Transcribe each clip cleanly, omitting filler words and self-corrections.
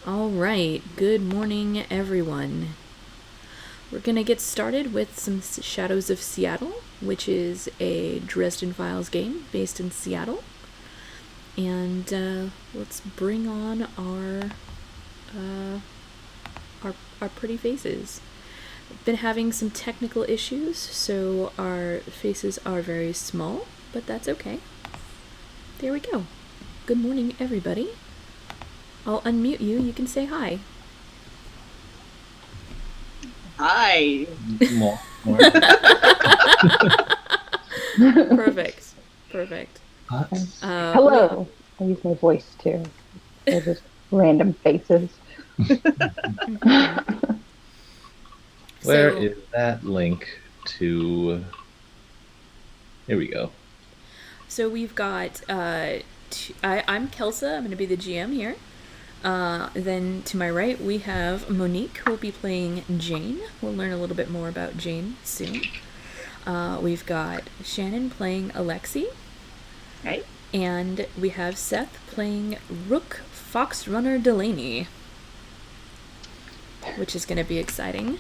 All right, good morning, everyone. We're gonna get started with some Shadows of Seattle, which is a Dresden Files game based in Seattle. And let's bring on our pretty faces. Been having some technical issues, so our faces are very small, but that's okay. There we go. Good morning, everybody. I'll unmute you. You can say hi. Hi. More. Perfect. Hello. I use my voice too. They're just random faces. Where So- is that link to? Here we go. So we've got. I'm Kelsa. I'm going to be the GM here. Then to my right, we have Monique, who will be playing Jane. We'll learn a little bit more about Jane soon. We've got Shannon playing Alexi. Right. And we have Seth playing Rook Foxrunner Delaney, which is going to be exciting.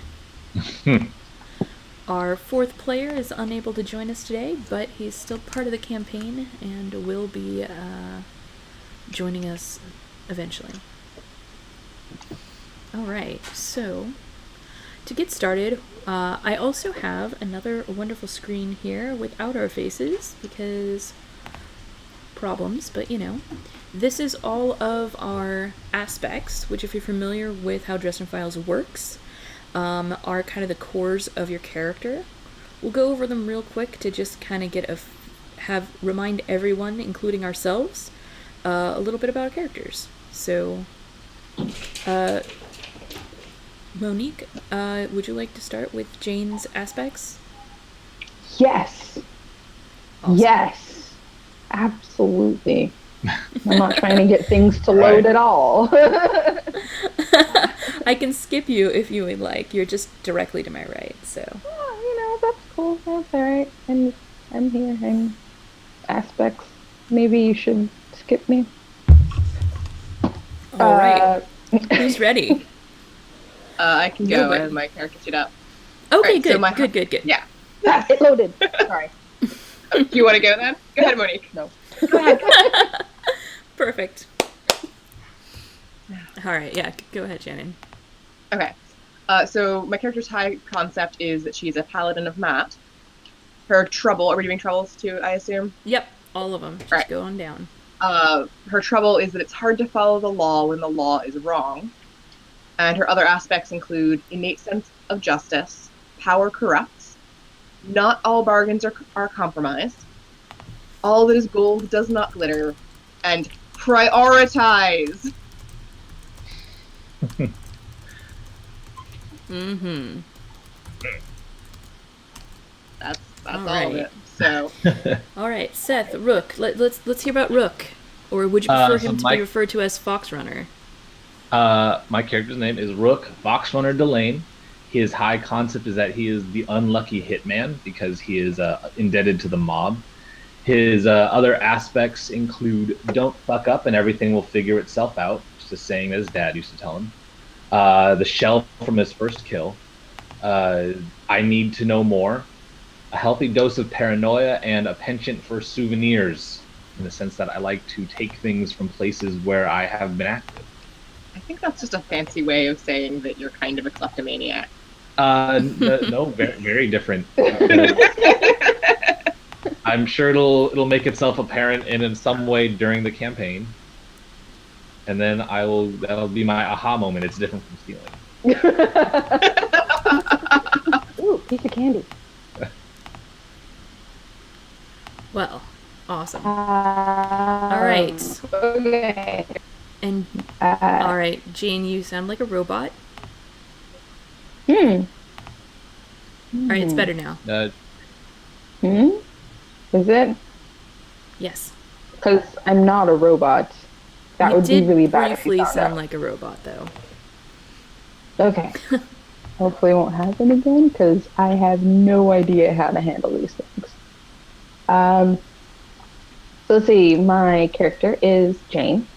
Our fourth player is unable to join us today, but he's still part of the campaign and will be joining us eventually. Alright, so to get started, I also have another wonderful screen here without our faces because problems, but you know. This is all of our aspects, which if you're familiar with how Dresden Files works, are kind of the cores of your character. We'll go over them real quick to just kind of remind everyone, including ourselves, a little bit about our characters. So, Monique, would you like to start with Jane's aspects? Yes. Awesome. Yes. Absolutely. I'm not trying to get things to load at all. I can skip you if you would like. You're just directly to my right, so. Oh, that's cool. That's alright. I'm here. I'm aspects. Maybe you should skip me. Alright. Who's ready? I can You're go. I ready. have my character queued up. Okay, Right, good. so Good. Yeah. It loaded. Sorry. Do you want to go then? Go ahead, Monique. No. Go ahead. Perfect. Alright, yeah, go ahead, Shannon. Okay. So my character's high concept is that she's a paladin of Matt. Her trouble, are we doing troubles too, I assume? Yep, all of them. Just Right. go on down. Her trouble is that it's hard to follow the law when the law is wrong. And her other aspects include innate sense of justice, power corrupts, not all bargains are compromised, all that is gold does not glitter, and prioritize. Mm-hmm. That's All all right. of it. So Alright, Seth, Rook. Let's hear about Rook. Or would you prefer him to be referred to as Foxrunner? My character's name is Rook Foxrunner Delane. His high concept is that he is the unlucky hitman because he is indebted to the mob. His other aspects include don't fuck up and everything will figure itself out. Just a saying that his dad used to tell him. The shell from his first kill. I need to know more. A healthy dose of paranoia and a penchant for souvenirs, in the sense that I like to take things from places where I have been active. I think that's just a fancy way of saying that you're kind of a kleptomaniac. No, very, very different. I'm sure it'll make itself apparent in some way during the campaign, and then that'll be my aha moment. It's different from stealing. Ooh, piece of candy. Well, awesome. All right. Okay. And alright, Jane, you sound like a robot. Alright, it's better now. Is it? Yes. Because I'm not a robot. That You would be did really bad if you briefly found sound out. like a robot, though. Okay. Hopefully it won't happen again, because I have no idea how to handle these things. So let's see, my character is Jane.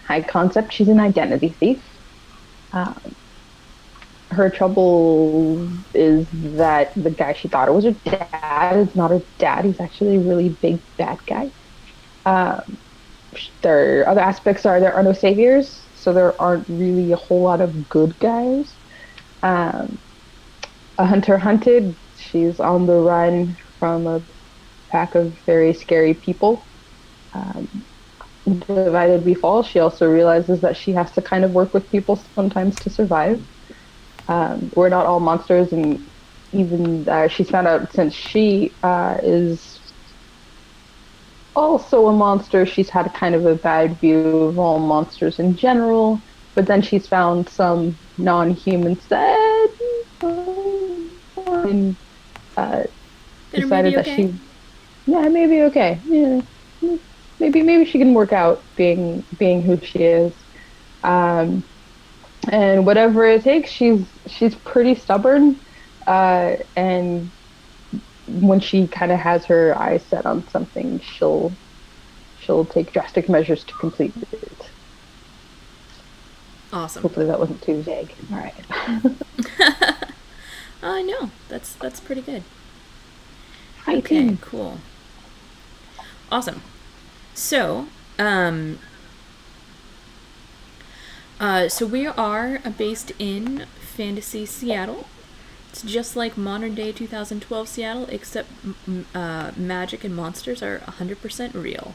high concept. She's an identity thief. Um, her trouble is that the guy she thought it was her dad is not her dad. He's actually a really big bad guy. Um, their other aspects are there are no saviors, so there aren't really a whole lot of good guys. Um, a hunter hunted. She's on the run from a pack of very scary people. Um, Divided we fall. She also realizes that she has to kind of work with people sometimes to survive. We're not all monsters, and even she's found out since she is also a monster, she's had kind of a bad view of all monsters in general. But then she's found some non-humans that and decided that okay. yeah, maybe okay. Yeah, maybe she can work out being who she is. Um, and whatever it takes, she's pretty stubborn. And when she kind of has her eyes set on something, she'll take drastic measures to complete it. Awesome. Hopefully that wasn't too vague. All right. No, that's pretty good. Fighting. Okay, cool. Awesome. So, so we are based in fantasy Seattle. It's just like modern day 2012 Seattle, except magic and monsters are 100% real.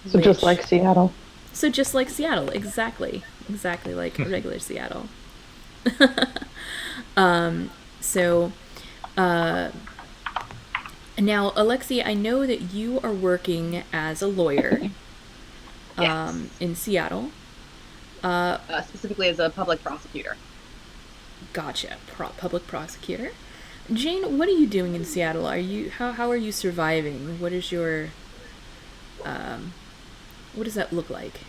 So just like Seattle. So just like Seattle, exactly like regular Seattle. So, now, Alexi, I know that you are working as a lawyer Yes. in Seattle. Specifically as a public prosecutor. Gotcha, public prosecutor. Jane, what are you doing in Seattle? How are you surviving? What is your what does that look like?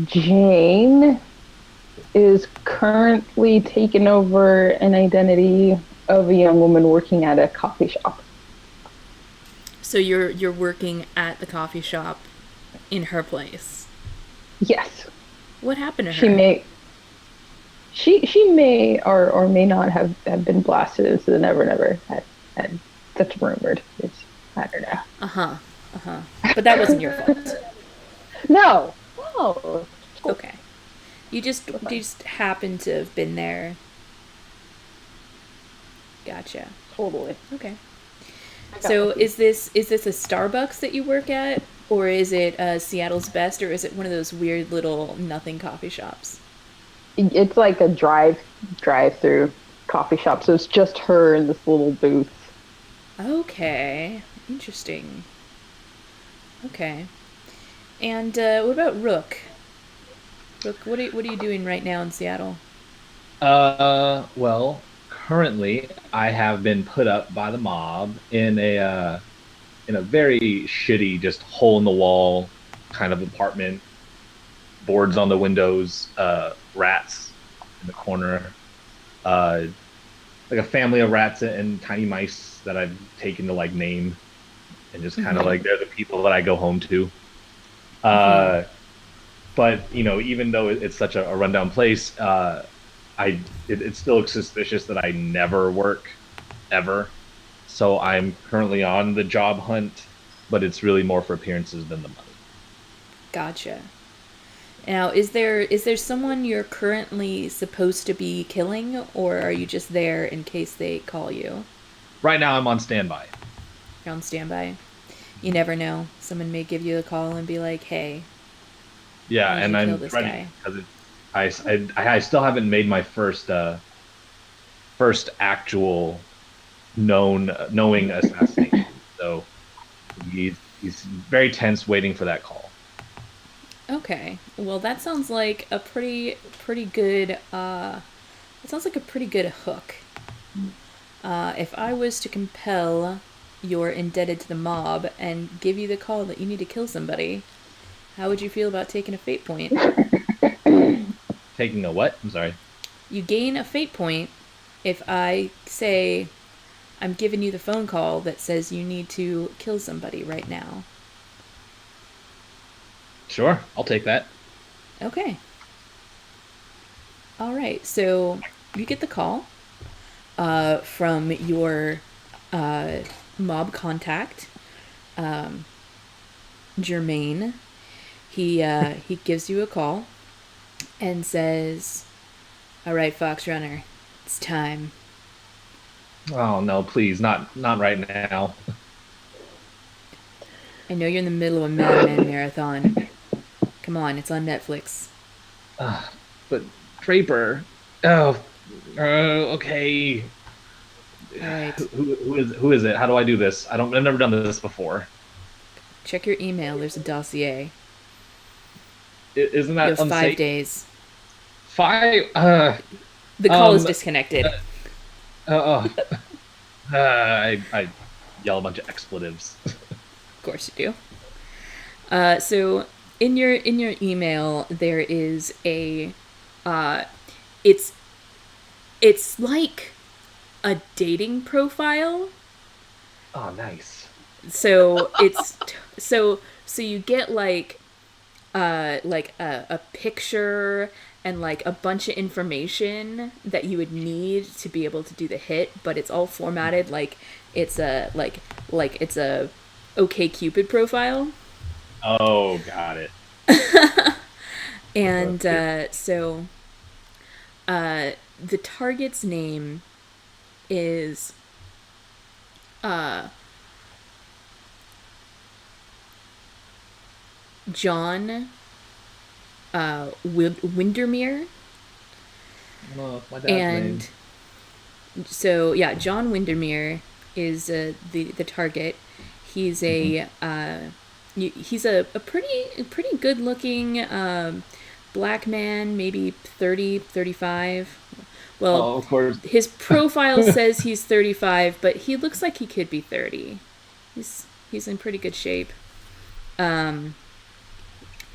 Jane is currently taking over an identity of a young woman working at a coffee shop. So you're working at the coffee shop in her place. Yes. What happened to her? She may or may not have been blasted into the Never Never. That's rumored. I don't know. But that wasn't your fault. No. Okay. You just happened to have been there. Gotcha. Totally. Okay. So is this a Starbucks that you work at, or is it Seattle's Best, or is it one of those weird little nothing coffee shops? It's like a drive-through coffee shop, so it's just her in this little booth. Okay, interesting. Okay, and what about Rook? Rook, what are you doing right now in Seattle? Well, currently I have been put up by the mob in a very shitty, just hole in the wall kind of apartment, boards on the windows, rats in the corner, like a family of rats and tiny mice that I've taken to like name, and just kind of like they're the people that I go home to. But even though it's such a rundown place, it still looks suspicious that I never work ever. So I'm currently on the job hunt, but it's really more for appearances than the money. Gotcha. Now, is there someone you're currently supposed to be killing, or are you just there in case they call you? Right now, I'm on standby. You're on standby. You never know. Someone may give you a call and be like, "Hey, Yeah, I need and to kill I'm this ready guy." because I still haven't made my first actual knowing assassination. So he's very tense, waiting for that call. Okay. Well, that sounds like a pretty good. It sounds like a pretty good hook. If I was to compel you're indebted to the mob and give you the call that you need to kill somebody, how would you feel about taking a fate point? Taking a what? I'm sorry. You gain a fate point if I say I'm giving you the phone call that says you need to kill somebody right now. Sure, I'll take that. Okay. All right. So you get the call from your uh, mob contact, Jermaine. He gives you a call and says, "All right, Fox Runner, it's time." Oh no, please, not right now. I know you're in the middle of a Madman marathon. Come on, it's on Netflix. But Draper. Oh, okay. All right. Who is it? How do I do this? I've never done this before. Check your email. There's a dossier. Isn't You that have 5 days. unsafe? Five. The call is Um. disconnected. Uh, I yell a bunch of expletives. Of course you do. So in your email there is a it's it's like a dating profile. Oh, nice. So so you get like a picture and like a bunch of information that you would need to be able to do the hit, but it's all formatted like it's a OK Cupid profile. Oh, got it. And Okay. the target's name is uh, John Windermere. Oh, my dad's name. And so, yeah, John Windermere is the target. He's Hmm. he's a pretty good looking black man, maybe 30, 35. Well, Oh, of course. his profile says he's 35, but he looks like he could be 30. He's in pretty good shape. Um,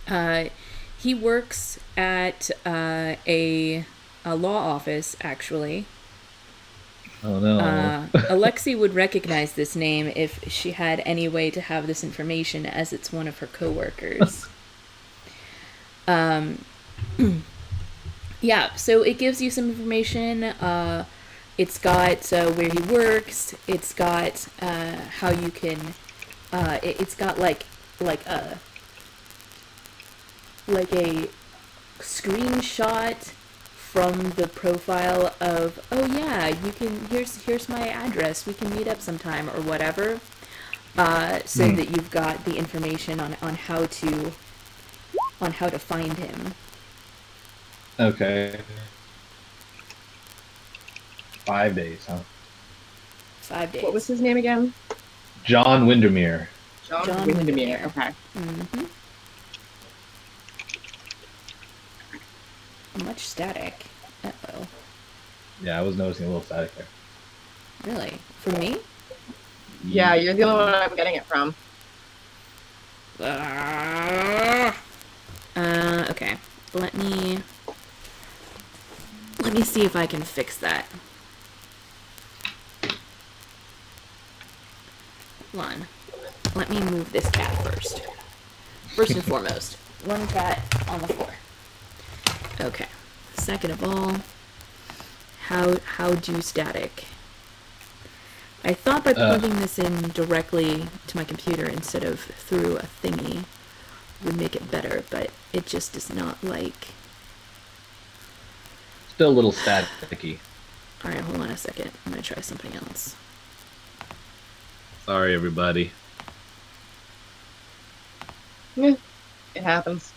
uh, he works at a law office, actually. Oh no. Alexi would recognize this name if she had any way to have this information, as it's one of her coworkers. Um, yeah, so it gives you some information. It's got where he works. It's got how you can. It's got like a like a screenshot from the profile of, oh yeah, you can, here's my address, we can meet up sometime or whatever, so Hmm. that you've got the information on how to find him. Okay. 5 days, huh? 5 days. What was his name again? John Windermere. John Windermere. Windermere. Okay. Mm-hmm. Much static. Uh-oh. Yeah, I was noticing a little static there. Really? For me? Yeah, you're the only one I'm getting it from. Okay. Let me see if I can fix that. Hold on. Let me move this cat first. First and foremost, one cat on the floor. Okay. Second of all, how do static? I thought by Uh, plugging this in directly to my computer instead of through a thingy would make it better, but it just does not like. Still a little staticky. Alright, hold on a second. I'm gonna try something else. Sorry, everybody. Yeah, it happens.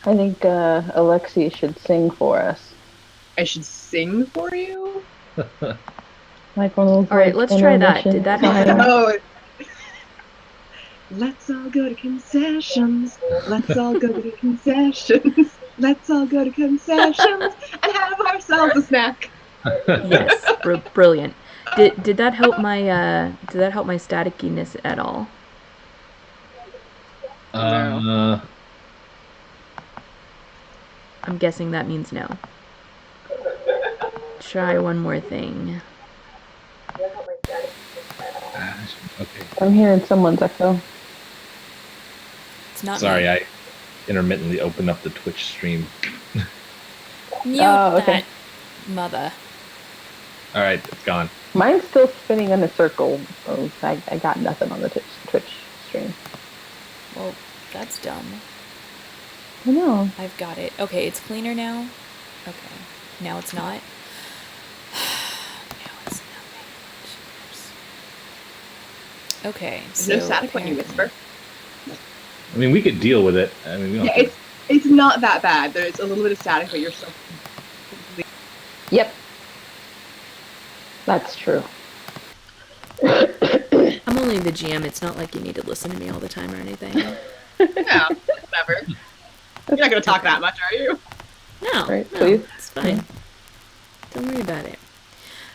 I think Alexi should sing for us. I should sing for you? Like one of those. All right, like, let's try that. intermission Did that help? songs. Oh, let's all go to concessions. Let's all go to concessions. Let's all go to concessions and have ourselves a snack. Yes, brilliant. Did that help my staticiness at all? No. I'm guessing that means no. Try one more thing. Okay. I'm hearing someone's echo. It's not Sorry, me. I intermittently opened up the Twitch stream. Mute Oh, okay. that, mother. All right, it's gone. Mine's still spinning in a circle, so I got nothing on the Twitch stream. Well, that's dumb. I know. I've got it. Okay, it's cleaner now. Okay, now it's not. Now it's nothing. Jeepers. Okay, There's so no static when you apparently- whisper. I mean, we could deal with it. I mean, we don't. Yeah, have to- it's not that bad. There's a little bit of static, but you're still. Yep. That's true. I'm only the GM. It's not like you need to listen to me all the time or anything. Yeah, whatever. You're not gonna talk that much, are you? No, Right, no, please. it's fine. Don't worry about it.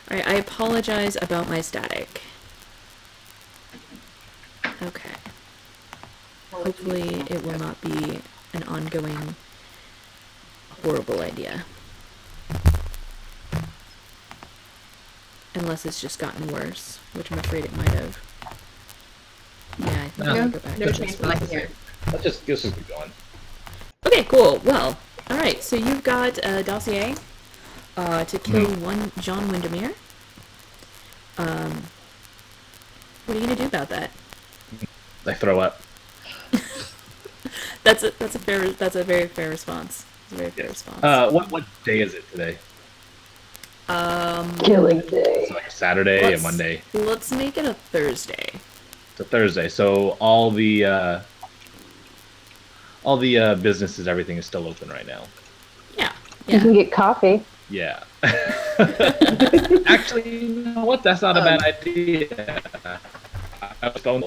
All right, I apologize about my static. Okay. Hopefully, it will not be an ongoing horrible idea. Unless it's just gotten worse, which I'm afraid it might have. Yeah, I think No, I'll go back no to change this from I one. can hear. let's just keep going. Okay, cool. Well, all right. So you've got a dossier to kill one John Windermere. What are you gonna do about that? I throw up. That's a very fair response. It's a very fair response. What day is it today? Killing day. It's like a Saturday, Let's- a Monday. Let's make it a Thursday. It's a Thursday, so all the businesses, everything is still open right now. Yeah. You can get coffee. Yeah. Actually, you know what? That's not a bad idea. I was going.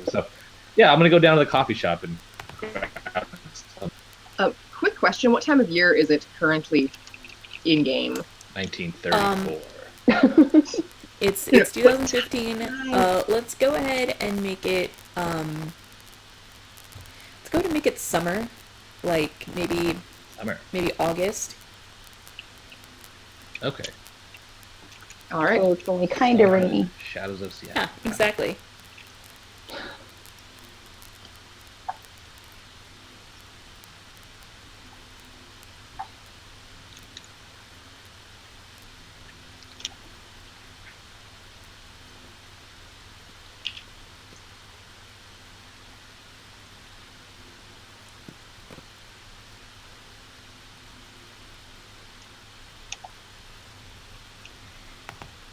So, yeah, I'm gonna go down to the coffee shop and. Quick question: what time of year is it currently in game? 1934. It's 2015. Let's go ahead and make it. Let's go ahead and make it summer, like maybe Summer. August. Okay. All right. So it's only kind of rainy. Shadows of Seattle. Yeah, exactly.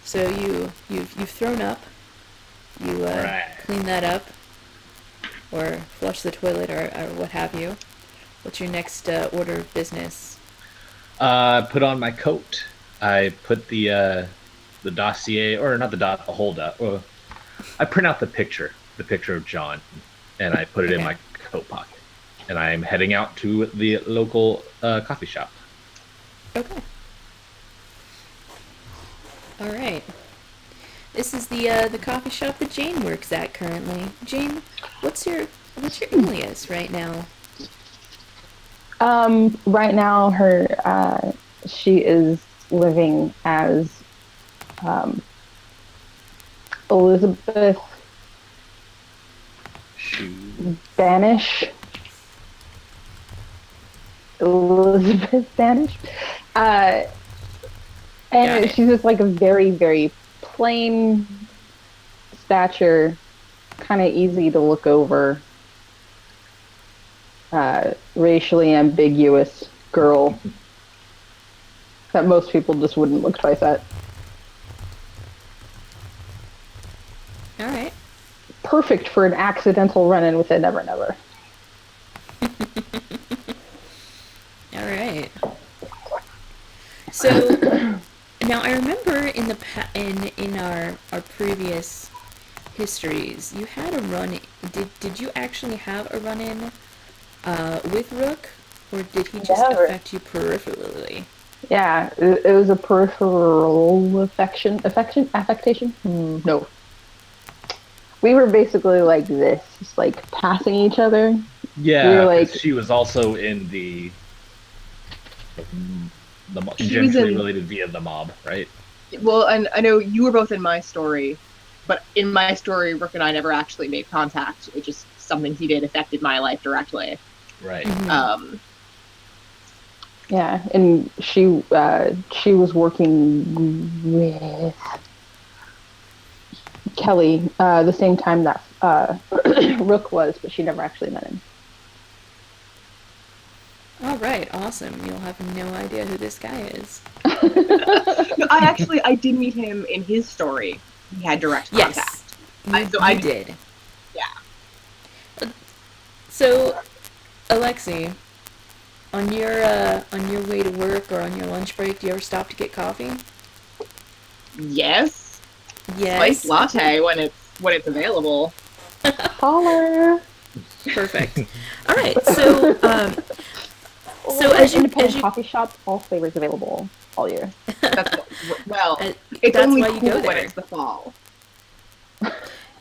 So you've thrown up. You Right. clean that up, or flush the toilet, or what have you. What's your next order of business? Put on my coat. I put the dossier, or not the whole I print out the picture of John, and I put it in Okay. my coat pocket. And I'm heading out to the local coffee shop. Okay. All right. This is the coffee shop that Jane works at currently. Jane, what's your alias right now? Right now, she is living as Elizabeth Shoot. Banish. Elizabeth Banish. Got And it. she's just like a very, very plain stature, kind of easy to look over, racially ambiguous girl that most people just wouldn't look twice at. All right. Perfect for an accidental run-in with a Never Never. All right. So now I remember in the in our previous histories, you had a run. Did you actually have a run-in with Rook, or did he just Never. affect you peripherally? Yeah, it was a peripheral affectation? No. We were basically like this, just like passing each other. Yeah, We were like- 'cause she was also in the She was gently in- related via the mob, right? Well, and I know you were both in my story, but in my story, Rook and I never actually made contact. It just something he did affected my life directly. Right. Mhm. Yeah, and she was working with Kelly the same time that Rook was, but she never actually met him. All right, awesome. You'll have no idea who this guy is. No, I did meet him in his story. He had direct contact. Yes, you did. Yeah. So, Alexi, on your way to work or on your lunch break, do you ever stop to get coffee? Yes. Yes. Spiced latte when it's available. Holler. Perfect. All right. So, so We're as an you independent coffee shop, all flavors available all year. That's well, Uh, it's that's only why you cool go when there. it's the fall.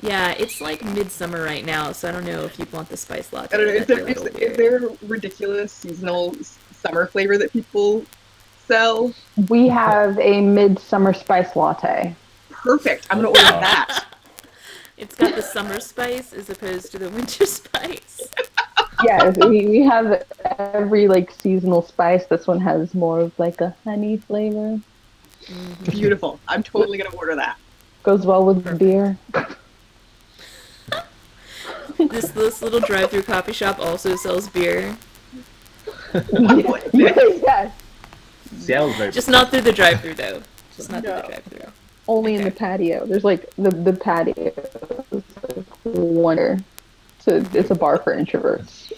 Yeah, it's like midsummer right now, so I don't know if you want the spice latte. I don't know. That's a little Is weird. there a ridiculous seasonal summer flavor that people sell? We have a midsummer spice latte. Perfect. I'm gonna order that. It's got the summer spice as opposed to the winter spice. Yes, we have every like seasonal spice. This one has more of like a honey flavor. Beautiful. I'm totally gonna order that. Goes well with Perfect. beer. This little drive-through coffee shop also sells beer, Yes, Seattle's very just not through the drive-through though. Just not through the No. drive-through. only in Okay. the patio. There's like the patio is like wonder. So it's a bar for introverts.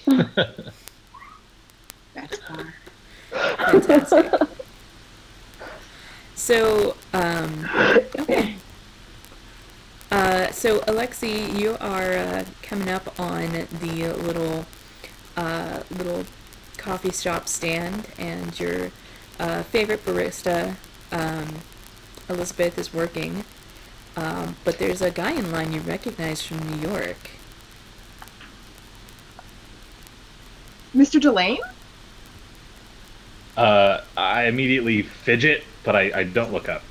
That's fine. Fantastic. So, okay. So Alexi, you are coming up on the little coffee shop stand, and your favorite barista, Elizabeth, is working. But there's a guy in line you recognize from New York. Mr. Delane? I immediately fidget, but I don't look up.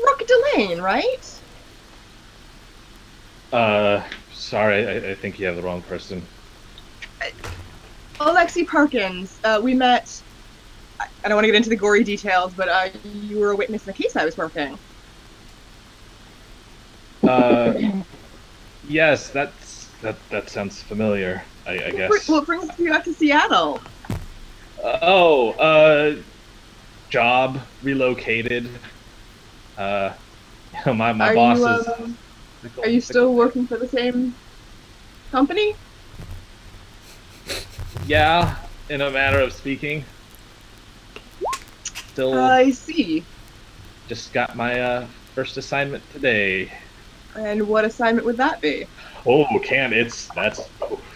Rook Delane, right? Sorry, I think you have the wrong person. Alexi Parkins. We met. I don't want to get into the gory details, but you were a witness in a case I was working. Yes, that sounds familiar. I guess. What brings you out to Seattle? Job relocated. My Are boss you, is. Are you still working for the same company? Yeah, in a manner of speaking. Still, I see. just got my first assignment today. And what assignment would that be? Oh, that's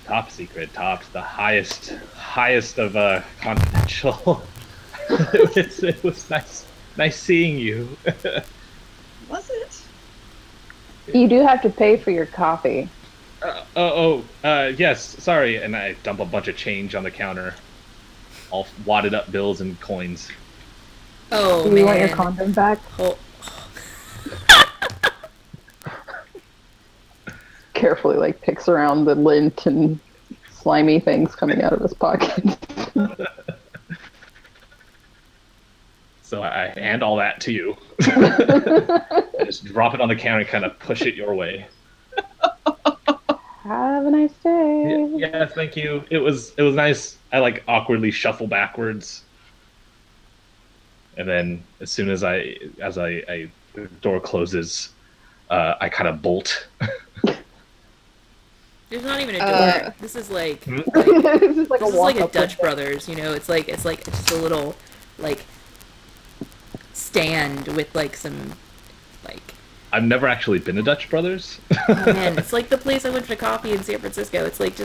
top secret, the highest of confidential. It was nice seeing you. Was it? You do have to pay for your coffee. Yes, sorry, and I dump a bunch of change on the counter, all wadded up bills and coins. Oh Do man. you want your condom back? Oh, Carefully, like picks around the lint and slimy things coming out of his pocket. So I hand all that to you. I just drop it on the counter and kind of push it your way. Have a nice day. Yeah, thank you. It was nice. I like awkwardly shuffle backwards, and then as soon as the door closes, I kind of bolt. there's not even a door. Uh, This is like This is like this a is like a walk-up Dutch window. Brothers, you know. It's just a little like stand with like some like I've never actually been to Dutch Brothers. oh man, it's like the place I went for coffee in San Francisco. It's like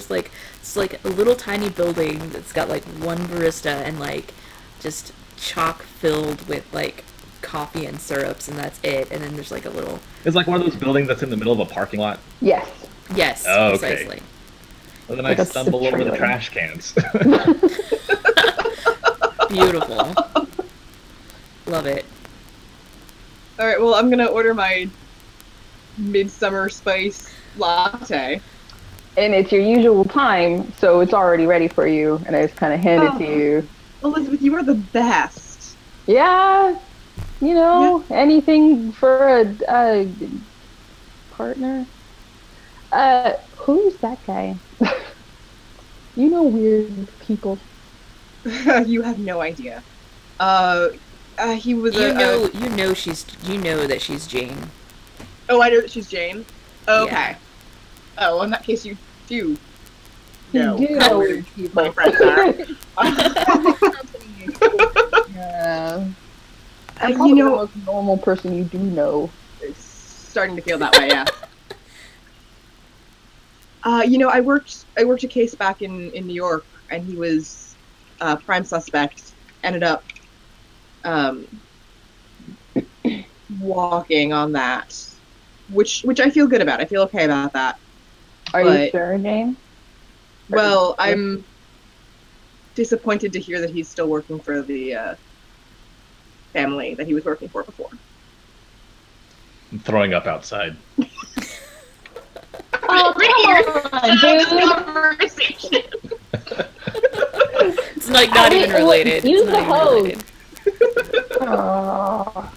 a little tiny building that's got like one barista and like just chock filled with like coffee and syrups, and that's it. And then there's like a little It's like one of those buildings that's in the middle of a parking lot. Yes. yes, Oh, okay. precisely. And then Like I a stumble over the trailer. trash cans. Beautiful. Love it. All right. Well, I'm gonna order my midsummer spice latte. and it's your usual time, so it's already ready for you, and I just kind of hand it to Oh, you. Elizabeth, you are the best. Yeah, anything for a partner. Who's that guy? You know weird people. You have no idea. He was You know that she's Jane. Oh, I know that she's Jane. Okay. Yeah. Oh, well, in that case, you do You know do how know weird weird people. my friends are. Yeah. I'm You probably the know, most normal person you do know. it's starting to feel that way, yeah. I worked a case back in New York, and he was prime suspect. Ended up um, walking on that, which I feel good about. I feel okay about that. Are you But sure, Jane? well, I'm disappointed to hear that he's still working for the family that he was working for before. I'm throwing up outside. Oh, come on, dude. Conversation. It's like not even related. Use It's the not hose. even related. Oh,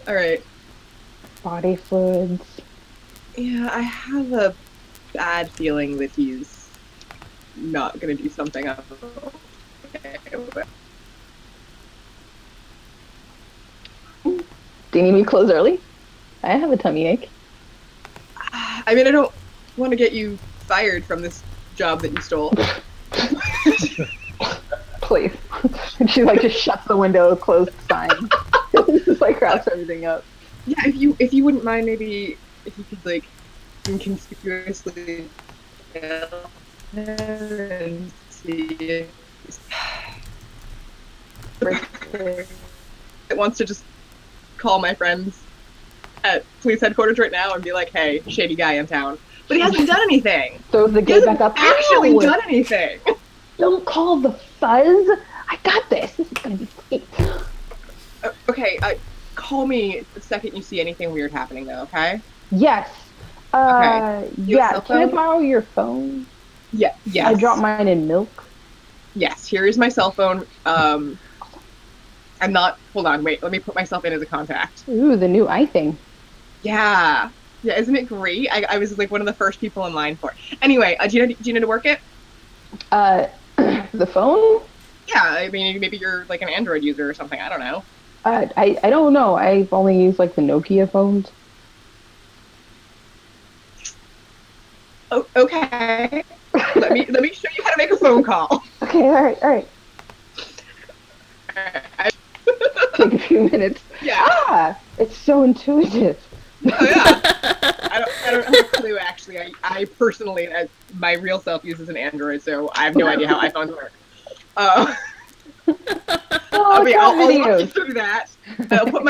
All right. body fluids. Yeah, I have a bad feeling that he's not gonna do something I'm okay with. Do you need me to close early? I have a tummy ache. I mean, I don't want to get you fired from this job that you stole. Please. And she just shuts the window, closed the sign. Just wraps everything up. Yeah, if you wouldn't mind, maybe if you could inconspicuously and see it wants to just call my friends at police headquarters right now and be like, "Hey, shady guy in town," but he hasn't done anything. Throws the He gate hasn't back up. actually Ow! done anything. Don't call the fuzz. I got this. This is gonna be great. Okay, call me the second you see anything weird happening, though. Okay? Yes. Okay. You have a Yeah. cell Can I phone? borrow your phone? Yeah. Yes. I dropped mine in milk. Yes. Here is my cell phone. I'm not. Hold on. Wait. Let me put myself in as a contact. Ooh, the new thing. Yeah. Yeah. Isn't it great? I was one of the first people in line for it. Anyway, do you know to work it? The phone? Yeah. I mean, maybe you're an Android user or something. I don't know. I don't know. I've only used the Nokia phones. Oh, okay. let me show you how to make a phone call. Okay, all right. Take a few minutes. Yeah. Ah, it's so intuitive. Oh yeah. I don't have a clue actually. I personally, as my real self, uses an Android, so I have no idea how iPhones work. Oh, I'll walk you videos. through that. I'll put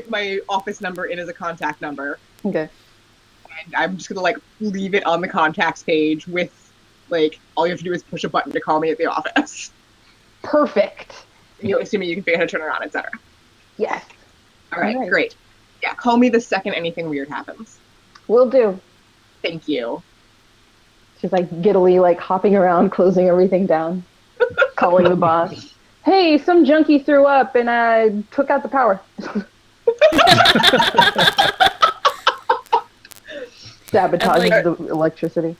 my office number in as a contact number. Okay. And I'm just gonna leave it on the contacts page with all you have to do is push a button to call me at the office. Perfect. Assuming you can figure out how to turn it on, etc. Yes. All right, Alright. great. Yeah, call me the second anything weird happens. Will do. Thank you. She's giddily hopping around, closing everything down, calling the boss. Hey, some junkie threw up and I took out the power. Sabotage the electricity.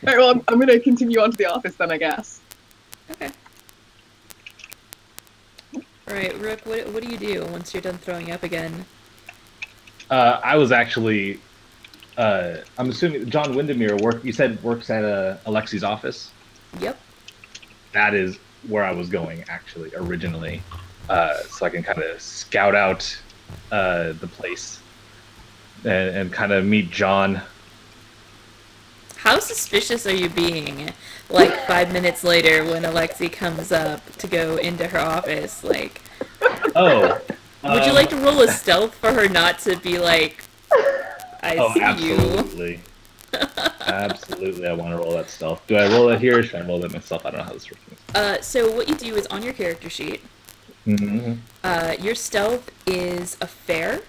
All right, well, I'm going to continue on to the office then, I guess. Okay. Alright, Rook, what do you do once you're done throwing up again? I was actually, I'm assuming John Windermere works at Alexi's office. Yep. That is where I was going actually originally, so I can kind of scout out the place and kind of meet John. How suspicious are you being? 5 minutes later when Alexi comes up to go into her office, Oh. would you like to roll a stealth for her not to be I see you? Absolutely. Absolutely, I want to roll that stealth. Do I roll that here or should I roll that myself? I don't know how this works. So what you do is on your character sheet, Mm-hmm. your stealth is a fair.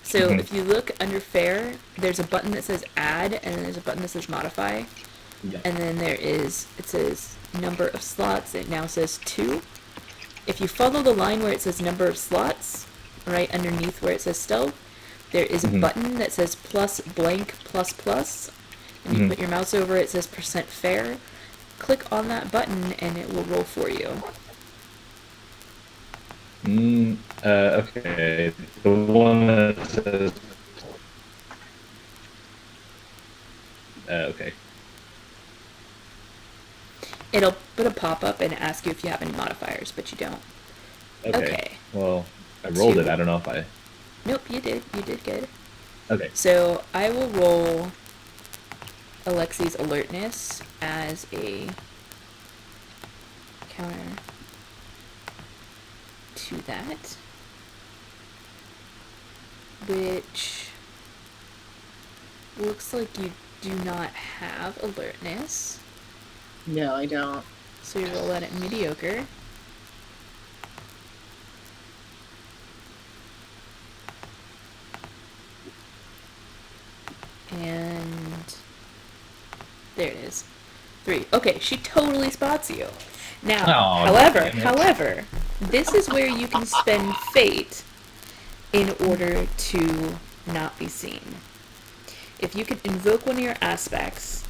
So Mhm. if you look under fair, there's a button that says add, and then there's a button that says modify, Yeah. and then it says number of slots. It now says 2. If you follow the line where it says number of slots, right underneath where it says stealth, there is a Mhm. button that says plus blank plus plus, and you Mhm. put your mouse over it, it says percent fair. Click on that button and it will roll for you. Okay. The one that says. Okay. It'll put a pop-up and ask you if you have any modifiers, but you don't. Okay. Okay. Well, I rolled it. 2. I don't know if I. Nope, you did. You did good. Okay. So I will roll Alexi's alertness as a counter to that, which looks like you do not have alertness. No, I don't. So you roll that at mediocre. And there it is. 3. Okay, she totally spots you. Now, Oh, however, damn it. this is where you can spend fate in order to not be seen. If you can invoke one of your aspects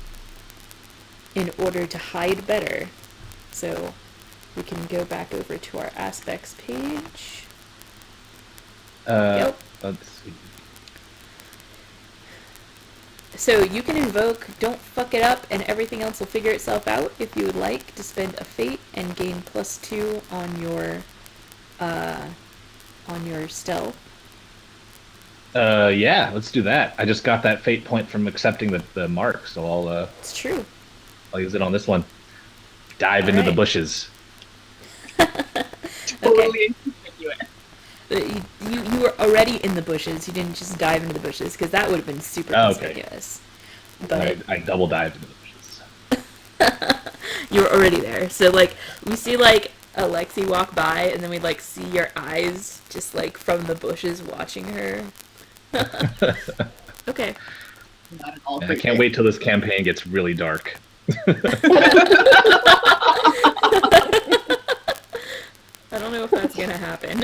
in order to hide better, so we can go back over to our aspects page. Yep. Let's see. So you can invoke Don't Fuck It Up and everything else will figure itself out if you would like to spend a fate and gain +2 on your stealth. Yeah, let's do that. I just got that fate point from accepting the mark, so It's true. I'll use it on this one. Dive into the Alright. bushes. Totally inconspicuous. You were already in the bushes. You didn't just dive into the bushes because that would have been super Oh, okay. conspicuous. But I double dived into the bushes. you were already there. So like we see like Alexi walk by and then we like see your eyes just like from the bushes watching her. Okay. Not at all. I can't wait till this campaign gets really dark. I don't know if that's gonna happen.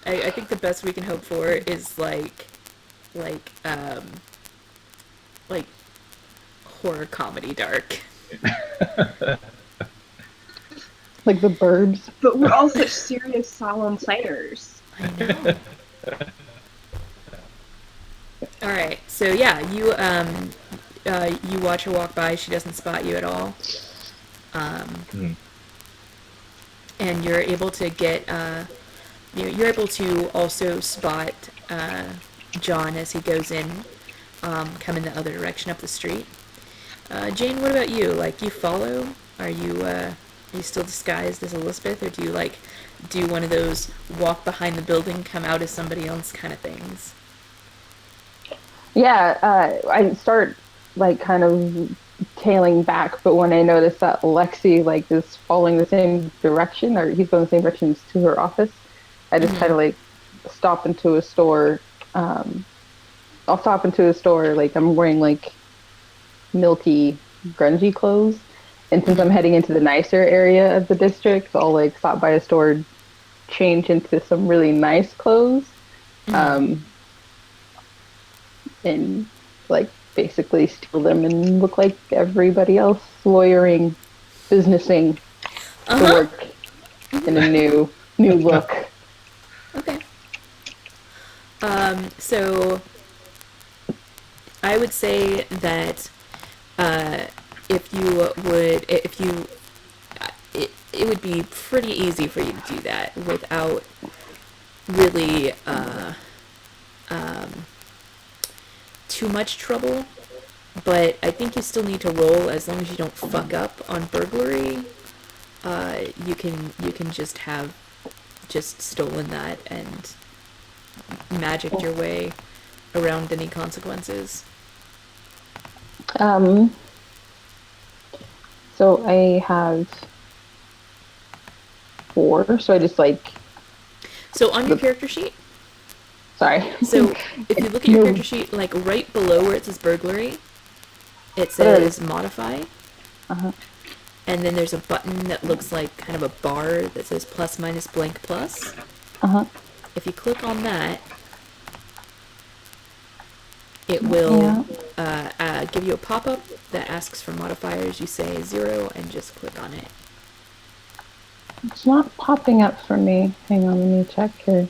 I think the best we can hope for is like horror comedy dark. Like the Burbs. But we're all such serious, solemn players. I know. All right, so yeah, you watch her walk by. She doesn't spot you at all, Mhm. and you're able to get you're able to also spot John as he goes in, coming the other direction up the street. Jane, what about you? Like, you follow? Are you still disguised as Elizabeth, or do you like do one of those walk behind the building, come out as somebody else kind of things? Yeah, I start like kind of tailing back, but when I notice that Lexi like is following the same direction, or he's going the same direction to her office, I just kind of like stop into a store. I'll stop into a store like I'm wearing like milky, grungy clothes, and since I'm heading into the nicer area of the district, I'll like stop by a store, change into some really nice clothes. And like basically steal them and look like everybody else, lawyering, businessing to work in a new look. Okay. So I would say that if it would be pretty easy for you to do that without really too much trouble. But I think you still need to roll as long as you don't fuck up on burglary. You can just have stolen that and magicked your way around any consequences. So I have 4, so I just like So on your character sheet, Sorry. so if you look at your No. character sheet, like right below where it says burglary, it says modify. Uh-huh. And then there's a button that looks like kind of a bar that says plus minus blank plus. Uh-huh. If you click on that, it will give you a pop-up that asks for modifiers. You say 0 and just click on it. It's not popping up for me. Hang on, let me check here.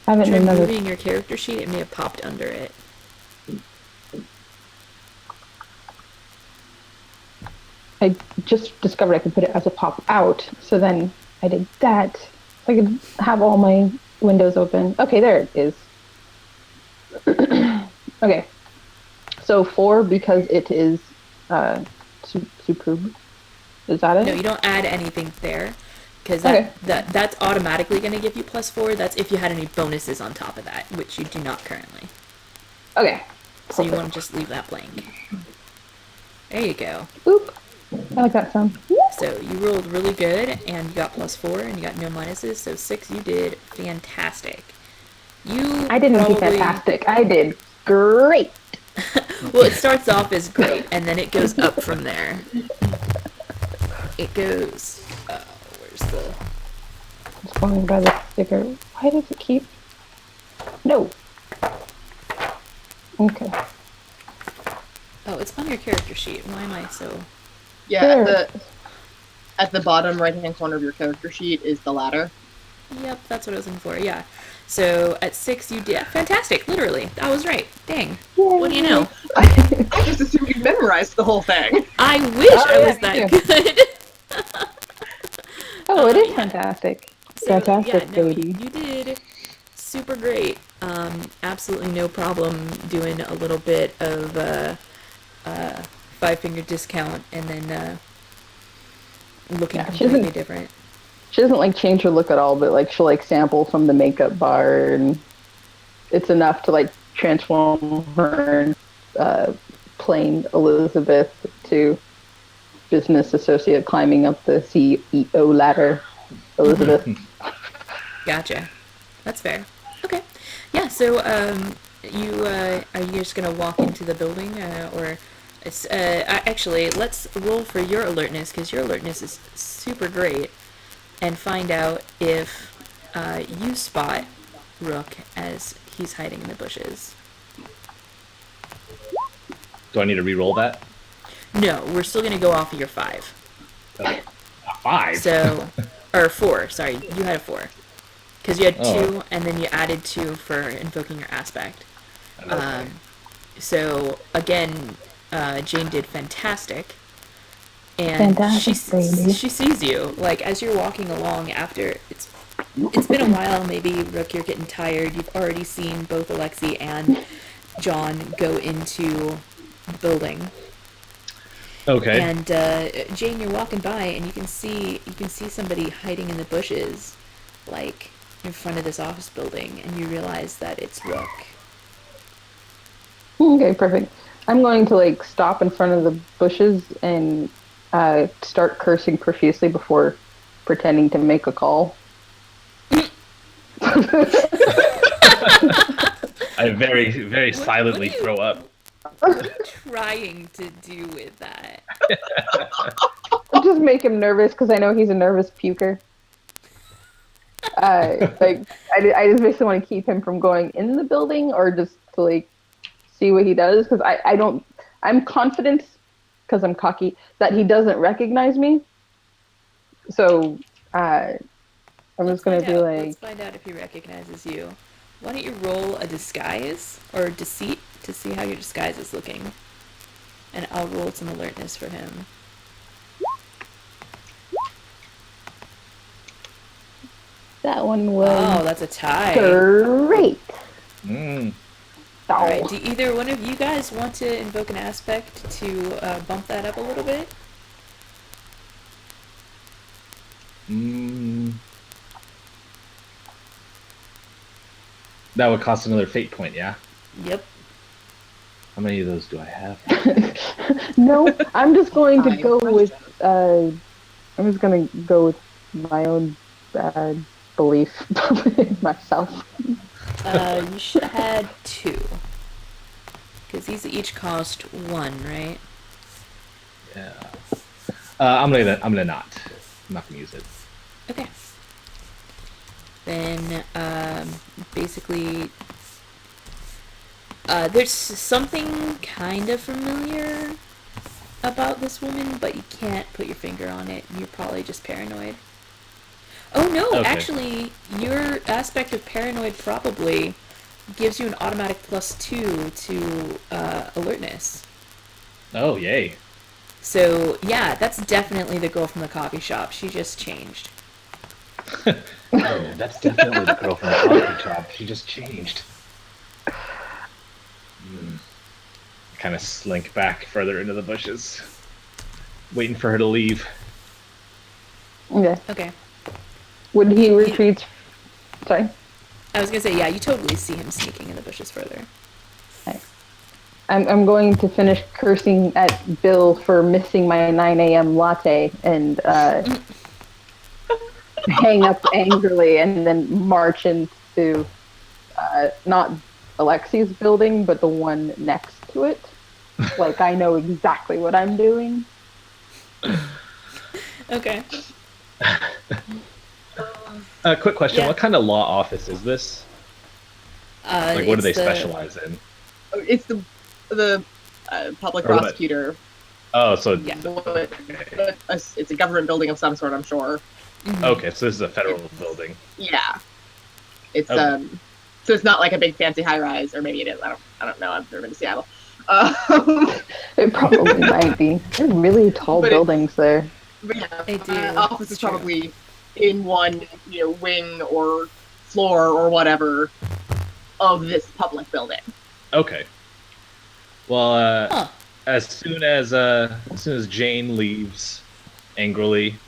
I haven't Try another. moving your character sheet, it may have popped under it. I just discovered I could put it as a pop out, so then I did that. So I could have all my windows open. Okay, there it is. Okay. So 4 because it is superb. Is that it? No, you don't add anything there, because Okay. that's automatically going to give you +4. That's if you had any bonuses on top of that, which you do not currently. Okay. So you want to just leave that blank. There you go. Oop. I like that sound. So you rolled really good, and you got +4, and you got no minuses. So 6, you did fantastic. I didn't do fantastic. I did great. Well, it starts off as great, and then it goes up from there. It goes. Where's the? Just going by the sticker. Why does it keep? No. Okay. Oh, it's on your character sheet. Why am I so? Yeah, There. at the bottom right-hand corner of your character sheet is the ladder. Yep, that's what I was looking for. Yeah. So at 6, you did fantastic. Literally, I was right. Dang. What do you know? I just assumed you'd memorized the whole thing. I wish I yeah, was me that too. good. Oh, it is Yeah. fantastic. So, Fantastic, yeah, no, baby. you did super great. Absolutely no problem doing a little bit of 5-finger discount and then looking Yeah, she completely doesn't- different. She doesn't like change her look at all, but like she'll like sample from the makeup bar, and it's enough to like transform her plain Elizabeth to business associate climbing up the CEO ladder. Elizabeth. Gotcha. That's fair. Okay. Yeah. So you are you just gonna walk into the building or? Actually, let's roll for your alertness, because your alertness is super great, and find out if you spot Rook as he's hiding in the bushes. Do I need to re-roll that? No, we're still going to go off of your 5. Okay. 5. So, or 4, sorry, you had a 4. Because you had 2, Oh. and then you added 2 for invoking your aspect. Okay. So, again, Jane did fantastic. And Fantastic, baby. she sees you, like, as you're walking along after, it's been a while, maybe, Rook, you're getting tired, you've already seen both Alexi and John go into the building. Okay. And, Jane, you're walking by, and you can see somebody hiding in the bushes, like, in front of this office building, and you realize that it's Rook. Okay, perfect. I'm going to like stop in front of the bushes and start cursing profusely before pretending to make a call. I very, very silently what do you- throw up. What are you trying to do with that? I'll just make him nervous because I know he's a nervous puker. Like I just basically want to keep him from going in the building, or just to like see what he does, because I'm confident, because I'm cocky, that he doesn't recognize me. So I'm just gonna be like, Let's find out if he recognizes you. Why don't you roll a disguise or deceit to see how your disguise is looking, and I'll roll some alertness for him. that one was Oh, that's a tie. great. Mm. All right. Oh. Do either one of you guys want to invoke an aspect to bump that up a little bit? Mm. That would cost another fate point, yeah? Yep. How many of those do I have? No, I'm just going to Fine. go with I'm just gonna go with my own belief in myself. You should have had 2. Because these each cost 1, right? Yeah. I'm gonna not. I'm not gonna use it. Okay. Then, basically, there's something kind of familiar about this woman, but you can't put your finger on it. You're probably just paranoid. Oh no, Okay. actually, your aspect of paranoid probably gives you an automatic +2 to alertness. Oh, yay. So, yeah, that's definitely the girl from the coffee shop. She just changed. Oh, that's definitely the girl from the coffee shop. She just changed. Kind of slink back further into the bushes, waiting for her to leave. Okay. Okay. When he retreats, sorry. I was gonna say, yeah, you totally see him sneaking in the bushes further. I'm going to finish cursing at Bill for missing my 9 a.m. latte and hang up angrily and then march into not Alexi's building, but the one next to it. Like, I know exactly what I'm doing. Okay. Quick question: Yeah. What kind of law office is this? Like, what do they it's the- specialize in? It's the public Or what? prosecutor. Oh, so Yeah. It's a government building of some sort, I'm sure. Mhm. okay, so this is a federal building. Yeah. It's Okay. so it's not like a big fancy high rise, or maybe it is. I don't know. I've never been to Seattle. It probably might be. They're really tall But buildings there. But yeah, They do, office is it's true. probably in one, wing or floor or whatever of this public building. Okay. Well, Huh. as soon as Jane leaves, angrily,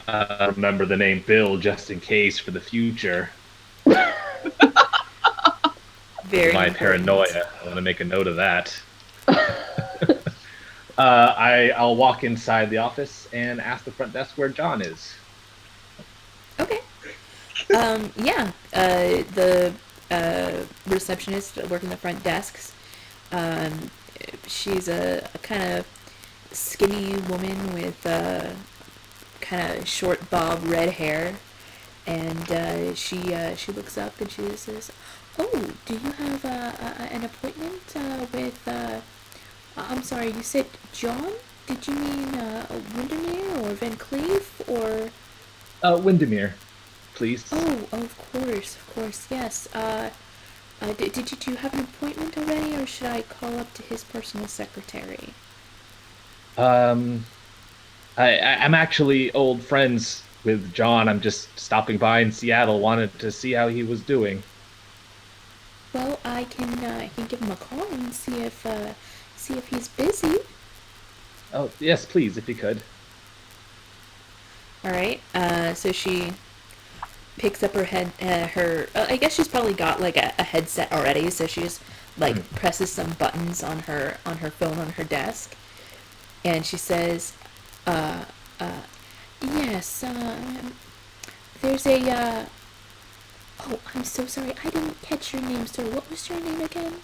remember the name Bill just in case for the future. Very My important. paranoia. I want to make a note of that. I'll walk inside the office and ask the front desk where John is. Okay. Yeah. The receptionist working the front desks. She's a kind of skinny woman with kind of short bob red hair, and she looks up and she says, "Oh, do you have an appointment with? I'm sorry, you said John? Did you mean Windermere or Van Cleef or?" Windermere, please. Oh, of course, yes. Did you have an appointment already, or should I call up to his personal secretary? I'm actually old friends with John. I'm just stopping by in Seattle. Wanted to see how he was doing. Well, I can give him a call and see if he's busy. Oh, yes, please, if you could. All right. So she picks up her. I guess she's probably got like a headset already. So she just like presses some buttons on her phone on her desk, and she says, "Yes. There's a. Oh, I'm so sorry. I didn't catch your name, sir. What was your name again?"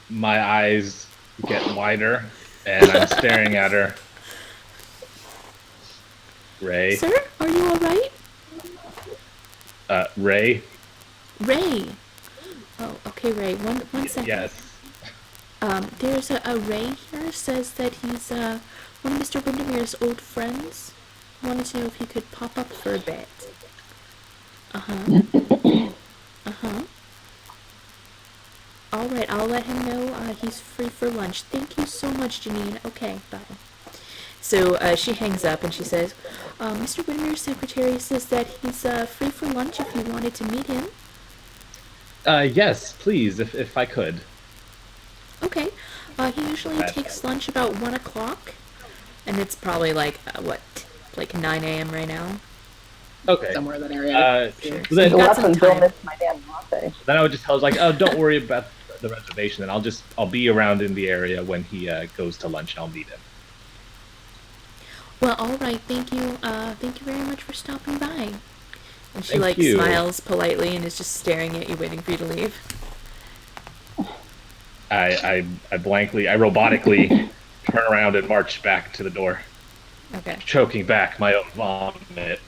My eyes get wider, and I'm staring at her. Ray. Sir, are you all right? Ray. Ray. Oh, okay, Ray. One second. Yes. There's a Ray here says that he's one of Mr. Windermere's old friends. Wanted to know if he could pop up for a bit. Uh-huh. All right, I'll let him know he's free for lunch. Thank you so much, Janine. Okay, bye. So she hangs up and she says, Mr. Windermere's secretary says that he's free for lunch if you wanted to meet him. Yes, please, if I could. Okay. He usually takes lunch about 1 o'clock. And it's probably like, like 9 a.m. right now? Okay. Somewhere in that area. Sure. Then, You got some Bill time. missed my damn latte. then I would just tell her, like, oh, don't worry about the reservation, and I'll be around in the area when he goes to lunch, and I'll meet him. Well, all right. Thank you. Thank you very much for stopping by. And she Thank like you. smiles politely and is just staring at you, waiting for you to leave. I robotically turn around and march back to the door, Okay. choking back my own vomit.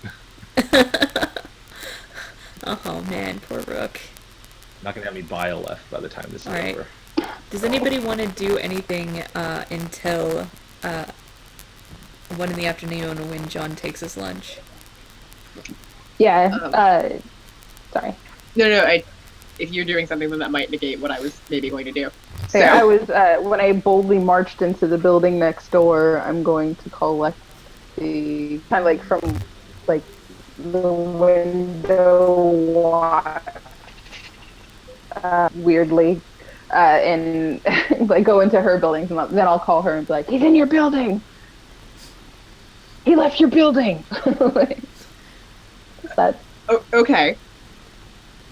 Oh man, poor Rook. Not gonna have any bile left by the time this is All right. over. Does anybody want to do anything until 1 in the afternoon when John takes his lunch? Yeah. Sorry. No. If you're doing something, then that might negate what I was maybe going to do. So, I was when I boldly marched into the building next door. I'm going to collect the kind of like from like the window watch weirdly, and like go into her buildings, and then I'll call her and be like, "He's in your building. He left your building." Like, that. okay.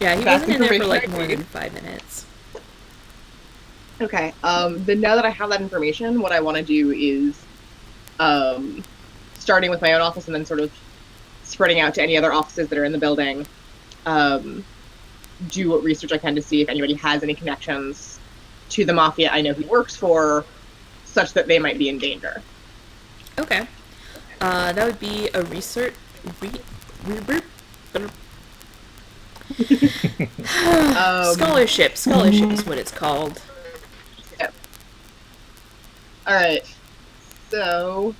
Yeah, he That's wasn't in there for information like I more need. than 5 minutes. Okay. Then now that I have that information, what I want to do is, starting with my own office and then sort of spreading out to any other offices that are in the building, do what research I can to see if anybody has any connections to the mafia I know he works for, such that they might be in danger. Okay. That would be a research. Scholarship is what it's called. Yep. All right. So.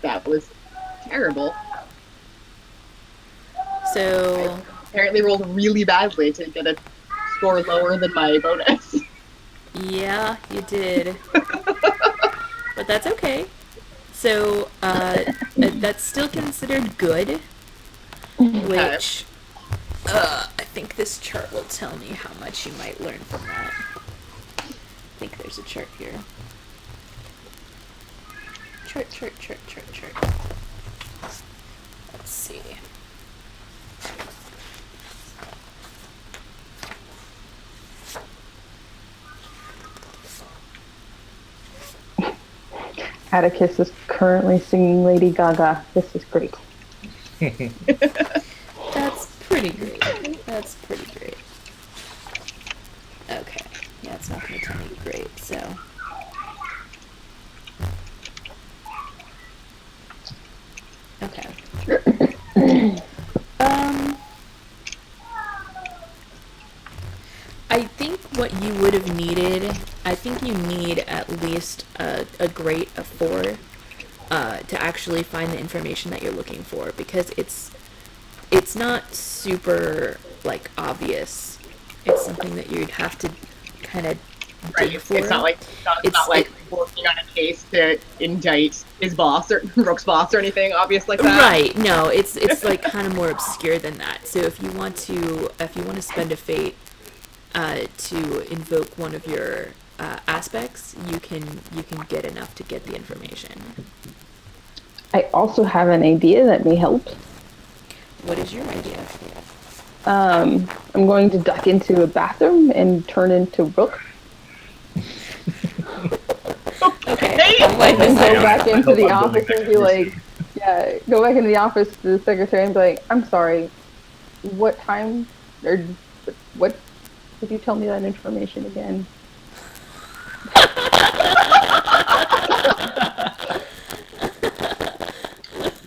That was terrible. So, Apparently rolled really badly to get a score lower than my bonus. yeah, you did. But that's okay. So, that's still considered good, which, I think this chart will tell me how much you might learn from that. I think there's a chart here. Chart. Let's see. Atticus is currently singing Lady Gaga. This is great. That's pretty great. That's pretty great. Okay. Yeah, it's not going to tell me great, so. Okay. I think what you would have needed, I think you need at least a grade of 4 to actually find the information that you're looking for, because it's not super like obvious. It's something that you'd have to kind of dig Right. for. It's not like working on a case to indict his boss or Rook's boss or anything obvious like that. Right. No, it's like kind of more obscure than that. So if you want to spend a fate to invoke one of your aspects, you can get enough to get the information. I also have an idea that may help. What is your idea? I'm going to duck into a bathroom and turn into Rook. Okay. Hey! Like And this. go back into hope the I'm office building and be like, yeah, go back into the office to the secretary and be like, I'm sorry, what time, or what, could you tell me that information again?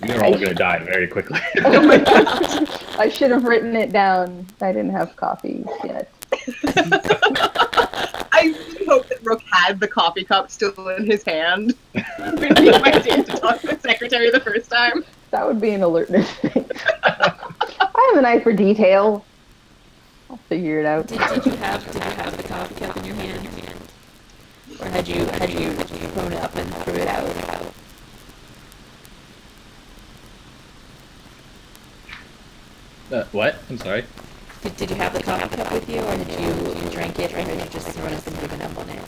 You're all gonna die very quickly. I should have written it down. I didn't have coffee yet. I really hope that Rook had the coffee cup still in his hand when he went in to talk to the secretary the first time. That would be an alertness thing. I have an eye for detail. I'll figure it out. Did you have the coffee cup in your hand? Or had you thrown it up and threw it out? What? I'm sorry. Did you have the coffee cup with you, or did you drink it, or did you just throw it and given up on it?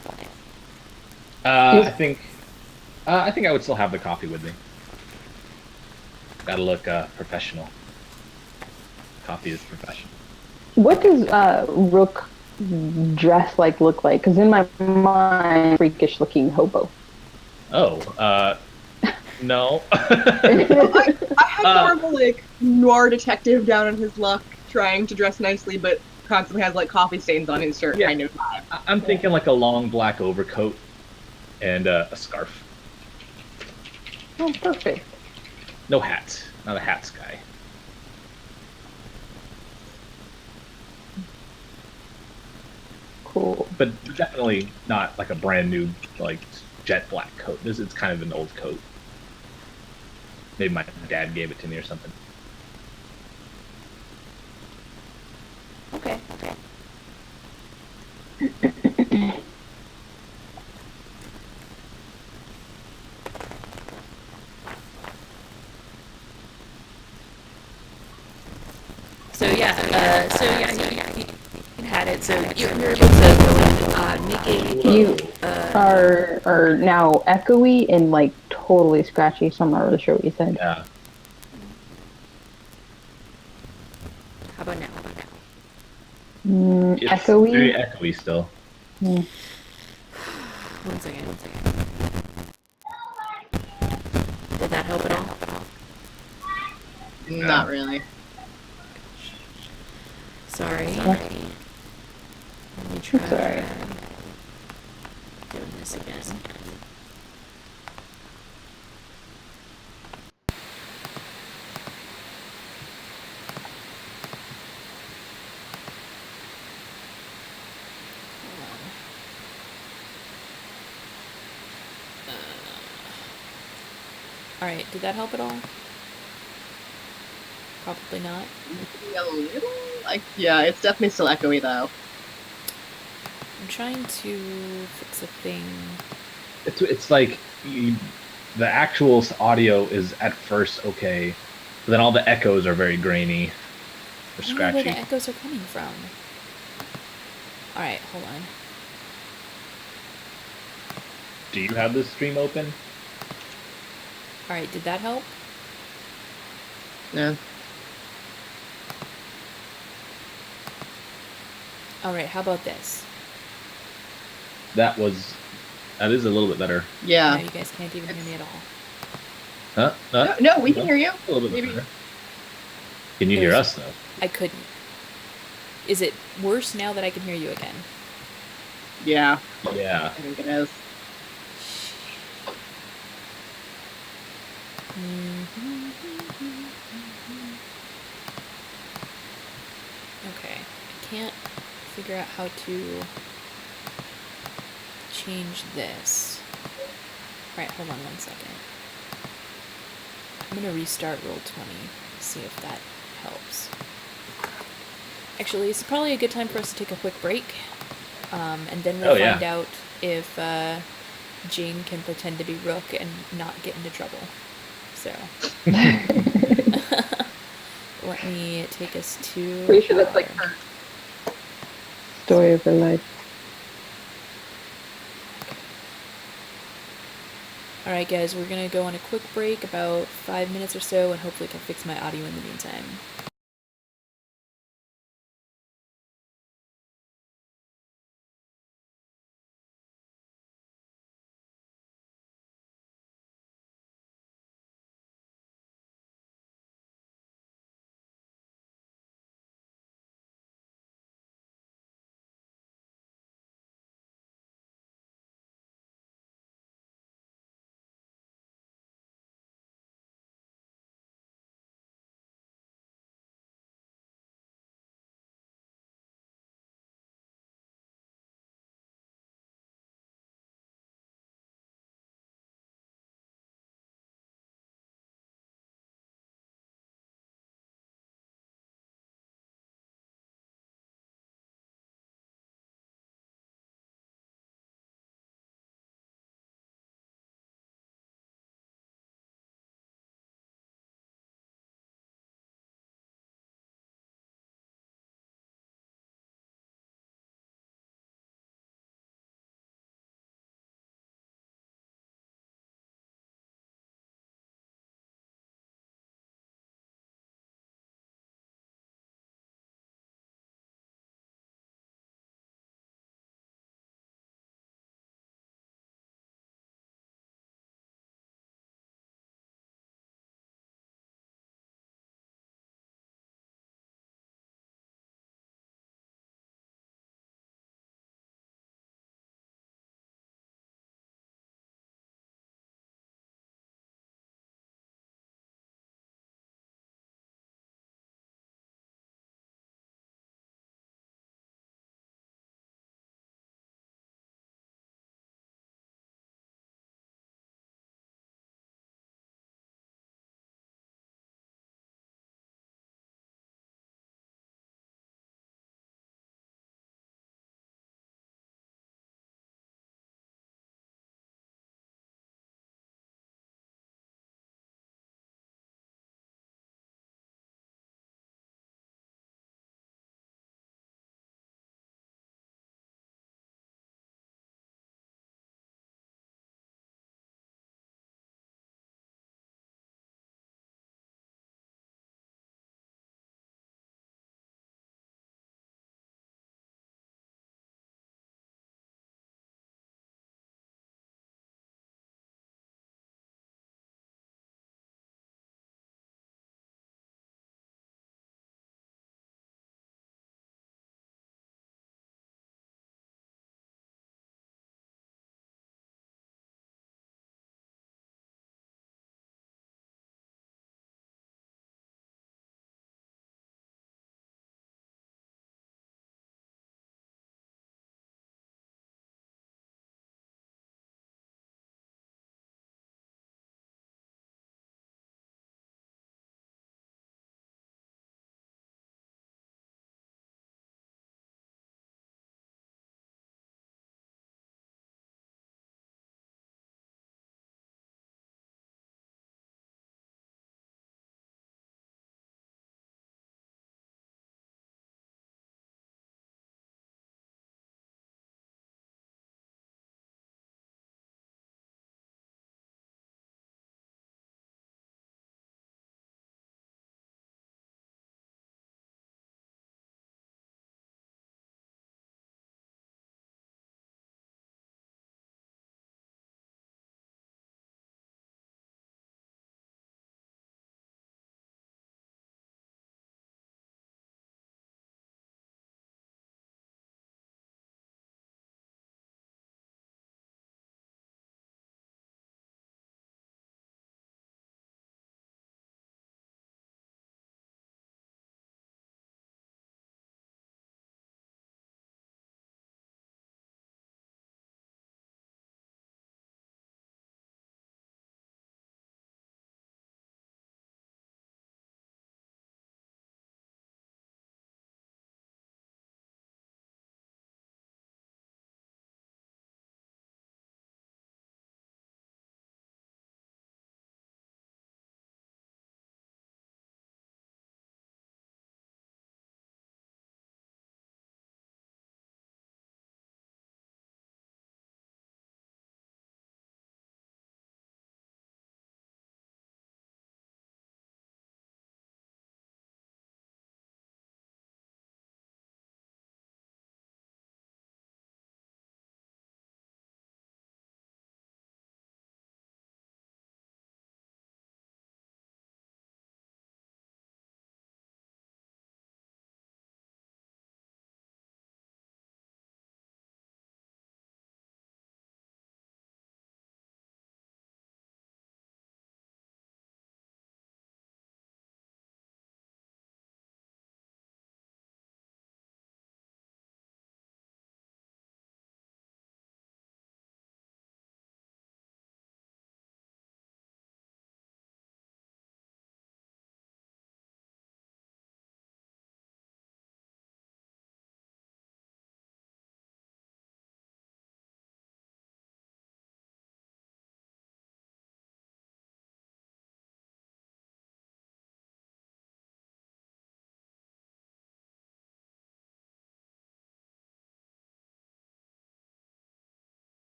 I think I would still have the coffee with me. Gotta look professional. Coffee is professional. What does Rook dress like, look like? Because in my mind, freakish looking hobo. Oh, no. I had uh, more of a like noir detective down on his luck, trying to dress nicely, but constantly has like coffee stains on his shirt, yeah, kind of. I'm thinking like a long black overcoat and a scarf. Oh, perfect. No hat. Not a hats guy. Cool. But definitely not like a brand new like jet black coat. This is kind of an old coat. Maybe my dad gave it to me or something. Okay. Okay. You had it. So you're able to go and make You a. are now echoey and like totally scratchy, so I'm not really sure what you said. Yeah. How about now? How about now? It's very Echoey. echoey still. Hmm. One second. One second. Did that help at all? Not really. Sorry. Yeah. Let me try It's alright. doing this again. Alright, did that help at all? Probably not. A little, like, yeah, it's definitely still echoey though. I'm trying to fix a thing. It's like the actual audio is at first okay, but then all the echoes are very grainy or I don't know where the scratchy. echoes are coming from. Alright, hold on. Do you have this stream open? Alright, did that help? Yeah. Alright, how about this? That is a little bit better. Yeah. No, you guys can't even hear me at all. Huh? No, we can hear you. A little bit Maybe. better. Can you hear us though? I couldn't. Is it worse now that I can hear you again? Yeah, Yeah. I think it is. Okay, I can't figure out how to change this. Alright, hold on 1 second. I'm gonna restart Roll20, see if that helps. Actually, it's probably a good time for us to take a quick break, and then we'll find out if Jane can pretend to be Rook and not get into trouble. So, let me take us to. Pretty sure that's like her. Story of her life. Alright, guys, we're gonna go on a quick break, about 5 minutes or so, and hopefully can fix my audio in the meantime.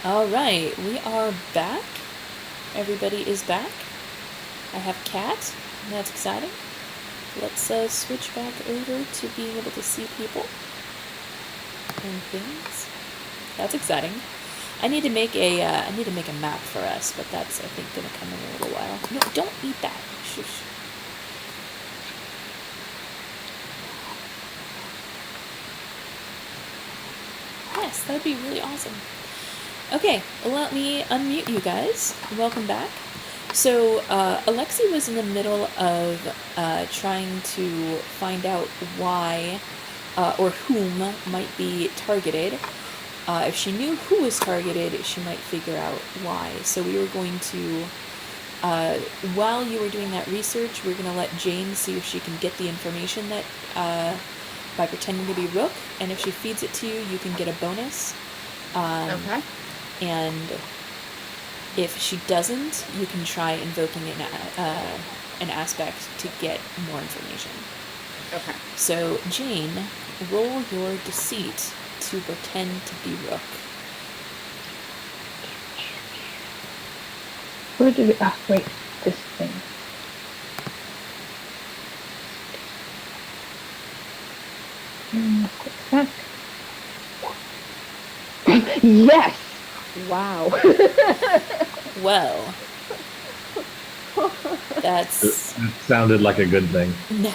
All right, we are back. Everybody is back. I have Cat, and that's exciting. Let's switch back over to being able to see people and things. That's exciting. I need to make a map for us, but that's I think gonna come in a little while. No, don't eat that. Shush. Yes, that'd be really awesome. Okay, let me unmute you guys. Welcome back. So, Alexi was in the middle of trying to find out why or whom might be targeted. If she knew who was targeted, she might figure out why. So we were going to, while you were doing that research, we're going to let Jane see if she can get the information that by pretending to be Rook, and if she feeds it to you, you can get a bonus. Okay. And if she doesn't, you can try invoking an aspect to get more information. Okay. So, Jane, roll your deceit to pretend to be Rook. Where did it? Ah, wait, this thing. Quick sec. Yes! Wow. Well, that's... It sounded like a good thing. No.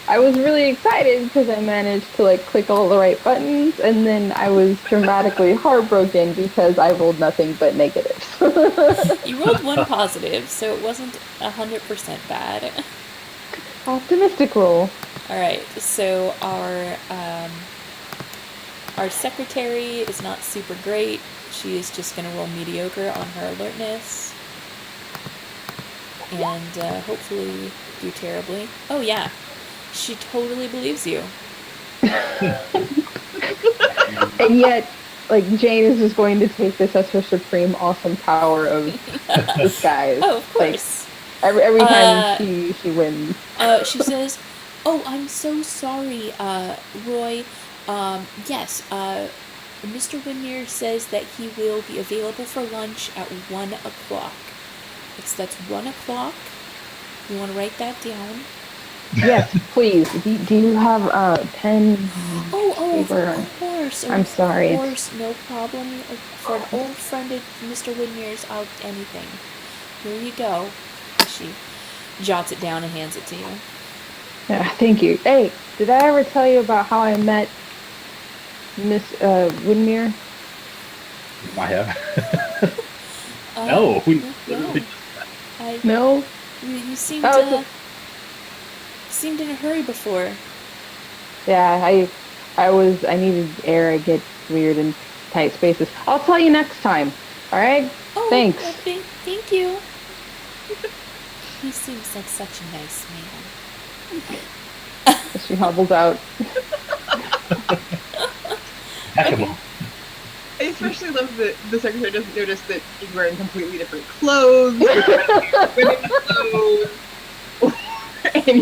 I was really excited because I managed to like click all the right buttons, and then I was dramatically heartbroken because I rolled nothing but negatives. You rolled one positive, so it wasn't 100% bad. Optimistic roll. Alright, so our secretary is not super great. She is just going to roll mediocre on her alertness. And hopefully do terribly. Oh yeah, she totally believes you. And yet, like, Jane is just going to take this as her supreme awesome power of disguise. Oh, of course. Like, every time she wins. She says, "Oh, I'm so sorry, Roy. Yes, Mr. Winmere says that he will be available for lunch at 1 o'clock. That's 1 o'clock. You want to write that down?" Yes, please. Do you have a pen? Oh, paper? of course. I'm sorry. Of course, no problem. For an old friend of Mr. Winmere's, I'll anything. Here you go. She jots it down and hands it to you. Yeah, thank you. Hey, did I ever tell you about how I met Miss Winmere? I have. No. No. No? You seemed Oh, seemed in a hurry before. Yeah, I needed air. I get weird in tight spaces. I'll tell you next time. All right? Oh, Thanks. well, thank you. He seems like such a nice man. She hobbles out. Impeccable. I especially love that the secretary doesn't notice that he's wearing completely different clothes, women's clothes.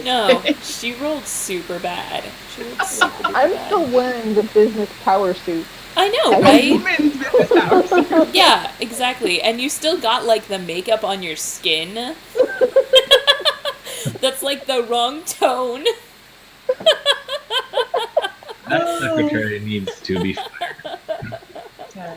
No, she rolled super bad. She rolled super duper I'm bad. still wearing the business power suit. I know, A right? woman's business hours. Yeah, exactly. And you still got like the makeup on your skin. That's like the wrong tone. That secretary needs to be fired. Yeah.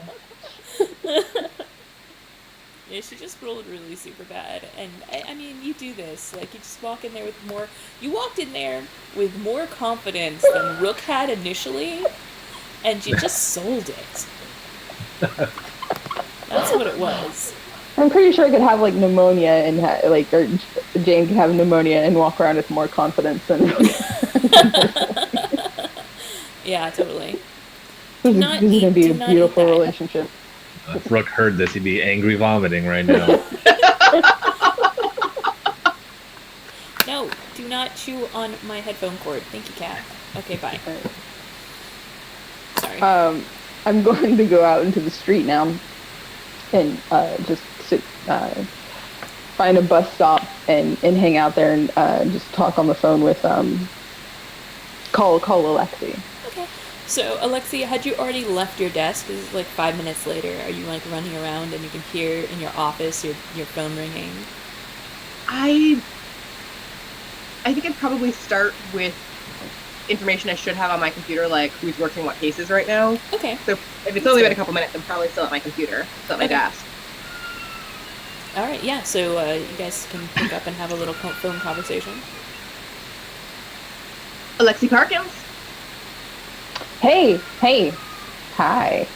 Yeah, she just rolled really super bad. And I mean, you do this. Like, you just walk in there with more. You walked in there with more confidence than Rook had initially, and you just sold it. That's what it was. I'm pretty sure I could have like pneumonia and or Jane could have pneumonia and walk around with more confidence than. Yeah, totally. This is not going to eat- be do a not eat beautiful that. relationship. If Rook heard this, he'd be angry vomiting right now. No, do not chew on my headphone cord. Thank you, Kat. Okay, bye. Sorry. I'm going to go out into the street now and just sit, find a bus stop and hang out there and just talk on the phone with call Alexi. Okay. So, Alexia, had you already left your desk? This is like 5 minutes later. Are you like running around and you can hear in your office your phone ringing? I I think I'd probably start with information I should have on my computer, like who's working what cases right now. Okay. So if it's only been a couple minutes, I'm probably still at my computer, still at my Okay. desk. All right. Yeah. So you guys can pick up and have a little phone conversation. Alexi Parkins. Hey, hey, hi,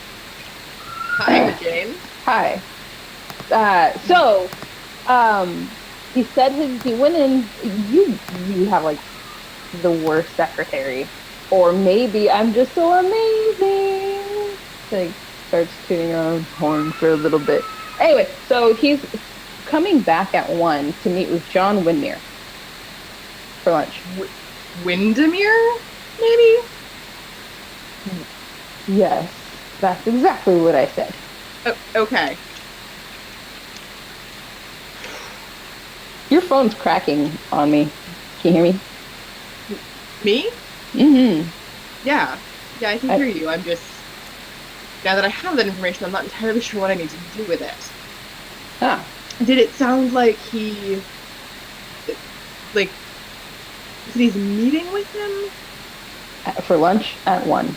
Hi, Jane. hi. He said he went in. You have like the worst secretary, or maybe I'm just so amazing. Like starts tooting her own horn for a little bit. Anyway, so he's coming back at 1 to meet with John Winmere for lunch. Windermere, maybe? Yes, that's exactly what I said. Oh, okay. Your phone's cracking on me. Can you hear me? Me? Mm-hmm. Yeah. Yeah, I can hear you. I'm just... Now that I have that information, I'm not entirely sure what I need to do with it. Ah. Did it sound like he... Like... Said he's meeting with him? For lunch at 1.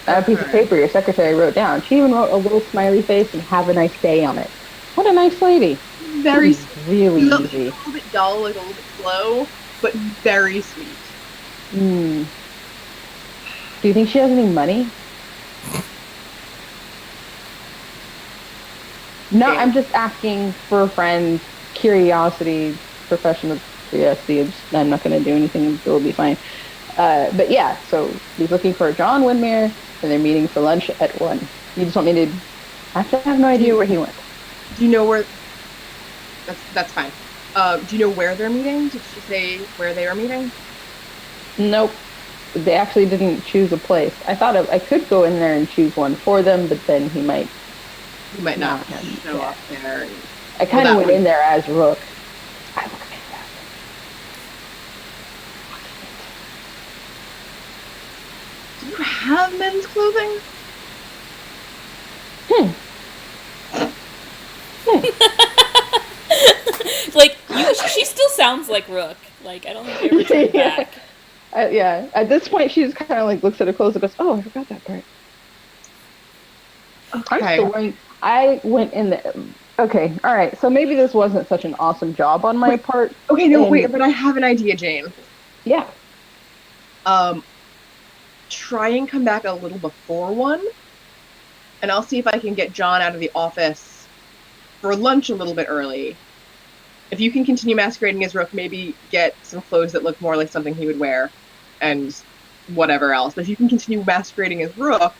A piece of Okay. paper your secretary wrote down. She even wrote a little smiley face and "Have a nice day" on it. What a nice lady. Very Really a easy. little bit dull, like a little bit slow, but very sweet. Hmm. Do you think she has any money? No, Yeah. I'm just asking for a friend. Curiosity, professional curiosity. I'm not going to do anything. It'll be fine. But yeah, so he's looking for John Winmere, and they're meeting for lunch at 1. You just want me to... Actually, I have no idea where he went. Do you know where... That's fine. Do you know where they're meeting? Did she say where they were meeting? Nope. They actually didn't choose a place. I thought I could go in there and choose one for them, but then he might... You might not Yeah. show up there. I kind Well, of that went in there as Rook. I look fantastic. Do you have men's clothing? Like she still sounds like Rook. Like I don't think they ever turned back. Yeah. At this point, she just kind of like looks at her clothes and goes, "Oh, I forgot that part." I'm Okay. still wearing. I went in there. Okay, all right. So maybe this wasn't such an awesome job on my part. Okay, no, And- wait, but I have an idea, Jane. Yeah. Try and come back a little before 1, and I'll see if I can get John out of the office for lunch a little bit early. If you can continue masquerading as Rook, maybe get some clothes that look more like something he would wear, and whatever else. But if you can continue masquerading as Rook,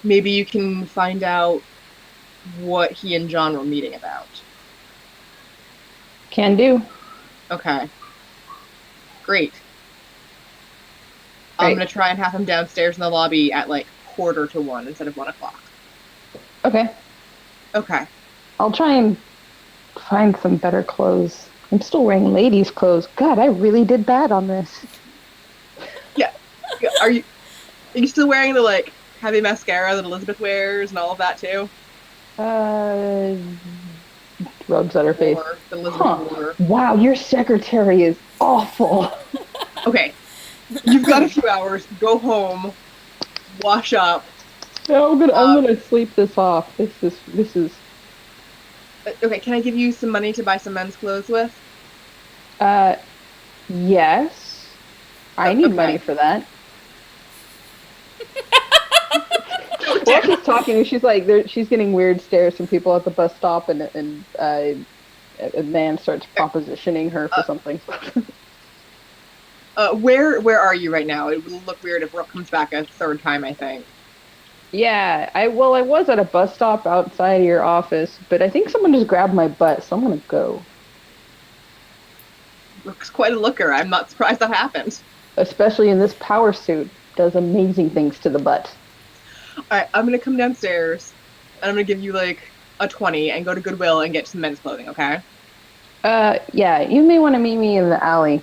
maybe you can find out what he and John were meeting about. Can do. Okay. Great. I'm Great. going to try and have him downstairs in the lobby at like 1:45 instead of 1 o'clock. Okay. Okay. I'll try and find some better clothes. I'm still wearing ladies' clothes. God, I really did bad on this. Yeah, Are you still wearing the like heavy mascara that Elizabeth wears and all of that too? Rubs at her face. Or that Elizabeth wore? Wow, your secretary is awful. Okay. You've got a few hours. Go home. Wash up. No, I'm gonna sleep this off. This is. Okay, can I give you some money to buy some men's clothes with? Yes. I need Okay. money for that. While she's talking, she's like, she's getting weird stares from people at the bus stop, and a man starts propositioning her for something. Where are you right now? It would look weird if Rook comes back a 3rd time, I think. Yeah, I was at a bus stop outside of your office, but I think someone just grabbed my butt, so I'm gonna go. Rook's quite a looker. I'm not surprised that happened. Especially in this power suit, does amazing things to the butt. Alright, I'm gonna come downstairs, and I'm gonna give you like a 20 and go to Goodwill and get some men's clothing, okay? Yeah, you may want to meet me in the alley.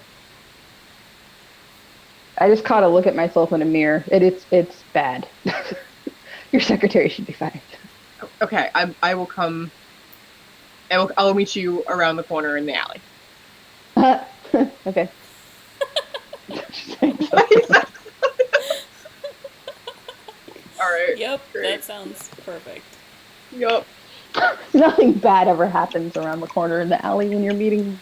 I just caught a look at myself in a mirror. It's bad. Your secretary should be fine. Okay, I will come. I'll meet you around the corner in the alley. Okay. All right. Yep, Great. that sounds perfect. Yup. Nothing bad ever happens around the corner in the alley when you're meeting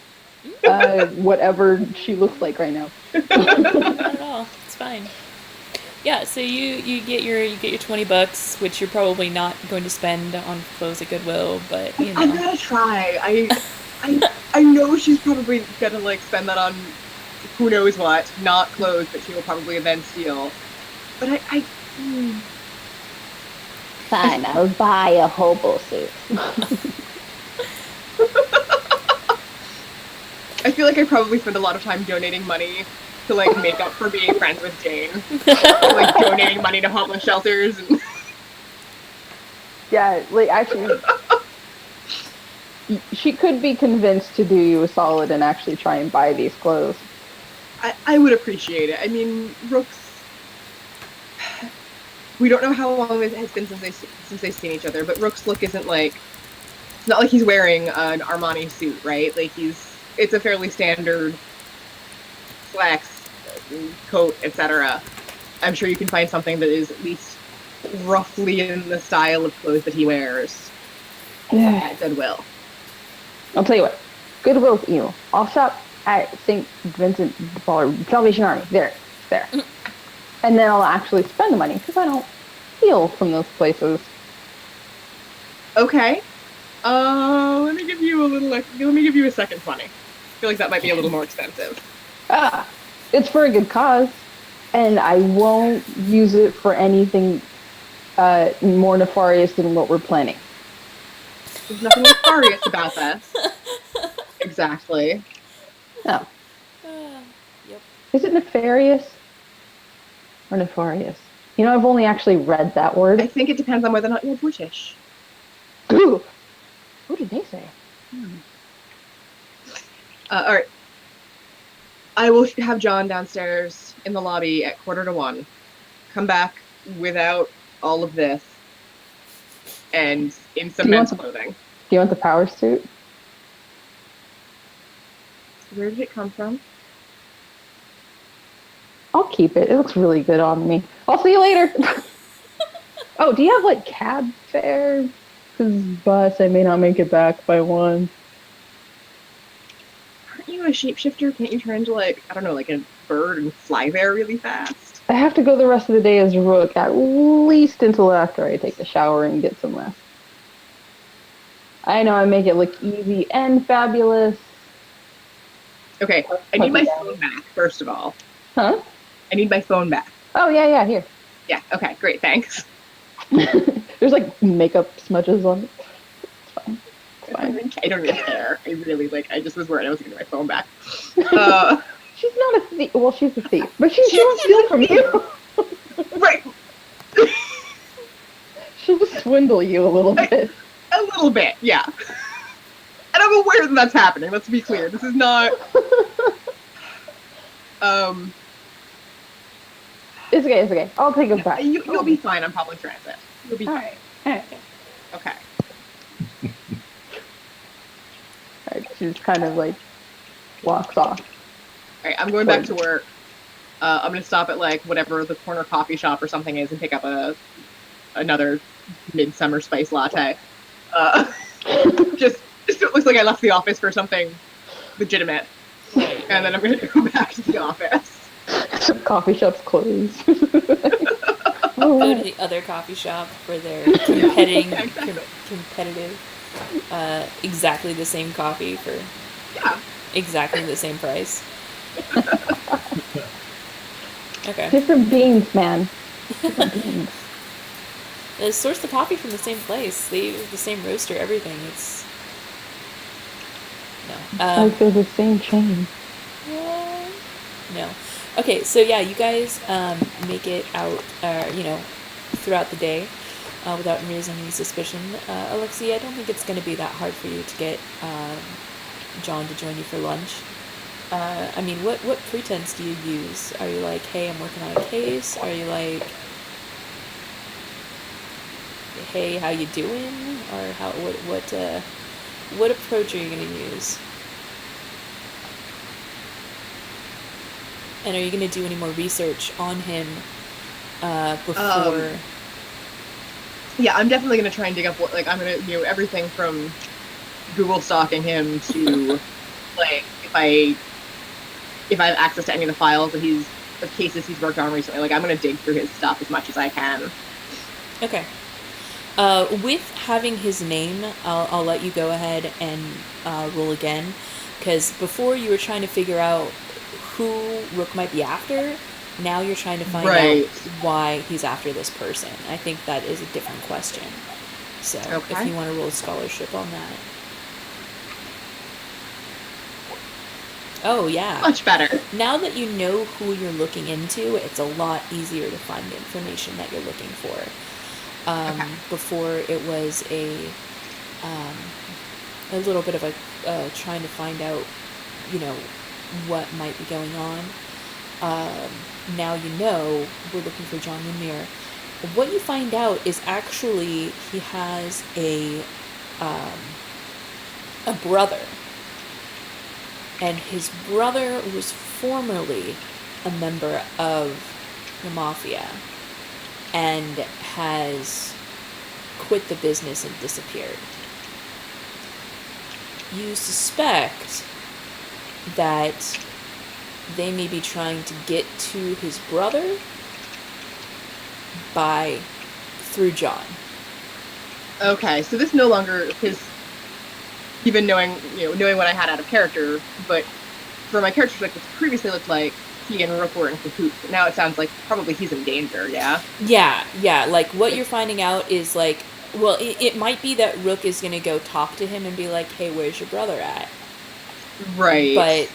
whatever she looks like right now. Not at all. It's fine. Yeah, so you get your $20, which you're probably not going to spend on clothes at Goodwill, but you I'm know. gonna try. I know she's probably gonna like spend that on who knows what, not clothes that she will probably then steal. But Fine, I'll buy a hobo suit. I feel like I probably spend a lot of time donating money to like make up for being friends with Jane. Like donating money to homeless shelters and Yeah, like actually, she could be convinced to do you a solid and actually try and buy these clothes. I would appreciate it. I mean, Rook's. We don't know how long it has been since they've seen each other, but Rook's look isn't like. It's not like he's wearing an Armani suit, right? Like it's a fairly standard slacks, coat, etc. I'm sure you can find something that is at least roughly in the style of clothes that he wears at Goodwill. I'll tell you what, Goodwill's evil. I'll shop at St. Vincent de Paul, Salvation Army. There. And then I'll actually spend the money because I don't steal from those places. Okay. Let me give you a second money. I feel like that might be a little more expensive. It's for a good cause, and I won't use it for anything more nefarious than what we're planning. There's nothing nefarious about this. Exactly. No. Yep. Is it nefarious or nefarious? You know, I've only actually read that I word. think it depends on whether or not you're British. Ooh. What did they say? All right. I will have John downstairs in the lobby at 1:45. Come back without all of this and in some Do you men's want clothing. Do you want the power suit? Where did it come from? I'll keep it. It looks really good on me. I'll see you later. Oh, do you have like cab fare? Because bus, I may not make it back by 1. Aren't you a shapeshifter? Can't you turn into like, I don't know, like a bird and fly there really fast? I have to go the rest of the day as a Rook, at least until after I take a shower and get some rest. I know I make it look easy and fabulous. Okay, I need my phone back, first of all. Huh? I need my phone back. Oh, yeah, here. Yeah, okay, great, thanks. There's like makeup smudges on it. It's fine. It's fine. I don't even care. I really, I just was worried I was going to get my phone back. She's not a thief. Well, she's a thief. But she won't steal from you. Right, She'll just swindle you a little bit. a little bit, yeah. And I'm aware that that's happening, let's be clear. This is not... It's okay. I'll take it back. You'll be fine on public transit. You'll be fine. Alright. Okay. Alright, she just kind of like walks off. Alright, I'm going back to work. I'm gonna stop at like whatever the corner coffee shop or something is and pick up another midsummer spice latte. Just so it looks like I left the office for something legitimate. And then I'm gonna go back to the office. Coffee shop's closed. Go to the other coffee shop where they're competitive, exactly the same coffee for Yeah. exactly the same price. Okay. Different beans, man. Different beans. They source the coffee from the same place. They use the same roaster, everything. It's no. Like they're the same chain. No. Okay, so yeah, you guys make it out, throughout the day without raising any suspicion. Alexia, I don't think it's going to be that hard for you to get John to join you for lunch. I mean, what pretense do you use? Are you like, hey, I'm working on a case? Are you like, hey, how you doing? Or what approach are you gonna use? And are you gonna do any more research on him before? Yeah, I'm definitely going to try and dig up what, like, I'm going to, everything from Google stalking him to, like, if I have access to any of the files that of cases he's worked on recently, like, I'm going to dig through his stuff as much as I can. Okay. With having his name, I'll let you go ahead and roll again, because before you were trying to figure out who Rook might be after. Now you're trying to find out why he's after this person. I think that is a different question. So if you want to roll scholarship on that. Oh, yeah. Much better. Now that you know who you're looking into, it's a lot easier to find the information that you're looking for. Before it was a little bit of a trying to find out, what might be going on. Now you know we're looking for John Winmere. What you find out is actually he has a brother. And his brother was formerly a member of the mafia and has quit the business and disappeared. You suspect that they may be trying to get to his brother through John. Okay, so this no longer his, even knowing what I had out of character, but for my character perspective, it previously looked like he and Rook were in cahoots. But now it sounds like probably he's in danger, yeah? Yeah, like what you're finding out is like, well, it might be that Rook is going to go talk to him and be like, hey, where's your brother at? Right.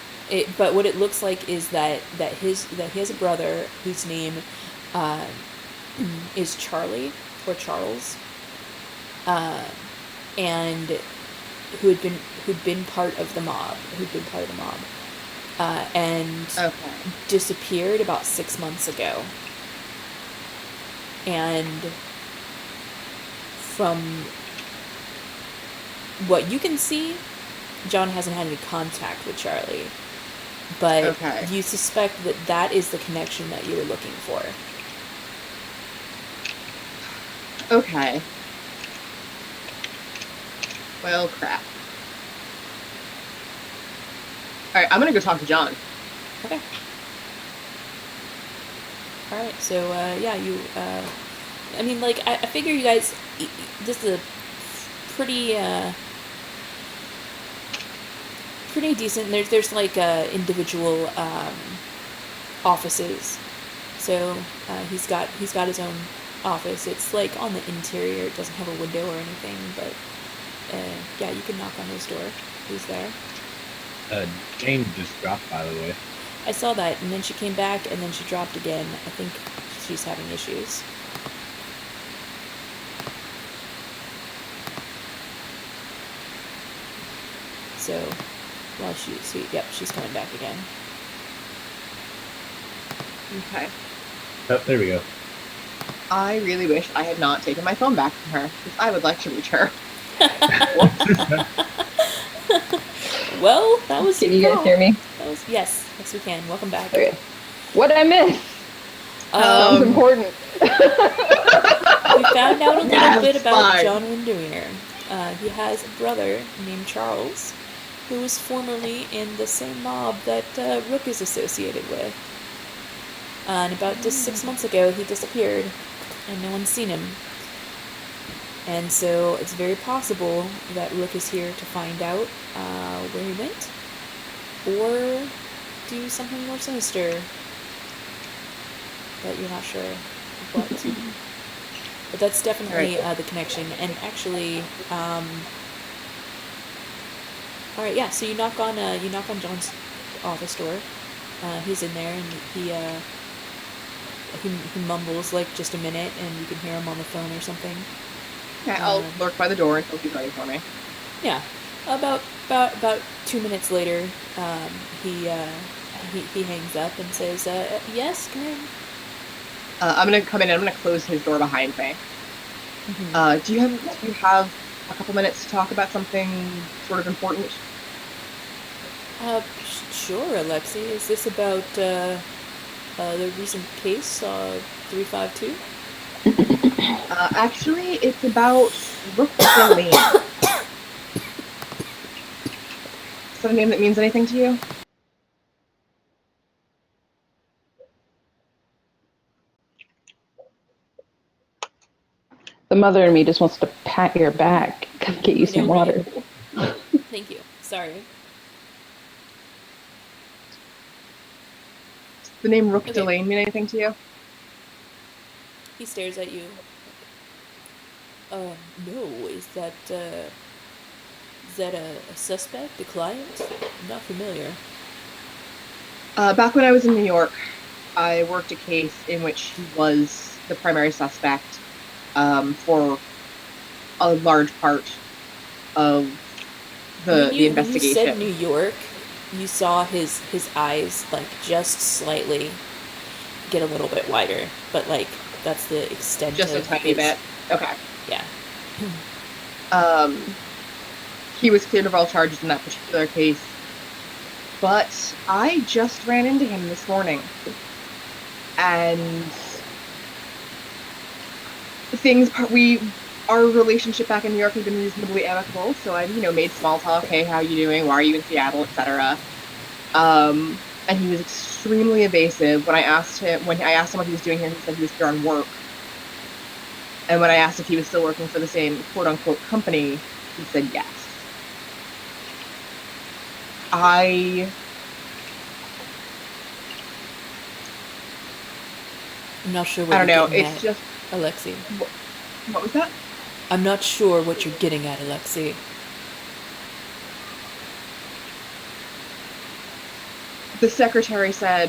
But what it looks like is that he has a brother whose name is Charlie or Charles, and who'd been part of the mob, and disappeared about 6 months ago. And from what you can see, John hasn't had any contact with Charlie. But you suspect that is the connection that you were looking for. Okay. Well, crap. Alright, I'm gonna go talk to John. Okay. Alright, so, you, I mean, like, I figure you guys, this is a pretty decent. There's like individual offices, so he's got his own office. It's like on the interior. It doesn't have a window or anything, but you can knock on his door. He's there. Jane just dropped, by the way. I saw that, and then she came back, and then she dropped again. I think she's having issues. So, well, she's coming back again. Okay. Oh, there we go. I really wish I had not taken my phone back from her, because I would like to reach her. Well, that was. Can you guys hear me? Yes, we can. Welcome back. Okay. What did I miss? Sounds important. We found out a little bit about fine. John Windermere. He has a brother named Charles, who was formerly in the same mob that Rook is associated with. And about just 6 months ago, he disappeared, and no one's seen him. And so it's very possible that Rook is here to find out where he went, or do something more sinister that you're not sure what. But that's definitely the connection. And actually, all right, yeah. So you knock on John's office door. He's in there, and he mumbles like just a minute, and you can hear him on the phone or something. Okay, I'll lurk by the door until he's ready for me. Yeah. About 2 minutes later, he he hangs up and says, "Yes, come in." I'm gonna come in and I'm gonna close his door behind me. Mhm. Do you have a couple minutes to talk about something sort of important? Sure, Alexi. Is this about the recent case, 352? Actually, it's about Rook Delaney. Is that a name that means anything to you? The mother in me just wants to pat your back, get you some No, right? water. Thank you. Sorry. Does the name Rook Okay. Delane mean anything to you? He stares at you. No. Is that a suspect, a client? I'm not familiar. Back when I was in New York, I worked a case in which he was the primary suspect for a large part of the When you said New investigation. York, you saw his eyes like just slightly get a little bit wider, but like that's the extent Just a of tiny his. bit. Okay. Yeah. Um, he was cleared of all charges in that particular case, but I just ran into him this morning, and our relationship back in New York had been reasonably amicable. So I, made small talk. Hey, how are you doing? Why are you in Seattle, etc. And he was extremely evasive when I asked him what he was doing here. He said he was here on work. And when I asked if he was still working for the same quote unquote company, he said yes. I I'm not sure what don't you're know. getting It's at, just Alexi. what was that? I'm not sure what you're getting at, Alexi. The secretary said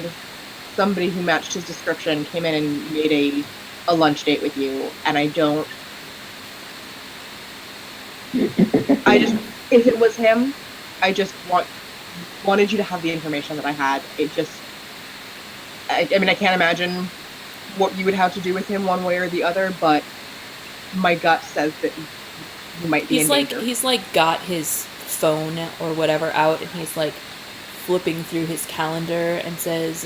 somebody who matched his description came in and made a lunch date with you, and I don't. If it was him, I just wanted you to have the information that I had. I mean, I can't imagine what you would have to do with him one way or the other, but my gut says that you might be in danger. He's like got his phone or whatever out, and he's like flipping through his calendar and says,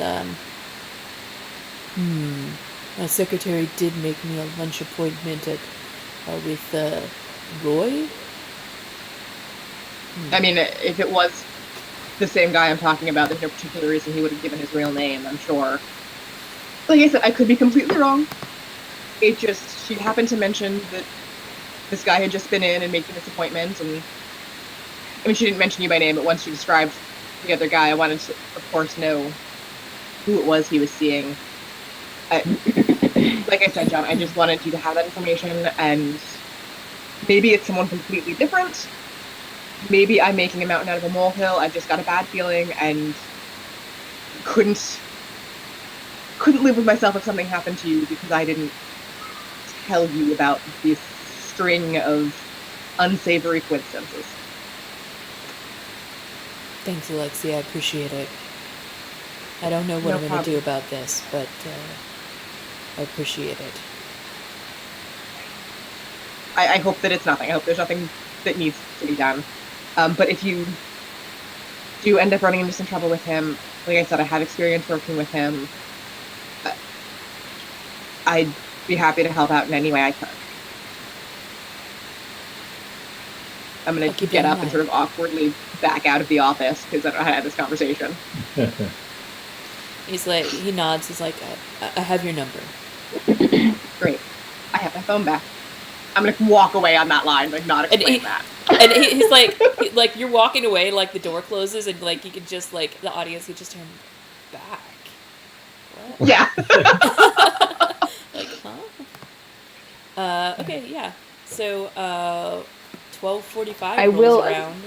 my secretary did make me a lunch appointment with Roy. I mean, if it was the same guy I'm talking about, there's no particular reason he would have given his real name, I'm sure. Like I said, I could be completely wrong. She happened to mention that this guy had just been in and making this appointment, and I mean, she didn't mention you by name, but once she described the other guy, I wanted to, of course, know who it was he was seeing. Like I said, John, I just wanted you to have that information, and maybe it's someone completely different. Maybe I'm making a mountain out of a molehill. I've just got a bad feeling and couldn't live with myself if something happened to you because I didn't tell you about this string of unsavory coincidences. Thanks, Alexi. I appreciate it. I don't know what I'm going to do about this, but I appreciate it. I hope that it's nothing. I hope there's nothing that needs to be done. But if you do end up running into some trouble with him, like I said, I have experience working with him. I'd be happy to help out in any way I could. I'm going to get up and sort of awkwardly back out of the office because I don't know how to have this conversation. He nods. He's like, I have your number. Great. I have my phone back. I'm going to walk away on that line, like not explain that. And he's like, you're walking away, like the door closes, and like you can just like the audience, you just turn back. What? Yeah. Like, huh? Okay, yeah. So, 12:45 rolls around.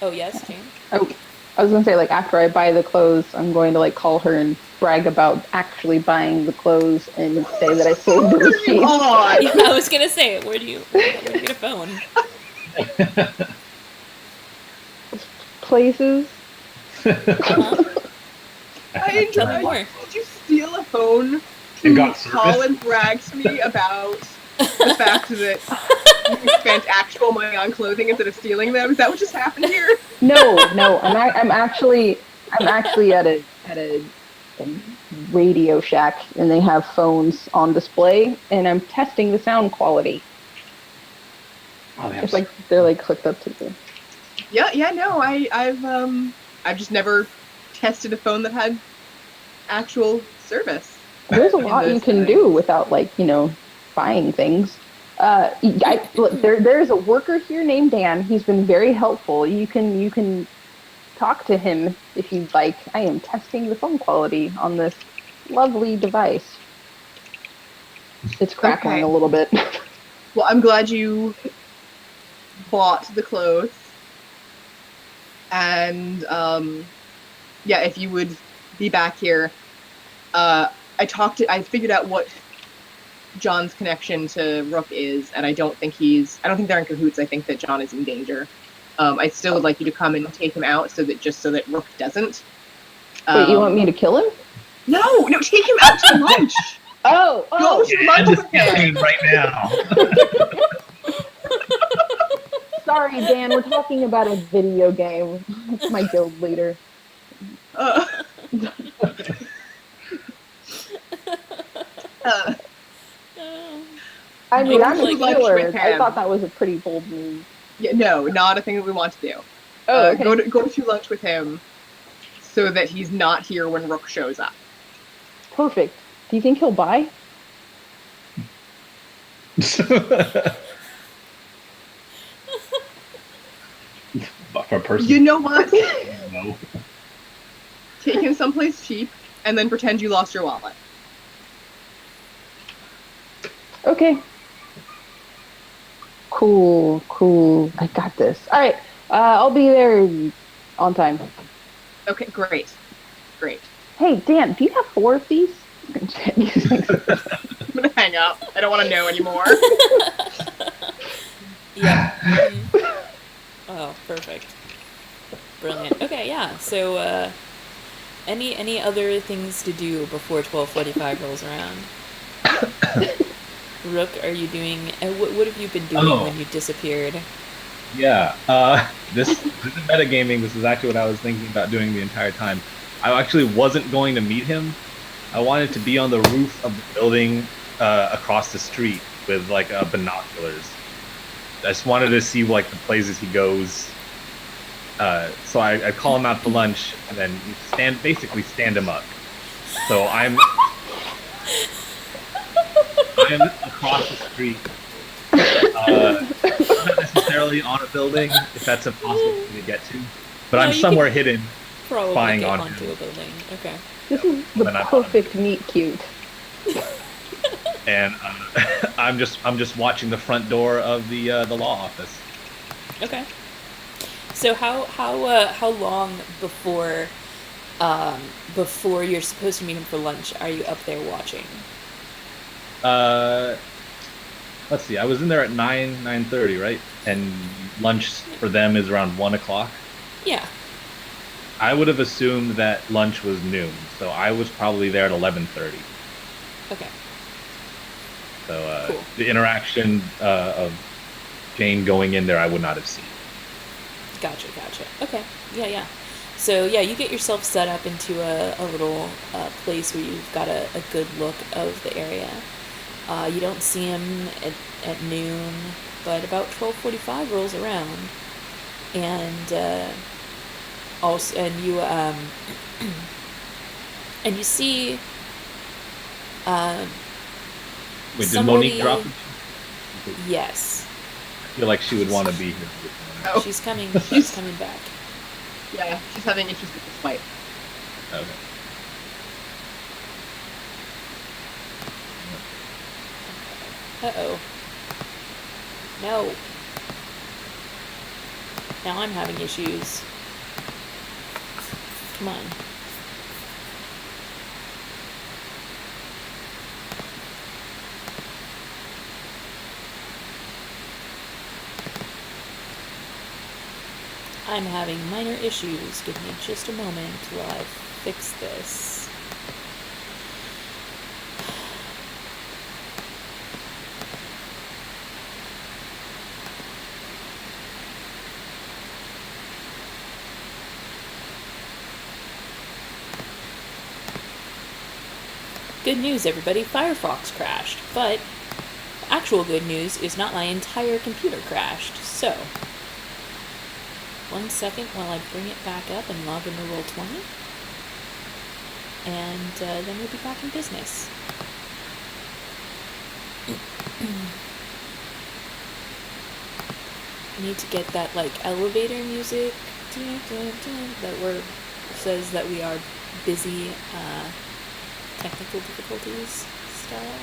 Oh yes, Jane. Oh, I was gonna say, like, after I buy the clothes, I'm going to like call her and brag about actually buying the clothes and say that I saved the receipt. Yeah, I was gonna say, where do you get a phone? places. Uh-huh. I enjoy. Tell me more. Did you steal a phone And to got call service? and brag to me about the fact that you spent actual money on clothing instead of stealing them? Is that what just happened here? No, I'm actually at a Radio Shack, and they have phones on display, and I'm testing the sound quality. Oh, It's like they're like hooked up to the. Yeah, no, I've just never tested a phone that had actual service. There's a in lot you those can settings. do without buying things. Look, there's a worker here named Dan. He's been very helpful. You can talk to him if you'd like. I am testing the phone quality on this lovely device. It's crackling Okay. a little bit. Well, I'm glad you bought the clothes. And yeah, if you would be back here, I figured out what John's connection to Rook is, and I don't think they're in cahoots. I think that John is in danger. I still would like you to come and take him out so that Rook doesn't. Wait, you want me to kill him? No, take him out to lunch. Oh, Go to lunch with him. right now. Sorry, Dan. We're talking about a video game. It's my guild leader. Uh, I mean, I'm a Like lunch healer. with I him. thought that was a pretty bold move. yeah, no, not a thing that we want to do. Oh, okay. Go to lunch with him so that he's not here when Rook shows up. Perfect. Do you think he'll buy? But for a person, You know what? no. Take him someplace cheap and then pretend you lost your wallet. Okay. Cool. I got this. All right. I'll be there on time. Okay, great. Hey, Dan, do you have 4 of these? I'm gonna hang up. I don't want to know anymore. Yeah. Mhm. Oh, perfect. Brilliant. Okay, yeah. So, any other things to do before 12:45 rolls around? Rook, are you doing? What have you been doing when you disappeared? Yeah, this is metagaming. This is actually what I was thinking about doing the entire time. I actually wasn't going to meet him. I wanted to be on the roof of the building across the street with binoculars. I just wanted to see the places he goes. So I call him out to lunch and then basically stand him up. So I'm across the street. Not necessarily on a building, if that's impossible for me to get to, but No, I'm you somewhere can hidden. Probably Spying get on onto him. a building. Okay. This is the Then I'm- perfect meet cute. And I'm just watching the front door of the law office. Okay. So how long before you're supposed to meet him for lunch are you up there watching? Let's see. I was in there at 9:30, right? And lunch for them is around 1 o'clock. Yeah. I would have assumed that lunch was noon, so I was probably there at 11:30. Okay. So Cool. the interaction of Jane going in there, I would not have seen. Gotcha. Okay. Yeah. So yeah, you get yourself set up into a little place where you've got a good look of the area. You don't see him at noon, but about 12:45 rolls around, and also and you see Wait, did somebody- Monique drop? Yes, I feel like she would want to be here. Oh, she's coming. She's coming back. yeah, she's having issues with the swipe. Okay. Uh-oh. No. Now I'm having issues. Come on. I'm having minor issues. Give me just a moment while I fix this. Good news, everybody. Firefox crashed, but actual good news is not my entire computer crashed. So, 1 second while I bring it back up and log into Roll20, and then we'll be back in business. I need to get that like elevator music that says that we are busy. Technical difficulties style.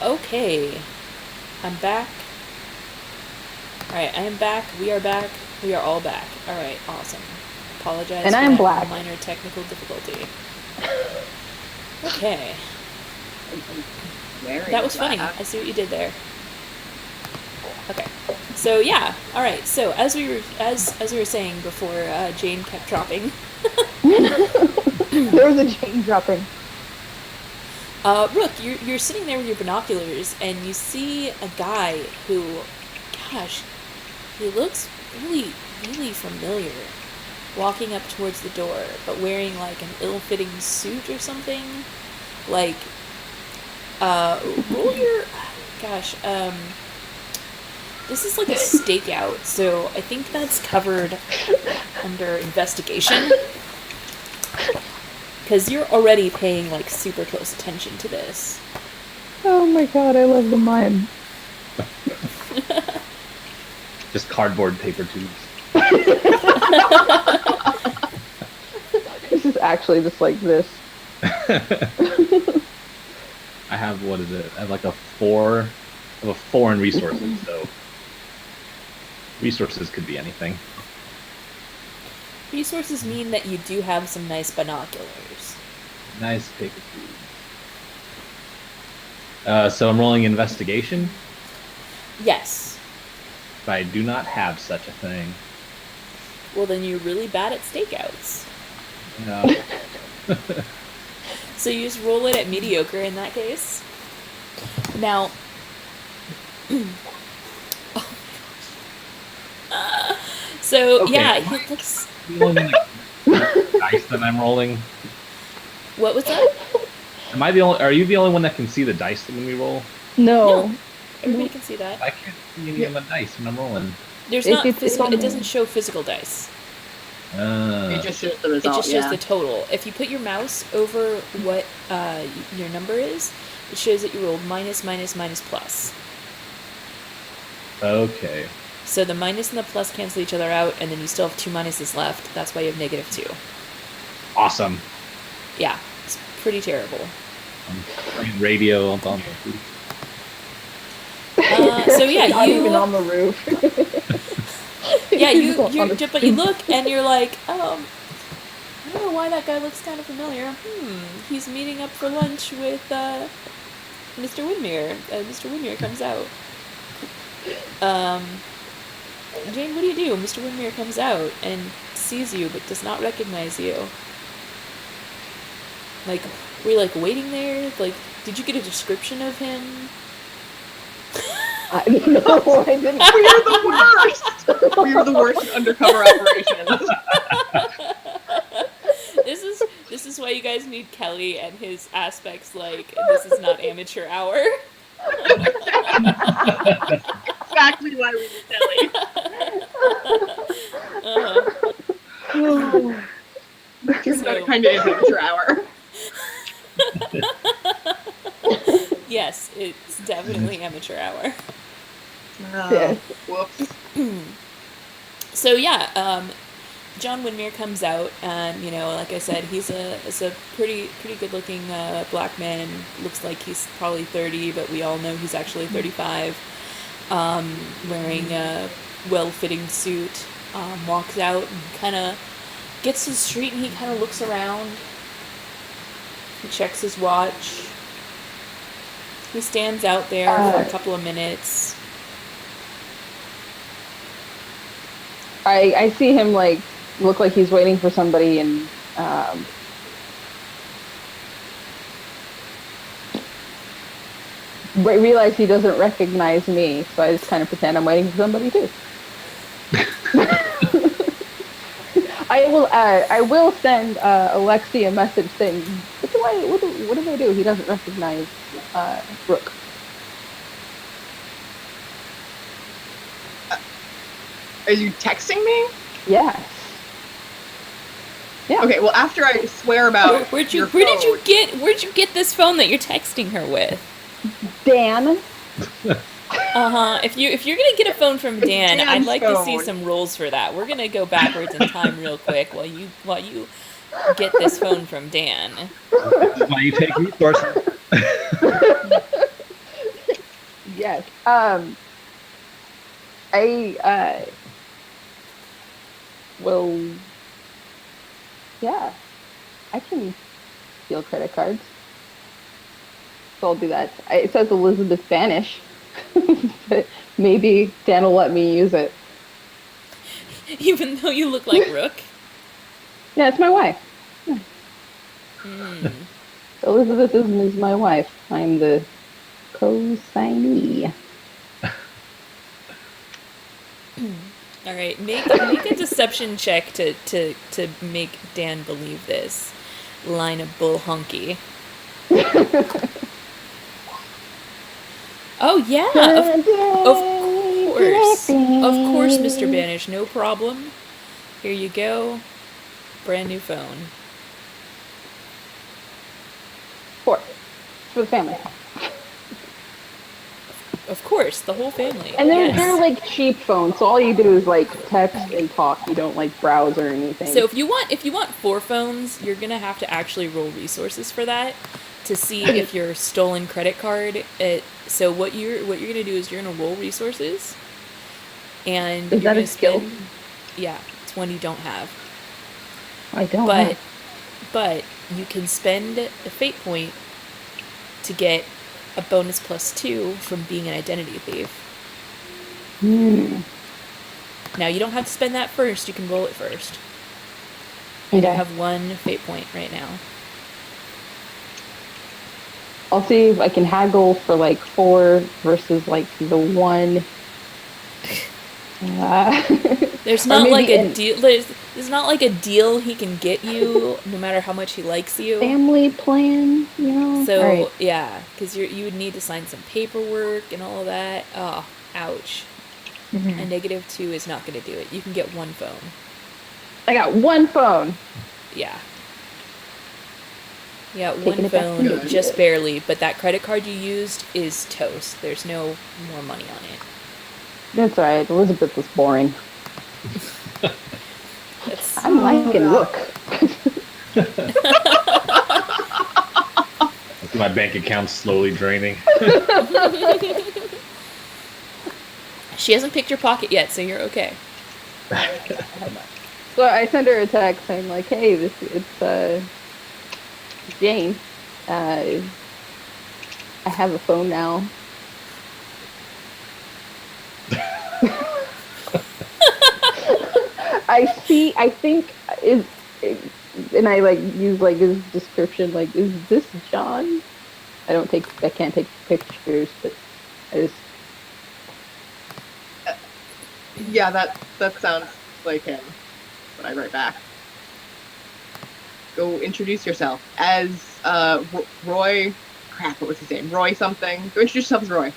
Okay, I'm back. Alright, I am back. We are back. We are all back. Alright, awesome. Apologize And for I'm that black. minor technical difficulty. Okay, that was funny. I see what you did there. Okay, so yeah, alright, so as we were saying before Jane kept dropping. There was a chain dropping. Rook, you're sitting there with your binoculars, and you see a guy who, gosh, he looks really, really familiar, walking up towards the door, but wearing like an ill-fitting suit or something. Like, roll your, gosh, this is like a stakeout, so I think that's covered under investigation. Because you're already paying, like, super close attention to this. Oh my god, I love the mime. Just cardboard paper tubes. This is actually just like this. I have, what is it? I have like a 4. I have a 4 in resources, so resources could be anything. Resources mean that you do have some nice binoculars. Nice paper tubes. So I'm rolling investigation, Yes. but I do not have such a thing. Well, then you're really bad at stakeouts. No. So you just roll it at mediocre in that case. Now... so, Okay. yeah, he looks... The only one that dice that I'm rolling. What was that? Am I the only? Are you the only one that can see the dice when we roll? No. No. Everybody can see that. I can't see any of the dice when I'm rolling. There's It- not it's physical... on It the- doesn't show physical dice. It just shows the It result. just shows the total. If you put your mouse over what your number is, it shows that you rolled minus, minus, minus, plus. Okay. So the minus and the plus cancel each other out, and then you still have 2 minuses left. That's why you have negative 2. Awesome. Yeah, it's pretty terrible. I'm playing radio on the So yeah, Not you even on the roof. yeah He's on you the but you look and you're like, I don't know why that guy looks kind of familiar. He's meeting up for lunch with Mr. Widmere. Mr. Widmere comes out. Jane, what do? Mr. Widmere comes out and sees you but does not recognize you. Like, were you like waiting there? Like, did you get a description of him? I didn't. We're the worst. We are the worst at undercover operations. This is why you guys need Kelly and his aspects like this is not amateur hour. Exactly why we need Kelly. Turns out it kind of is amateur hour. Yes, it's definitely amateur hour. Yes. Whoops. So yeah, John Winmere comes out, and like I said, he's a pretty good looking black man. Looks like he's probably 30, but we all know he's actually 35. Wearing a well-fitting suit, walks out and kind of gets to the street, and he kind of looks around. He checks his watch. He stands out there for a couple of minutes. I see him look like he's waiting for somebody, and realize he doesn't recognize me, so I just kind of pretend I'm waiting for somebody too. I will send Alexi a message saying, what do I do? He doesn't recognize Rook. Are you texting me? Yes. Yeah. Okay, well, after I swear about Where did you get this phone that you're texting her with? Dan. If you're gonna get a phone from Dan, Dan's I'd like to see phone. some rules for that. We're gonna go backwards in time real quick while you get this phone from Dan. This is why you take resources. Yes. I will. Yeah, I can steal credit cards. So I'll do that. It says Elizabeth Banish, but maybe Dan will let me use it. Even though you look like Rook. Yeah, it's my wife. Mm. Elizabeth is my wife. I'm the co-signee. All right, make a deception check to make Dan believe this. Line of bull hunky. Oh yeah, of course, Mr. Banish, no problem. Here you go, brand new phone. 4 for the family. Of course, the whole family. And they're yes. cheap phones, so all you do is text and talk. You don't browse or anything. So if you want 4 phones, you're gonna have to actually roll resources for that to see if your stolen credit card. So what you're gonna do is you're gonna roll resources, and is that a skill? Yeah, it's one you don't have. I don't. But you can spend a fate point to get a bonus +2 from being an identity thief. Now you don't have to spend that first. You can roll it first. You have 1 fate point right now. I'll see if I can haggle for 4 versus the 1. There's not a deal. There's not a deal he can get you, no matter how much he likes you. Family plan, So right. yeah, because you would need to sign some paperwork and all of that. Oh, ouch. Mm-hmm. A -2 is not going to do it. You can get 1 phone. I got 1 phone. Yeah. Yeah, Taking 1 it back phone, to just barely. But that credit card you used is toast. There's no more money on it. That's all right. Elizabeth was boring. That's, I'm liking Rook. My bank account's slowly draining. she hasn't picked your pocket yet, so you're okay. So I send her a text saying hey, it's Jane. I have a phone now. I think and I use his description, is this John? I can't take pictures, but I just Yeah, that sounds like him. But I write back. Go introduce yourself as Roy. Crap, what was his name? Roy something. Go introduce yourself as Roy.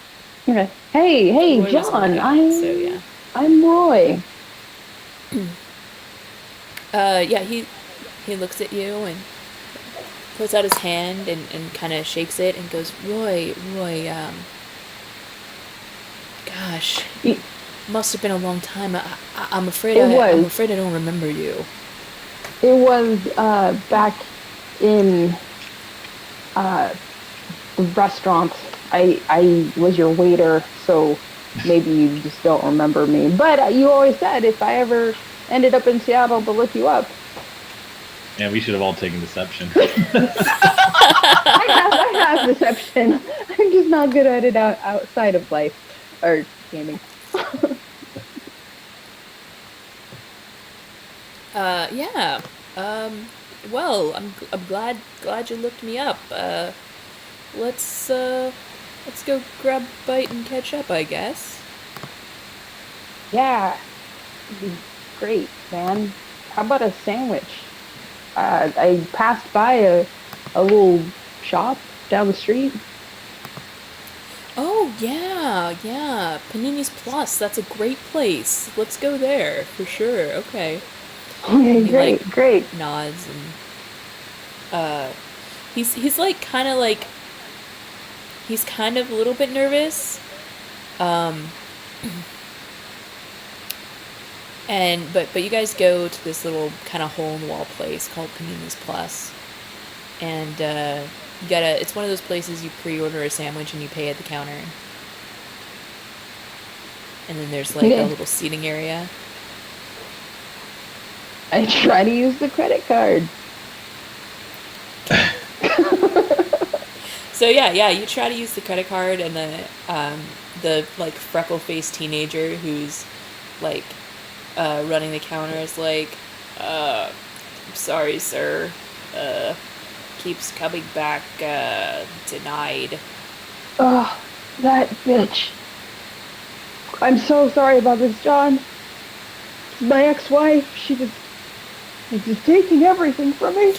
Okay. Hey, Roy was John. already, so yeah. I'm Roy. Yeah, he looks at you and puts out his hand and kind of shakes it and goes, Roy, gosh, It must have been a long time. I'm afraid It I'm was. afraid I don't remember you. was back in the restaurant. I was your waiter, so maybe you just don't remember me. But you always said if I ever ended up in Seattle to look you up. Yeah, we should have all taken deception. I have deception. I'm just not good at it outside of life or gaming. Yeah. Well, I'm glad you looked me up. Let's go grab a bite and catch up, I guess. Yeah, it'd be great, man. How about a sandwich? I passed by a little shop down the street. Oh, yeah. Panini's Plus, that's a great place. Let's go there, for sure. Okay. Okay, He, great. nods and, he's like, kind of like, he's kind of a little bit nervous. Um, but you guys go to this little kind of hole-in-the-wall place called Panini's Plus. And, it's one of those places you pre-order a sandwich and you pay at the counter. And then there's like a little seating area. I try to use the credit card. So yeah, you try to use the credit card, and the like freckle-faced teenager who's like running the counter is like, I'm sorry, sir. Keeps coming back, denied. Oh, that bitch. I'm so sorry about this, John. My ex-wife, she's just taking everything from me.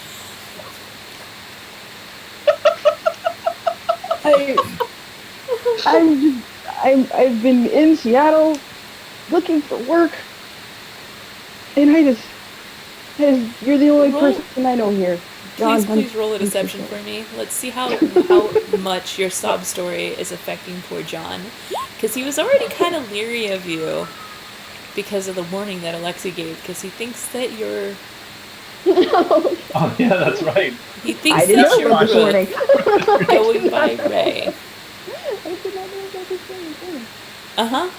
I've been in Seattle looking for work, and you're the only person I know here. John, Please roll a deception for me. Let's see how much your sob story is affecting poor John. Because he was already kind of leery of you because of the warning that Alexi gave, because he thinks that you're... Oh, yeah, that's right. He thinks I didn't that know you're about the warning. going by Ray. I did not know about this warning. Uh-huh.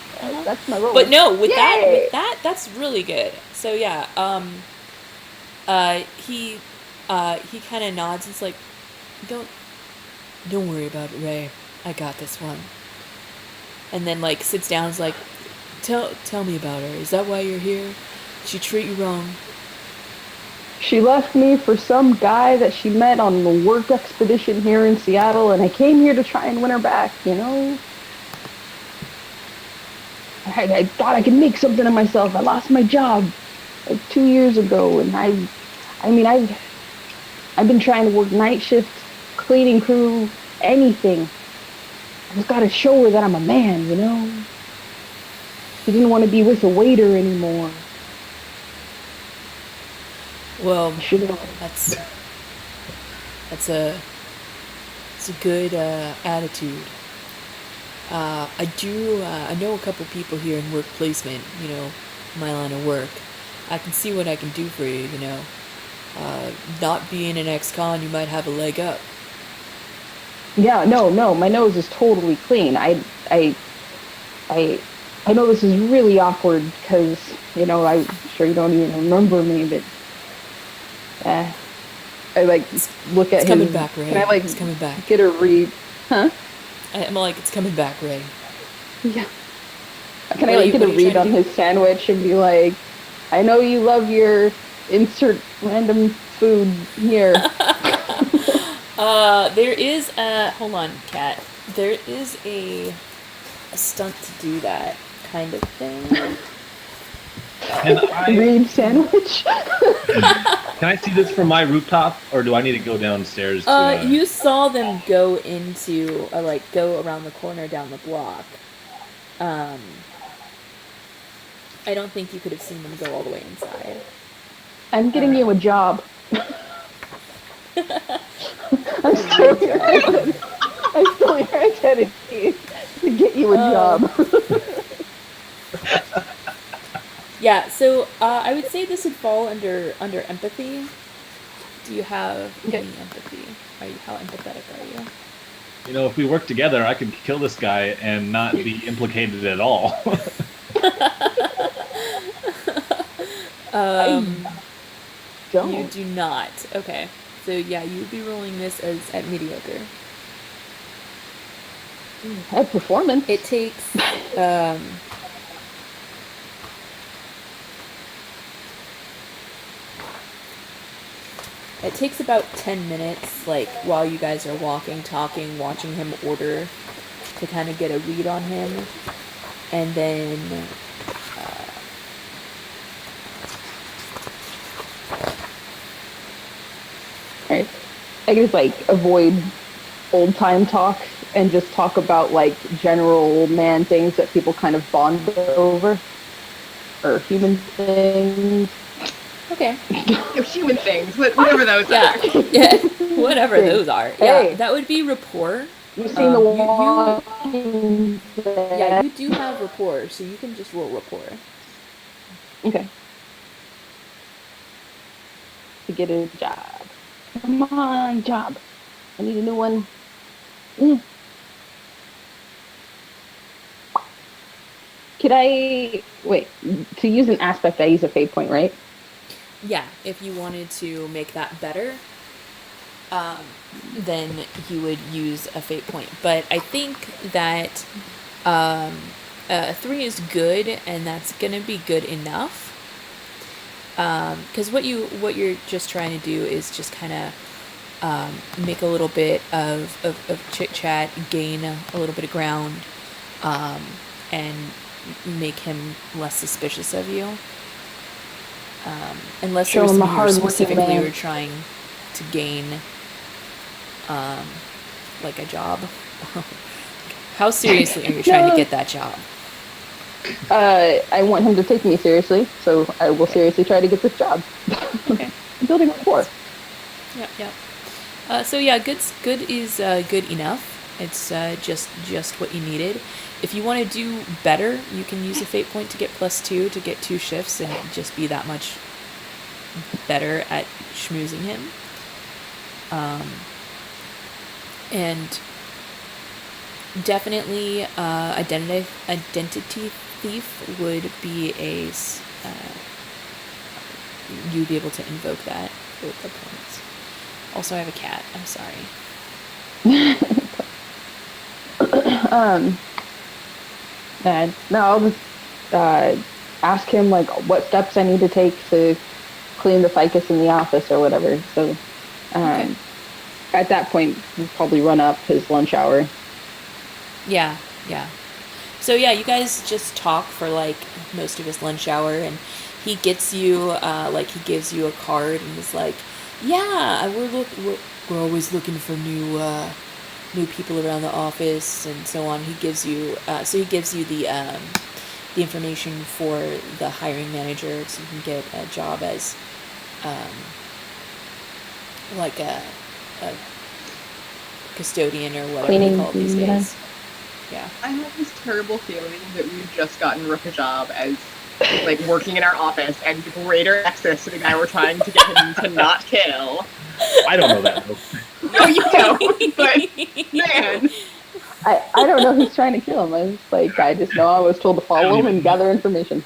That's my role. But no, with Yay! that, that's really good. So yeah, he kind of nods. It's like, don't worry about it, Ray. I got this one. And then like sits down. Is like, tell me about her. Is that why you're here? Did she treat you wrong? She left me for some guy that she met on the work expedition here in Seattle, and I came here to try and win her back, you know? I thought I could make something of myself. I lost my job like 2 years ago, and I've been trying to work night shift, cleaning crew, anything. I just gotta show her that I'm a man, you know? She didn't want to be with a waiter anymore. Well, That's that's a good attitude. I know a couple people here in work placement, you know, my line of work. I can see what I can do for you, you know. Not being an ex-con, you might have a leg up. Yeah, no, my nose is totally clean. I know this is really awkward because, you know, I'm sure you don't even remember me, but I like look at It's him. coming back, Ray. Can I like It's coming back. get a read? Huh? I'm like, it's coming back, Ray. Yeah. Can I like get a read on his sandwich and be like, I know you love your insert random food here. There is hold on, Kat. There is a stunt to do that kind of thing. Can I Reed sandwich. can I see this from my rooftop, or do I need to go downstairs to? You saw them go into, like, go around the corner down the block. Um, I don't think you could have seen them go all the way inside. I'm getting you a job. I'm still your identity to get you a job. Yeah, so I would say this would fall under empathy. Do you have any empathy? How empathetic are you? You know, if we work together, I could kill this guy and not be implicated at all. Don't. You do not. Okay. So yeah, you would be rolling this as at mediocre. At performance. It takes it takes about 10 minutes, like while you guys are walking, talking, watching him order, to kind of get a read on him, and then Right. I guess like avoid old time talk and just talk about like general man things that people kind of bond over, or human things. okay. Human things, whatever those Yeah, are. yeah, whatever those are. Yeah, Hey. that would be rapport. You've seen the you- Walking Yeah, Dead. you do have rapport, so you can just roll rapport. Okay. To get a job. Come on, job. I need a new one. Could I wait to use an aspect? I use a fate point, right? Yeah, if you wanted to make that better, then you would use a fate point. But I think that 3 is good, and that's gonna be good enough. Because what you're just trying to do is just kind of make a little bit of chit chat, gain a little bit of ground, and make him less suspicious of you. Unless there Show was him a something you were hard-working specifically man. were trying to gain, like a job. How seriously are you trying to No. get that job? I want him to take me seriously, so I will seriously try to get this job. Okay. Building rapport. Yep, yep. So yeah, good is good enough. It's just what you needed. If you want to do better, you can use a fate point to get +2 to get 2 shifts and just be that much better at schmoozing him. And definitely identity thief would be you'd be able to invoke that with opponents. Also, I have a cat. I'm sorry. And no, I'll just ask him like what steps I need to take to clean the ficus in the office or whatever. So Okay. at that point, we'll probably run up his lunch hour. Yeah, yeah. So yeah, you guys just talk for like most of his lunch hour, and he gets you he gives you a card and he's like, "Yeah, we're always looking for new people around the office and so on." He gives you the information for the hiring manager, so you can get a job as like a custodian or whatever they Cleaning call it these lady. days. Yeah. I have this terrible feeling that we've just gotten Rook a job as like working in our office and greater access to the guy we're trying to get him to not kill. I don't know that though. No, you don't. But man, I don't know who's trying to kill him. I just know I was told to follow him and gather information.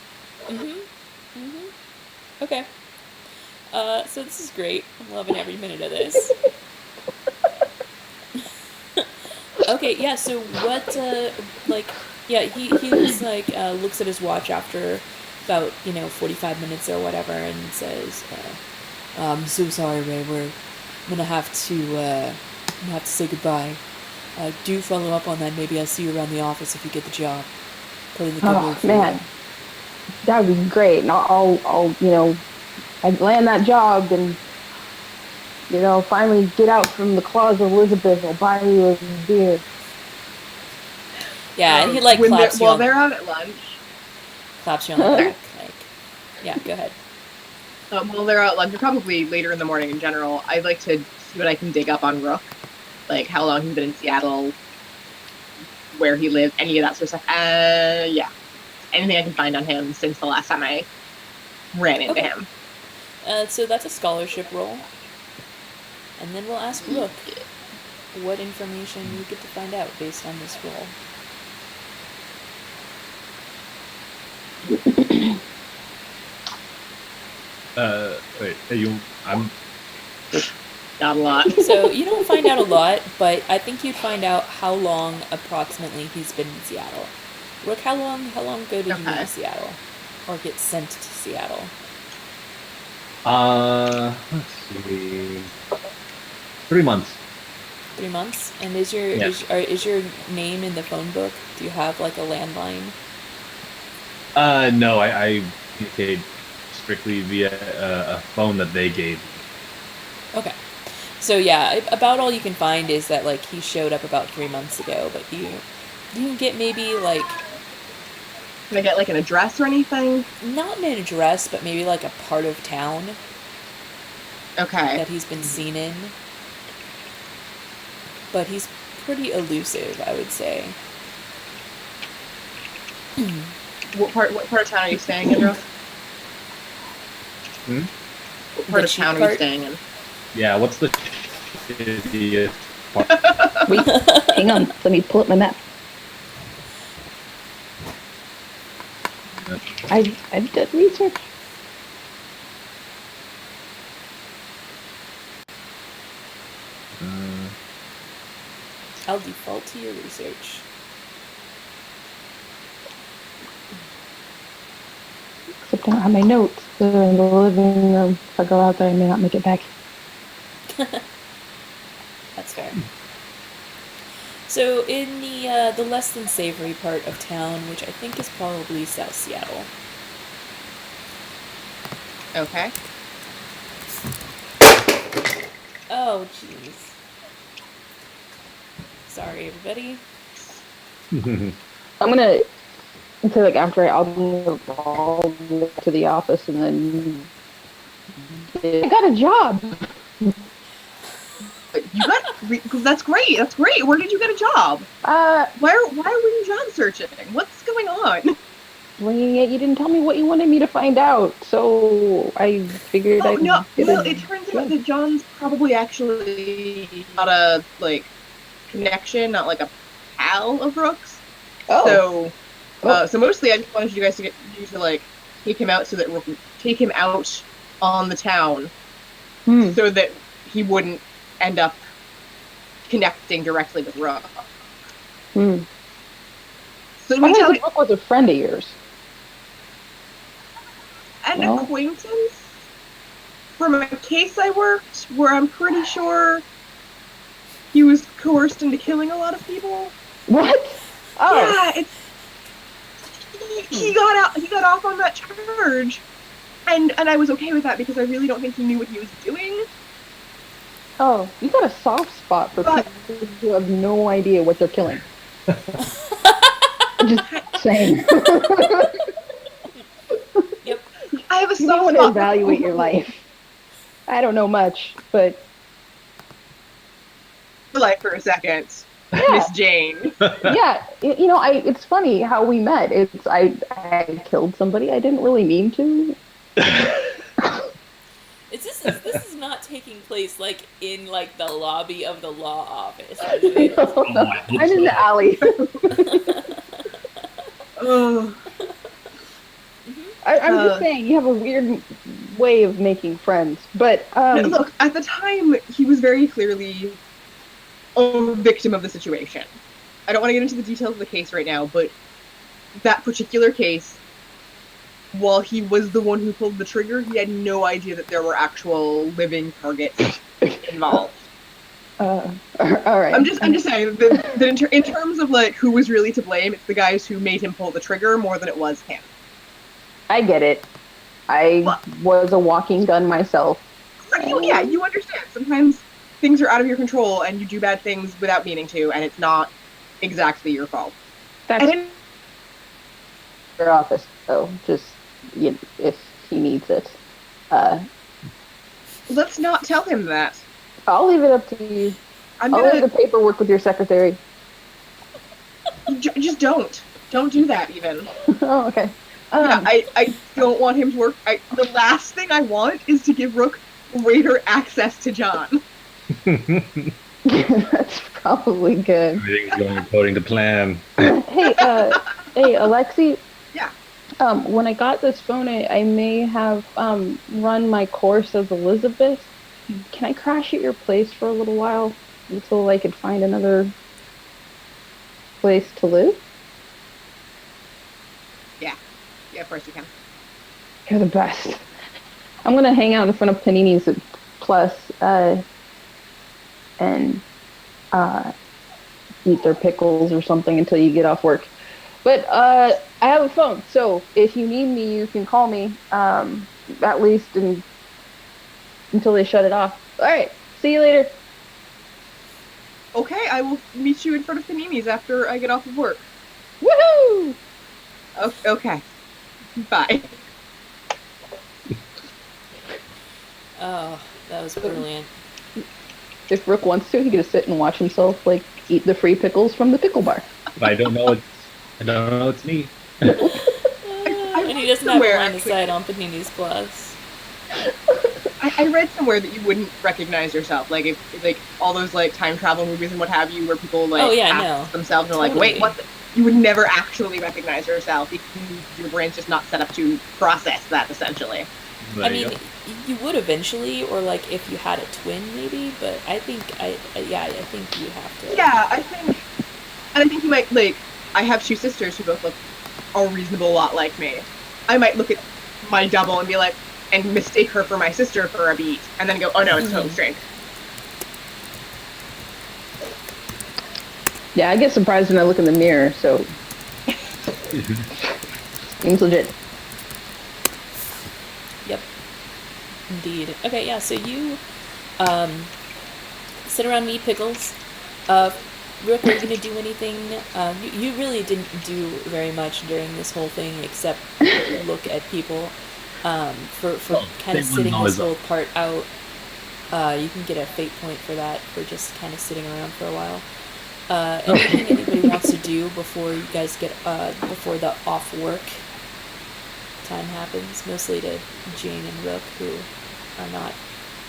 Okay. So this is great. I'm loving every minute of this. Okay, yeah, so what, he was like, looks at his watch after about, 45 minutes or whatever and says, I'm so sorry, Ray, I'm gonna have to say goodbye. Do follow up on that. Maybe I'll see you around the office if you get the job. Put in the good Oh word for man, you. That would be great. And I'll I'd land that job and, finally get out from the claws of Elizabeth. I'll buy you a beer. Yeah, and he like when claps you while on they're out at lunch. claps you on the back. Like, yeah, go ahead. While they're out at lunch, or probably later in the morning in general, I'd like to see what I can dig up on Rook, like how long he's been in Seattle, where he lives, any of that sort of stuff. Yeah, anything I can find on him since the last time I ran into Okay. him. So that's a scholarship roll. And then we'll ask Rook what information you get to find out based on this roll. Wait, I'm Not a lot. So you don't find out a lot, but I think you'd find out how long approximately he's been in Seattle. Rook, how long ago did you move Okay. to Seattle? Or get sent to Seattle? let's see. 3 months. 3 months? And is your Yeah. is your name in the phone book? Do you have like a landline? No, I communicate strictly via a phone that they gave. Okay. So yeah, about all you can find is that like he showed up about 3 months ago, but you can get maybe like Can I get like an address or anything? not an address, but maybe like a part of town Okay. that he's been seen in. But he's pretty elusive, I would say. What part of town are you staying in, Rook? Hmm? What part The of town cheap are you part? staying in? Yeah, what's the shittiest part? Wait, hang on. Let me pull up my map. I've done research. I'll default to your research. Except I don't have my notes. They're in the living room. If I go out there, I may not make it back. That's fair. So in the less than savory part of town, which I think is probably South Seattle. Okay. Oh, jeez. Sorry, everybody. I'm gonna say like after I'll move all to the office and then I got a job. You got that's great. That's great. Where did you get a job? Why were you job searching? What's going on? Winging it. You didn't tell me what you wanted me to find out, so I figured Oh I'd no, get well, a it turns job. out that John's probably actually not a like connection, not like a pal of Rook's. Oh. So mostly I just wanted you guys to get you to like take him out so that Rook take him out on the town Hmm. so that he wouldn't end up connecting directly with Rook. Hmm. So I we tell Rook was a friend of yours. an No. acquaintance from a case I worked where I'm pretty sure he was coerced into killing a lot of people. What? Oh. Yeah, he got out. He got off on that charge, and I was okay with that because I really don't think he knew what he was doing. Oh, you got a soft spot for But- people who have no idea what they're killing. Just saying. Yep. I have a You may soft want to spot. evaluate your life. I don't know much, but Like for a second, yeah, Miss Jane. yeah. It's funny how we met. I killed somebody. I didn't really mean to. This is not taking place like in like the lobby of the law office. I'm in the alley. Oh, I'm just saying, you have a weird way of making friends. But look, at the time, he was very clearly a victim of the situation. I don't want to get into the details of the case right now, but that particular case, while he was the one who pulled the trigger, he had no idea that there were actual living targets involved. all right. I'm just saying that in terms of like who was really to blame, it's the guys who made him pull the trigger more than it was him. I get it. I Well, was a walking gun myself. yeah, you understand. Sometimes things are out of your control and you do bad things without meaning to, and it's not exactly your fault. That's And then, your office, so just if he needs it. Uh, let's not tell him that. I'll leave it up to you. I'm I'll leave gonna the paperwork with your secretary. just don't do that even. Oh, okay. Yeah, I don't want him to work. The last thing I want is to give Rook greater access to John. That's probably good. Everything's going according to plan. Hey, hey, Alexi. Yeah. When I got this phone, I may have run my course as Elizabeth. Can I crash at your place for a little while until I could find another place to live? Yeah, of course you can. You're the best. I'm gonna hang out in front of Panini's Plus and eat their pickles or something until you get off work. But I have a phone, so if you need me, you can call me. At least until they shut it off. All right. See you later. Okay, I will meet you in front of Panini's after I get off of work. Woohoo! Okay. Bye. Oh, that was brilliant. If Rook wants to, he can just sit and watch himself like eat the free pickles from the pickle bar. But I don't know it's me. And he doesn't have somewhere, a line of actually. sight on Panini's Plus. I read somewhere that you wouldn't recognize yourself, like if like all those like time travel movies and what have you, where people like Oh, yeah, I ask know. themselves and are like, Totally. wait, what? You would never actually recognize yourself because your brain's just not set up to process that. Essentially, There I you mean, go. you would eventually, or like if you had a twin, maybe. But I think I think you have to. yeah, I think you might like. I have two sisters who both look a reasonable lot like me. I might look at my double and be like, and mistake her for my sister for a beat, and then go, oh no, it's totally strange. Yeah, I get surprised when I look in the mirror, so seems legit. Yep. Indeed. Okay, yeah. So you sit around and eat pickles. Rook, are you gonna do anything? You really didn't do very much during this whole thing except look at people. For kind they of sitting wouldn't this always- whole part out. You can get a fate point for that for just kind of sitting around for a while. Anything anybody wants to do before you guys get before the off work time happens? Mostly to Jane and Rook, who are not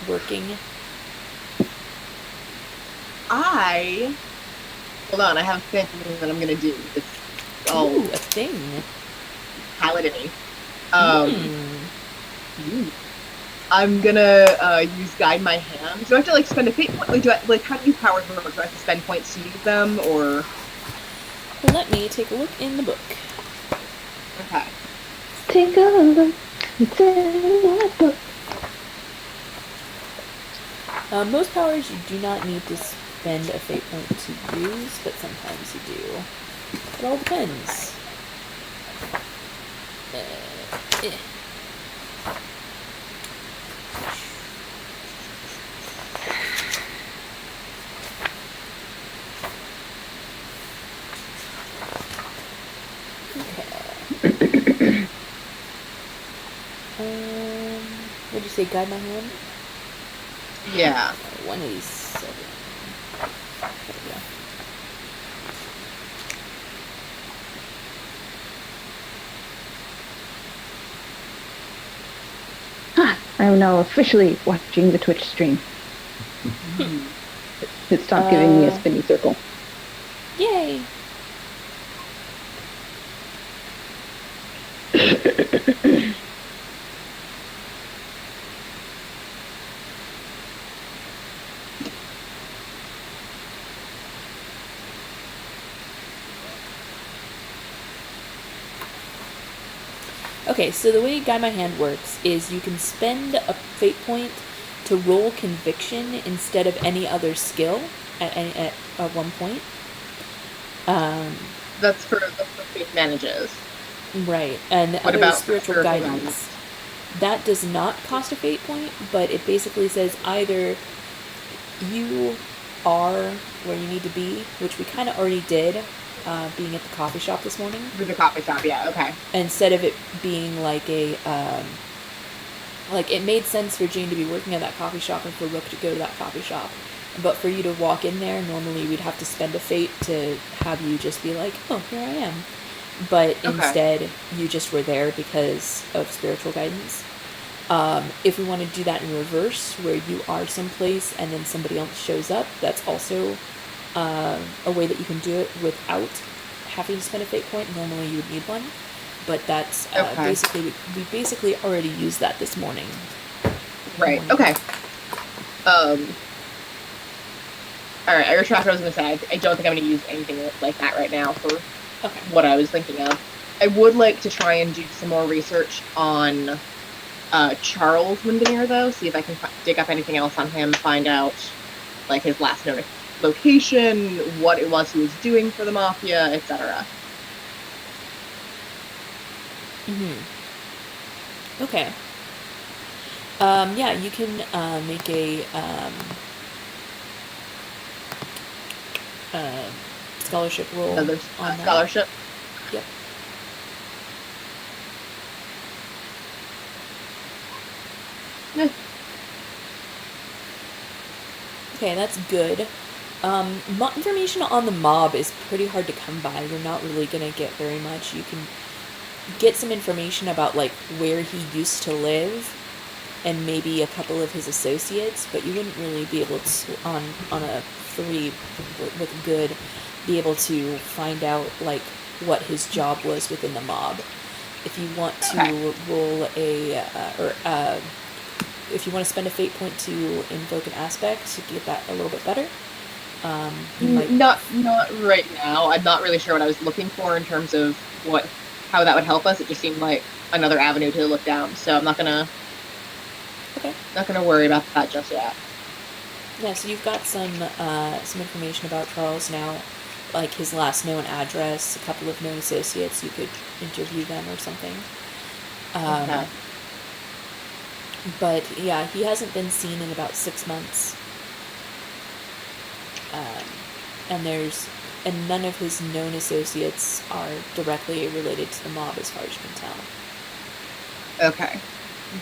working. Hold on, I have a thing that I'm gonna do. It's all Ooh, a thing. paladin-y. Hmm. I'm gonna use guide my hand. Do I have to like spend a fate point? Like, how do you power them? Do I have to spend points to use them, or Let me take a look in the book. okay? Take a look. It's in my book. Most powers you do not need to spend a fate point to use, but sometimes you do. It all depends. Eh. Okay. What'd you say? Guide my hand? Yeah. 187. There we go. I am now officially watching the Twitch stream. It stopped giving me a spinny circle. Yay! Okay, so the way Guide My Hand works is you can spend a fate point to roll conviction instead of any other skill at one point. That's for the fate manages. Right. And the What other about spiritual spiritual guidance. guidance? That does not cost a fate point, but it basically says either you are where you need to be, which we kind of already did, being at the coffee shop this morning. With the coffee shop, yeah, okay. Instead of it being like a, like it made sense for Jane to be working at that coffee shop and for Rook to go to that coffee shop. But for you to walk in there, normally we'd have to spend a fate to have you just be like, oh, here I am. But Okay. instead, you just were there because of spiritual guidance. If we want to do that in reverse, where you are someplace and then somebody else shows up, that's also a way that you can do it without having to spend a fate point. Normally, you would need one, but that's Okay. basically we basically already used that this morning. Right, okay. Alright, I retract what I was gonna say. I don't think I'm gonna use anything like that right now for Okay. what I was thinking of. I would like to try and do some more research on Charles Windermere, though, see if I can dig up anything else on him, find out like his last known location, what it was he was doing for the mafia, etc. Okay. Yeah, you can make a scholarship roll Another on that. scholarship. Yep. Eh. Okay, that's good. Information on the mob is pretty hard to come by. You're not really gonna get very much. You can get some information about like where he used to live and maybe a couple of his associates, but you wouldn't really be able to on a 3 with good be able to find out like what his job was within the mob. If you want to Okay. roll a if you want to spend a fate point to invoke an aspect to get that a little bit better, you might. Not right now. I'm not really sure what I was looking for in terms of how that would help us. It just seemed like another avenue to look down. So I'm not gonna worry about that just yet. Yeah, so you've got some information about Charles now, like his last known address, a couple of known associates. You could interview them or something. Okay. But yeah, he hasn't been seen in about 6 months. And none of his known associates are directly related to the mob as far as you can tell. Okay.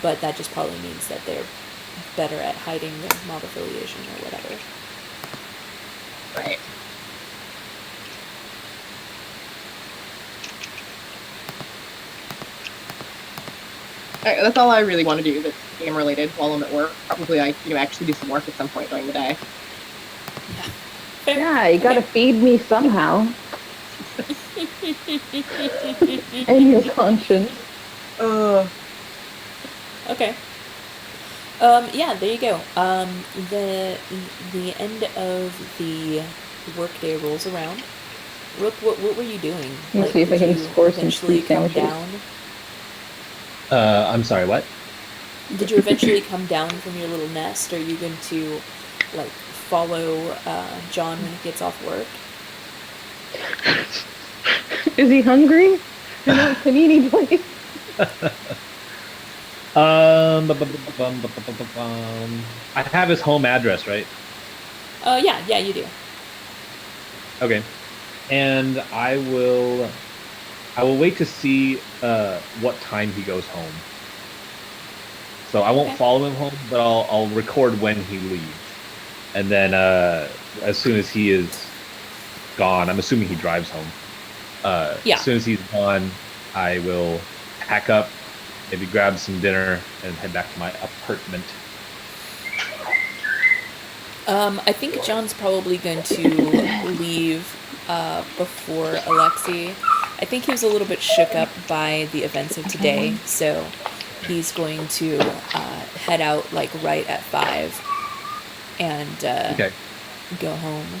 But that just probably means that they're better at hiding their mob affiliation or whatever. Right. Alright, that's all I really want to do that's game related while I'm at work. Probably I actually do some work at some point during the day. Yeah, you gotta feed me somehow. And your conscience. Okay. Yeah, there you go. The end of the workday rolls around. Rook, what were you doing? Let's see if I did can you score some eventually free come sandwiches. down? I'm sorry, what? Did you eventually come down from your little nest? Are you going to like follow John when he gets off work? Is he hungry? I know it's panini place. I have his home address, right? Yeah, you do. Okay. And I will wait to see what time he goes home. So I won't Okay. follow him home, but I'll record when he leaves. And then as soon as he is gone, I'm assuming he drives home. Yeah. As soon as he's gone, I will pack up, maybe grab some dinner, and head back to my apartment. I think John's probably going to leave before Alexei. I think he was a little bit shook up by the events of today, so he's going to head out like right at 5 and Okay. go home.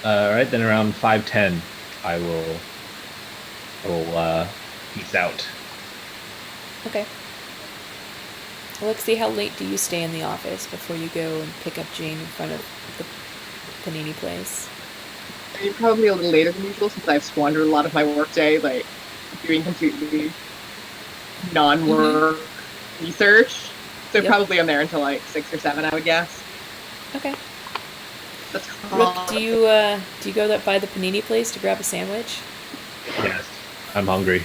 All right, then around 5:10, I will peace out. Okay. Alexei, how late do you stay in the office before you go and pick up Jane in front of the panini place? I mean, probably a little later than usual since I've squandered a lot of my workday, like, doing completely non-work research. So Yep. probably I'm there until like 6 or 7, I would guess. Okay. That's Rook, do you go by the panini place to grab a sandwich? Yes, I'm hungry.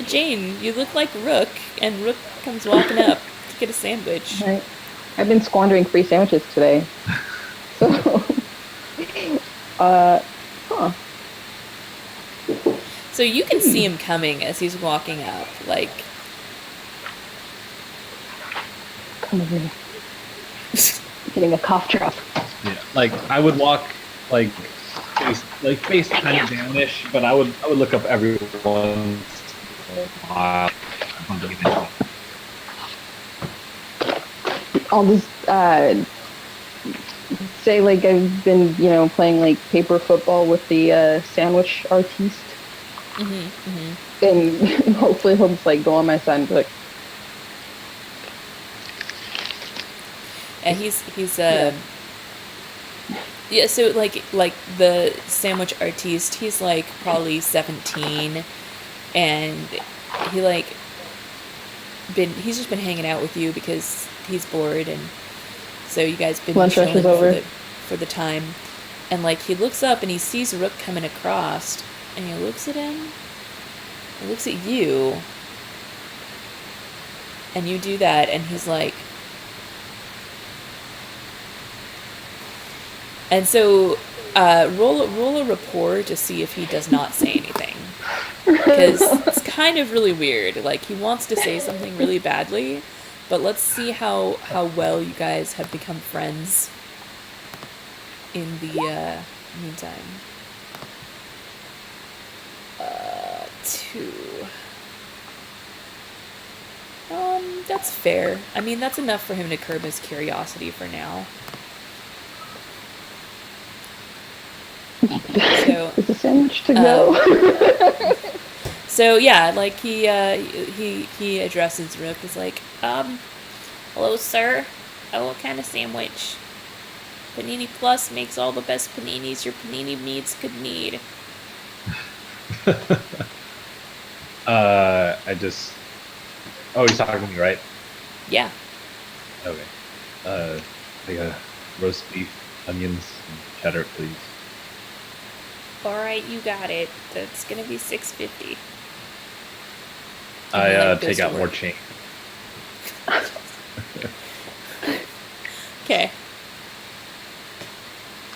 Jane, you look like Rook, and Rook comes walking up to get a sandwich. Right. I've been squandering free sandwiches today. So, huh. So you can see him coming as he's walking up, like, Come with me. Getting a cough drop. Yeah, like I would walk like face kind of downish, but I would look up everyone. I'll just say like I've been, playing like paper football with the sandwich artiste, and hopefully he'll just like go on my side and be like, and he's yeah. So like the sandwich artiste, he's like probably 17, and he's just been hanging out with you because he's bored, and so you guys been Lunch rush chilling is over. for the time, and like he looks up and he sees Rook coming across, and he looks at him, he looks at you, and you do that, and he's like, and so roll a rapport to see if he does not say anything. Because it's kind of really weird. Like, he wants to say something really badly, but let's see how well you guys have become friends in the meantime. 2. That's fair. I mean, that's enough for him to curb his curiosity for now. So, is the sandwich to go? so yeah, like he addresses Rook as like, hello sir, what kind of sandwich? Panini Plus makes all the best paninis your panini needs could need. Oh, he's talking to me, right? Yeah. Okay. Like a roast beef, onions, and cheddar, please. Alright, you got it. That's gonna be $6.50. I take out more change. Okay.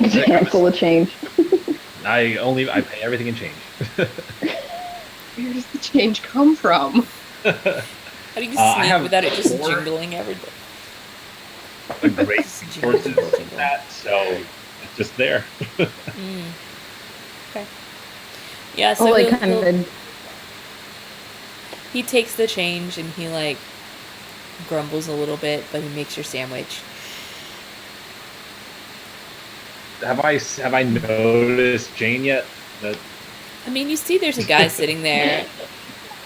It's a handful of change. I pay everything in change. Where does the change come from? How do you I sneak have without it just 4 jingling every a great Just jingle, resources jingle, jingle. that, so it's just there. Okay. Yeah, so Oh, like he'll- kind he'll- of. he takes the change and he like grumbles a little bit, but he makes your sandwich. Have I noticed Jane yet? That I mean, you see there's a guy sitting there,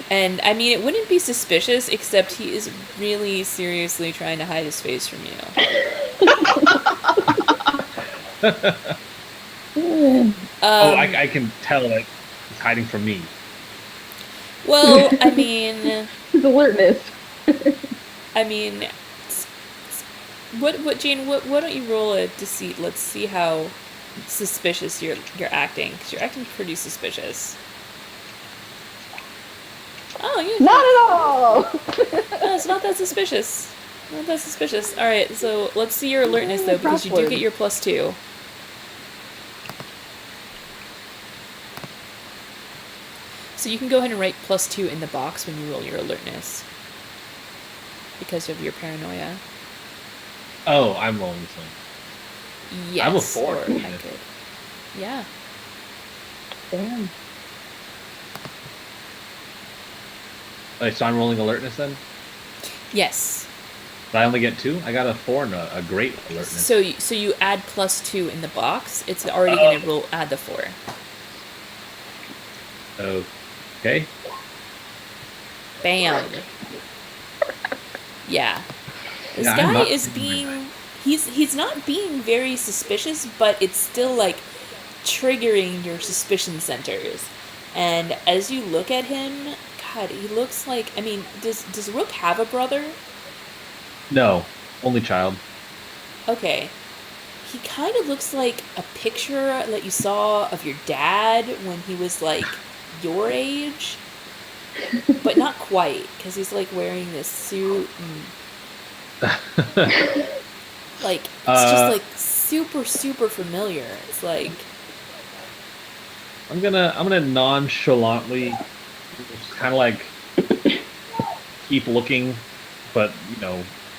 and I mean, it wouldn't be suspicious, except he is really seriously trying to hide his face from you. I can tell it. It's hiding from me. Well, I mean, His alertness. what, Jane? What don't you roll a deceit? Let's see how suspicious you're acting, because you're acting pretty suspicious. Oh, yeah. Not at all. No, it's not that suspicious. Not that suspicious. All right, so let's see your alertness though, because you do get your +2. So you can go ahead and write +2 in the box when you roll your alertness, because of your paranoia. Oh, I'm rolling this one. Yes. I have a 4. Or I could. Yeah. Damn. So I'm rolling alertness then? Yes. But I only get 2? I got a 4 and a great alertness. So you add +2 in the box. It's already going to add the 4. Okay. Bam. Yeah. This Yeah, I'm guy not is doing being he's not being very suspicious, but it's still like triggering your suspicion centers. And as you look at him, God, he looks like. I mean, does Rook have a brother? No, only child. Okay. He kind of looks like a picture that you saw of your dad when he was like your age, but not quite, because he's like wearing this suit and like it's just like super familiar. It's like I'm gonna nonchalantly, kind of like keep looking, but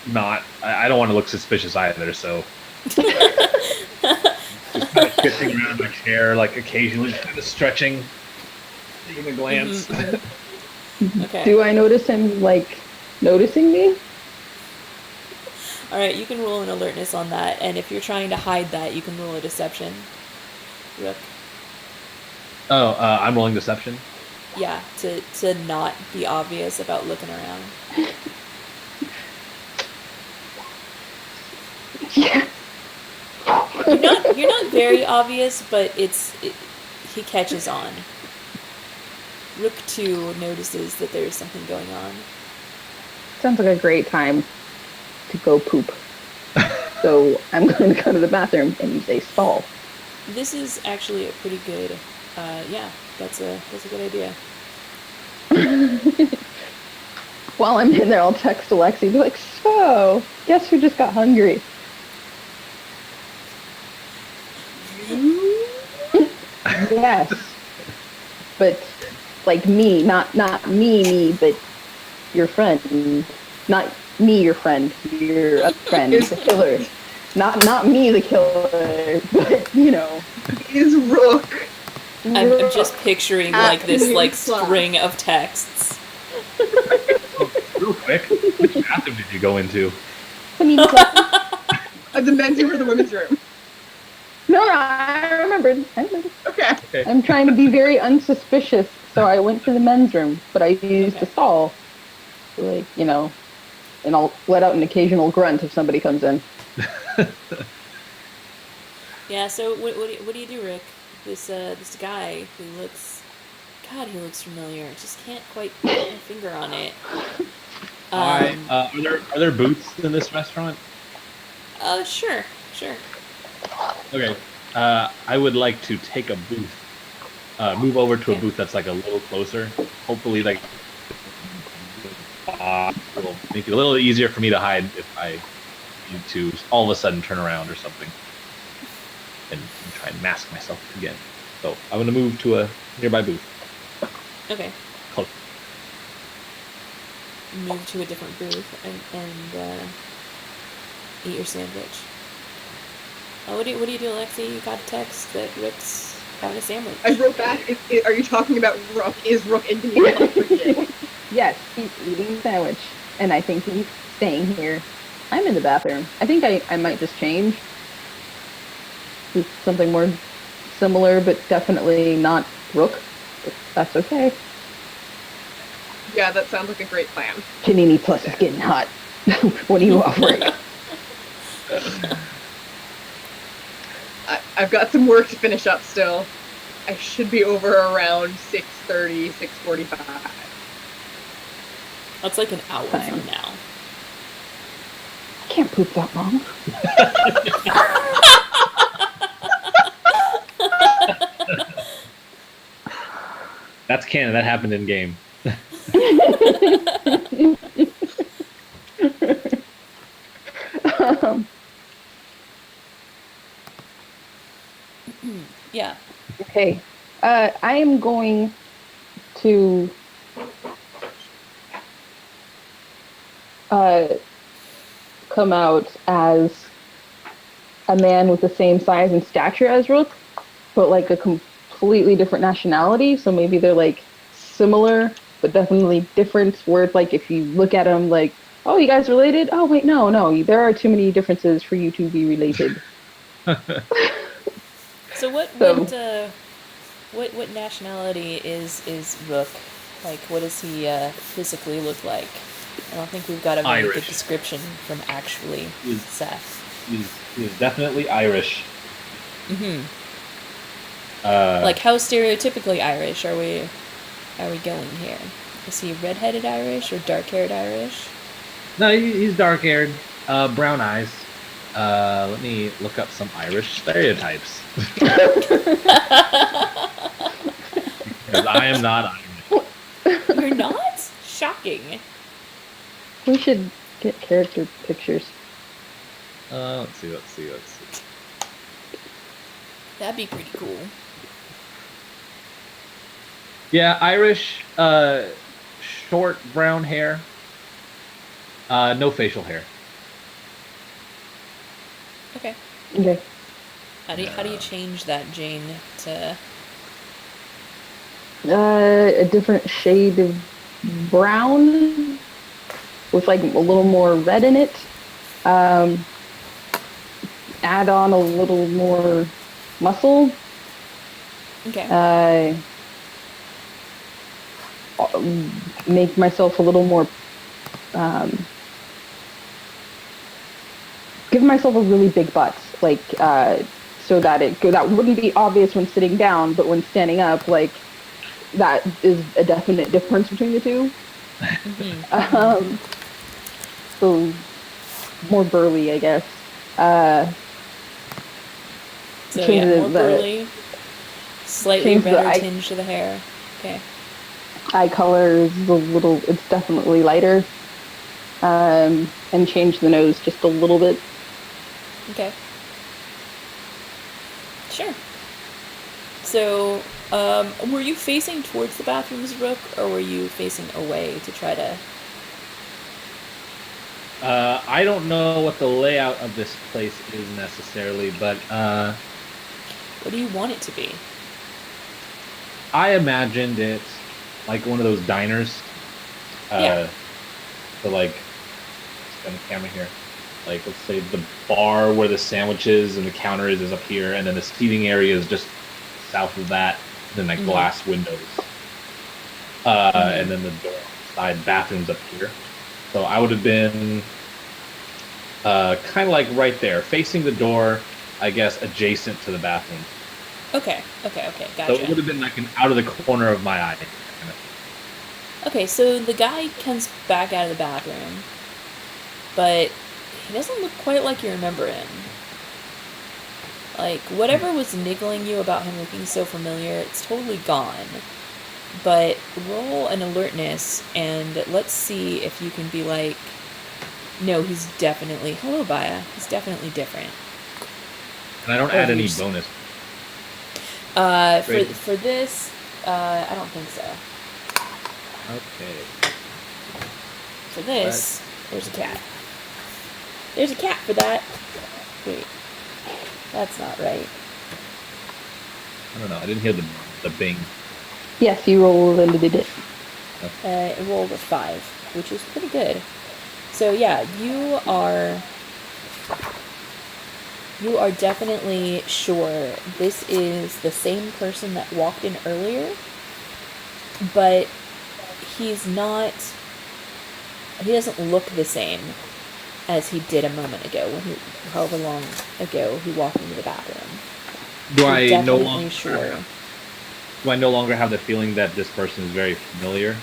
not. I don't want to look suspicious either. So just kind of shifting around my chair, like occasionally kind of stretching, taking a glance. okay. Do I notice him like noticing me? All right, you can roll an alertness on that, and if you're trying to hide that, you can roll a deception. Rook. Oh, I'm rolling deception. Yeah, to not be obvious about looking around. Yeah. You're not very obvious, but he catches on. Rook 2 notices that there's something going on. Sounds like a great time to go poop. So I'm going to go to the bathroom and use a stall. This is actually a pretty good. Yeah, that's a good idea. While I'm in there, I'll text Alexi and be like, so, guess who just got hungry? Yes. But, like, me, not me, but your friend. Not me, your friend. Your other friend, the killer. Not me, the killer, but, Is Rook. I'm just picturing like this like string of texts. Real quick, which bathroom did you go into? I mean, The men's room or the women's room? no, I remembered. Okay. I'm trying to be very unsuspicious, so I went to the men's room, but I used a stall. Like, and I'll let out an occasional grunt if somebody comes in. Yeah. So what do you do, Rick? This guy who looks, God, he looks familiar. Just can't quite put my finger on it. Are there booths in this restaurant? Sure. Okay. I would like to take a booth. Move over to a booth that's like a little closer. Hopefully, like will make it a little easier for me to hide if I need to all of a sudden turn around or something. And try and mask myself again. So I'm going to move to a nearby booth. Okay. Close. Move to a different booth and eat your sandwich. What do you do, Alexi? You got a text that Rick's having a sandwich. I wrote back. Are you talking about Rook? Is Rook in the Yes, he's eating a sandwich, and I think he's staying here. I'm in the bathroom. I think I might just change. Do something more similar, but definitely not Rook. But that's okay. Yeah, that sounds like a great plan. Panini Plus is getting hot. What are you offering? I've got some work to finish up still. I should be over around 6:30, 6:45. That's like an hour Fine. from now. I can't poop that long. That's canon. That happened in game. Yeah. Okay. I am going to come out as a man with the same size and stature as Rook, but like a completely different nationality. So maybe they're like similar, but definitely different. Where it's like if you look at them, like, oh, you guys related? Oh, wait, no. There are too many differences for you to be related. So what nationality is Rook? Like, what does he physically look like? I don't think we've got a very good Irish. description from actually He's- Seth. He's definitely Irish. Mm-hmm. Like, how stereotypically Irish are we going here? Is he redheaded Irish or dark-haired Irish? No, he's dark-haired, brown eyes. Let me look up some Irish stereotypes. Because I am not Irish. You're not? Shocking. We should get character pictures. Let's see. That'd be pretty cool. Yeah, Irish, short brown hair, no facial hair. Okay. Okay. How do you change that, Jane, to... A different shade of brown with like a little more red in it. Add on a little more muscle. Okay. Make myself a little more. Give myself a really big butt, like so that that wouldn't be obvious when sitting down, but when standing up, like that is a definite difference between the two. Mm-hmm. So more burly, I guess. So change yeah, more the- burly, slightly change the redder eye- tinge to the hair. Okay. Eye color is a little. It's definitely lighter. And change the nose just a little bit. Okay. Sure. So, were you facing towards the bathrooms, Rook, or were you facing away to try to... I don't know what the layout of this place is necessarily, but What do you want it to be? I imagined it like one of those diners. Yeah. So like, on the camera here, like let's say the bar where the sandwiches and the counter is up here, and then the seating area is just south of that. And then like Mhm. glass windows, and then the door side bathrooms up here. So I would have been kind of like right there, facing the door, I guess, adjacent to the bathroom. Okay, So gotcha. it would have been like an out of the corner of my eye. Okay, so the guy comes back out of the bathroom, but he doesn't look quite like you remember him. Like, whatever was niggling you about him looking so familiar, it's totally gone. But roll an alertness, and let's see if you can be like, no, he's definitely... Hello, Baya. He's definitely different. And I don't Oh, add any you're s- bonus. For, Great. for this, I don't think so. Okay. For this, there's a cat. There's a cat for that. Wait. That's not right. I don't know. I didn't hear the bing. Yes, you rolled and did it. It rolled a 5, which is pretty good. So yeah, you are definitely sure this is the same person that walked in earlier, but he doesn't look the same as he did a moment ago however long ago he walked into the bathroom. Do You're I no definitely longer sure. do I no longer have the feeling that this person is very familiar?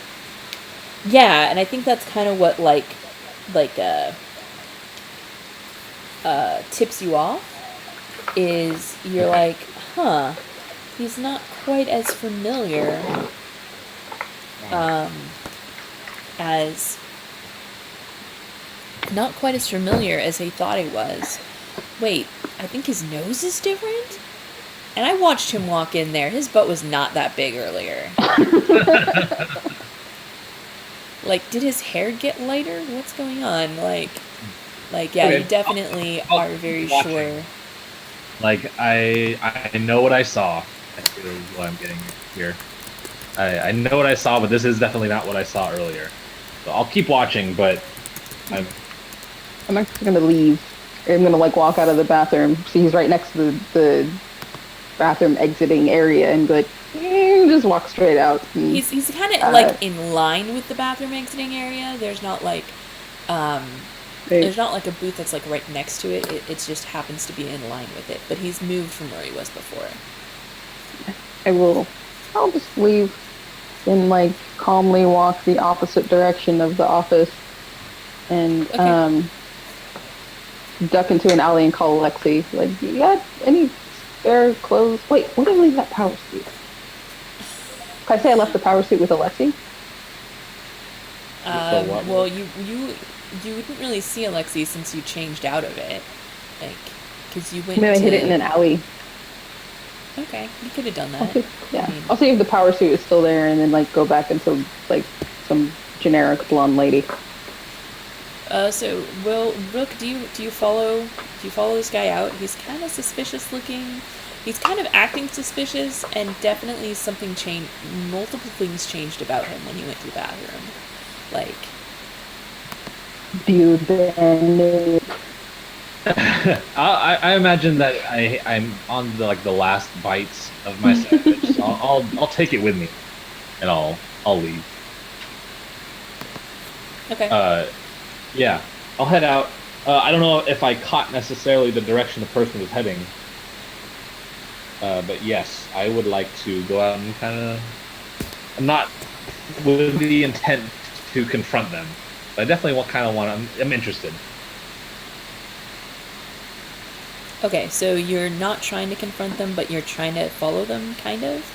Yeah, and I think that's kind of what tips you off. Is you're like, huh, he's not quite as familiar as not quite as familiar as he thought he was. Wait, I think his nose is different? And I watched him walk in there. His butt was not that big earlier. Like, did his hair get lighter? What's going on? Like, yeah, Okay. you definitely I'll are very keep watching. sure. Like I know what I saw. I feel what I'm getting here. I know what I saw, but this is definitely not what I saw earlier. So I'll keep watching, but I'm actually gonna leave. I'm gonna like walk out of the bathroom. See, he's right next to the bathroom exiting area, and be like, just walk straight out. And, He's kind of like in line with the bathroom exiting area. There's not like there's not like a booth that's like right next to it. It just happens to be in line with it. But he's moved from where he was before. I'll just leave and like calmly walk the opposite direction of the office and Okay. duck into an alley and call Lexi. Like, you got any spare clothes? Wait, where did I leave that power suit? Can I say I left the power suit with Alexi? So what? Well, you wouldn't really see Alexi since you changed out of it, like, because you went Maybe I hid it in to. an alley. Okay, you could have done I'll that. see. I Yeah, mean, I'll see if the power suit is still there, and then like go back into like some generic blonde lady. so Will Rook, do you follow this guy out? He's kind of suspicious looking. He's kind of acting suspicious, and definitely something changed. Multiple things changed about him when he went to the bathroom. Like, Do you then? I imagine that I'm on the last bites of my sandwich. So I'll take it with me, and I'll leave. okay, Yeah, I'll head out. I don't know if I caught necessarily the direction the person was heading, but yes, I would like to go out and kind of. I'm not with the intent to confront them, but I definitely want. I'm interested. okay. So you're not trying to confront them, but you're trying to follow them, kind of.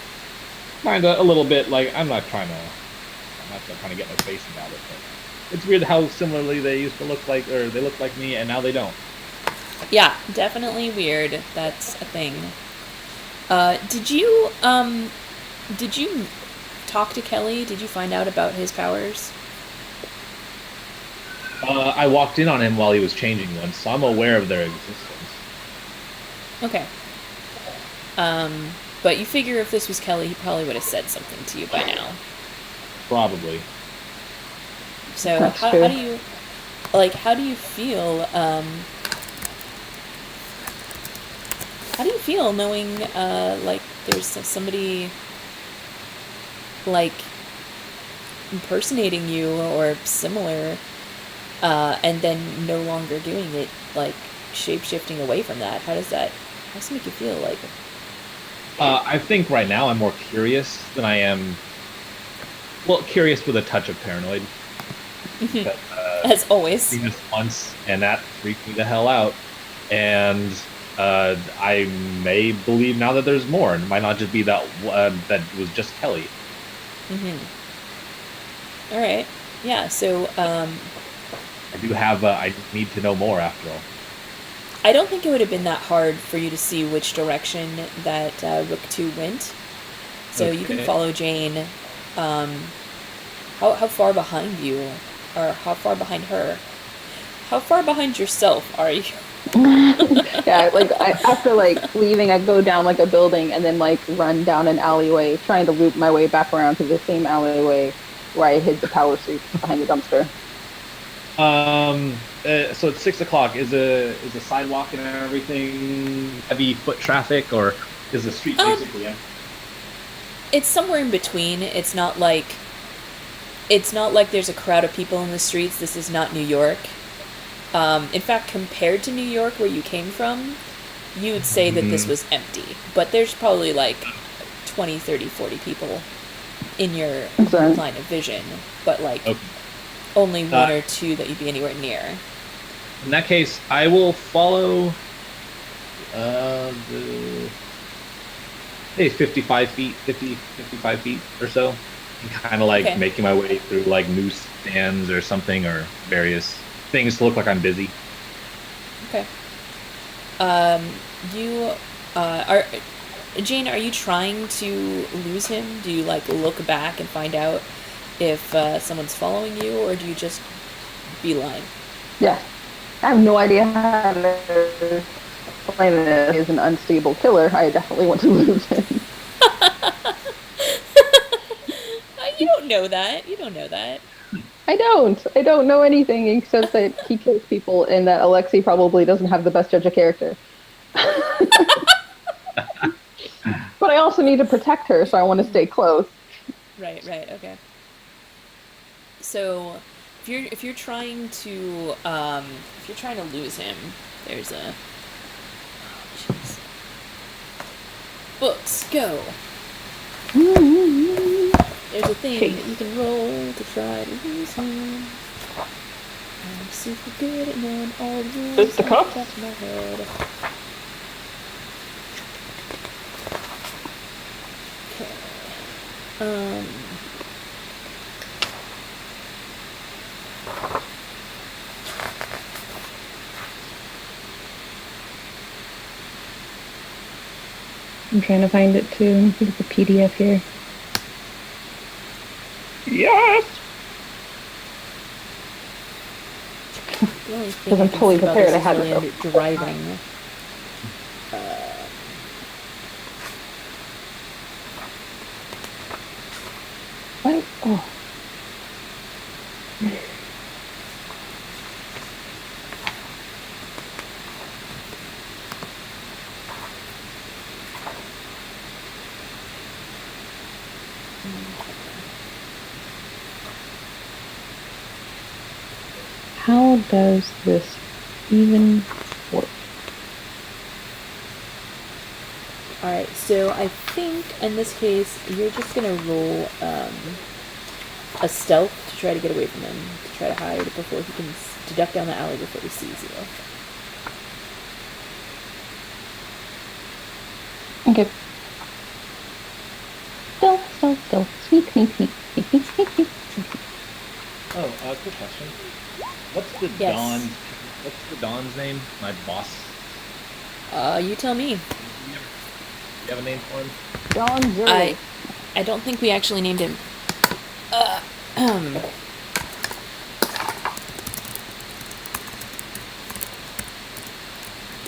Kinda a little bit like I'm not trying to get my face about it, but it's weird how similarly they used to look like, or they look like me, and now they don't. Yeah, definitely weird. That's a thing. Did you talk to Kelly? Did you find out about his powers? I walked in on him while he was changing them, so I'm aware of their existence. Okay. But you figure if this was Kelly, he probably would have said something to you by now. Probably. So That's how true. do you like? How do you feel knowing like there's somebody like impersonating you or similar, and then no longer doing it, like shape shifting away from that? How does it make you feel? Like, I think right now I'm more curious than I am. Well, curious with a touch of paranoid. But, as I've always. seen this once, and that freaked me the hell out. And I may believe now that there's more, and it might not just be that was just Kelly. All right. Yeah. So I do have. I need to know more after all. I don't think it would have been that hard for you to see which direction that Rook 2 went. So you can Okay. follow Jane. Um, how far behind you, or how far behind her? How far behind yourself are you? Yeah, like after like leaving, I go down like a building and then like run down an alleyway, trying to loop my way back around to the same alleyway where I hid the power suit behind the dumpster. So it's 6 o'clock. Is the sidewalk and everything heavy foot traffic, or is the street Um, basically empty? it's somewhere in between. It's not like there's a crowd of people in the streets. This is not New York. In fact, compared to New York, where you came from, you would say that this Mhm. was empty. But there's probably like 20, 30, 40 people in your So line of vision, but like Okay. only Uh, one or two that you'd be anywhere near. In that case, I will follow the maybe 55 feet, 55 feet or so, and kind of like Okay. making my way through like newsstands or something, or various things to look like I'm busy. Okay. Um, you are Jane. Are you trying to lose him? Do you like look back and find out if someone's following you, or do you just beeline? yeah, I have no idea how to explain it. He is an unstable killer. I definitely want to lose him. You don't know that. You don't know that. I don't. I don't know anything except that he kills people and that Alexi probably doesn't have the best judge of character. But I also need to protect her, so I want to stay close. Right. Right. Okay. So, if you're trying to lose him, there's a. Oh, jeez. books, go. There's a thing Chase. that you can roll to try to lose one. I'm super good at knowing all the rules. Is the cup? off the top of my head. Okay. I'm trying to find it too. Let me see the PDF here. Yes! The only thing Because I'm I can totally see about prepared. this I is had really it. under driving. What? Oh. How does this even work? Alright, so I think in this case you're just gonna roll a stealth to try to get away from him, to try to hide before he can to duck down the alley before he sees you. Okay. Stealth. Sneak. Oh, quick question. What's the Yes. Dawn's? What's the Dawn's name? My boss. You tell me. You have a name for him? John Zurley. I don't think we actually named him.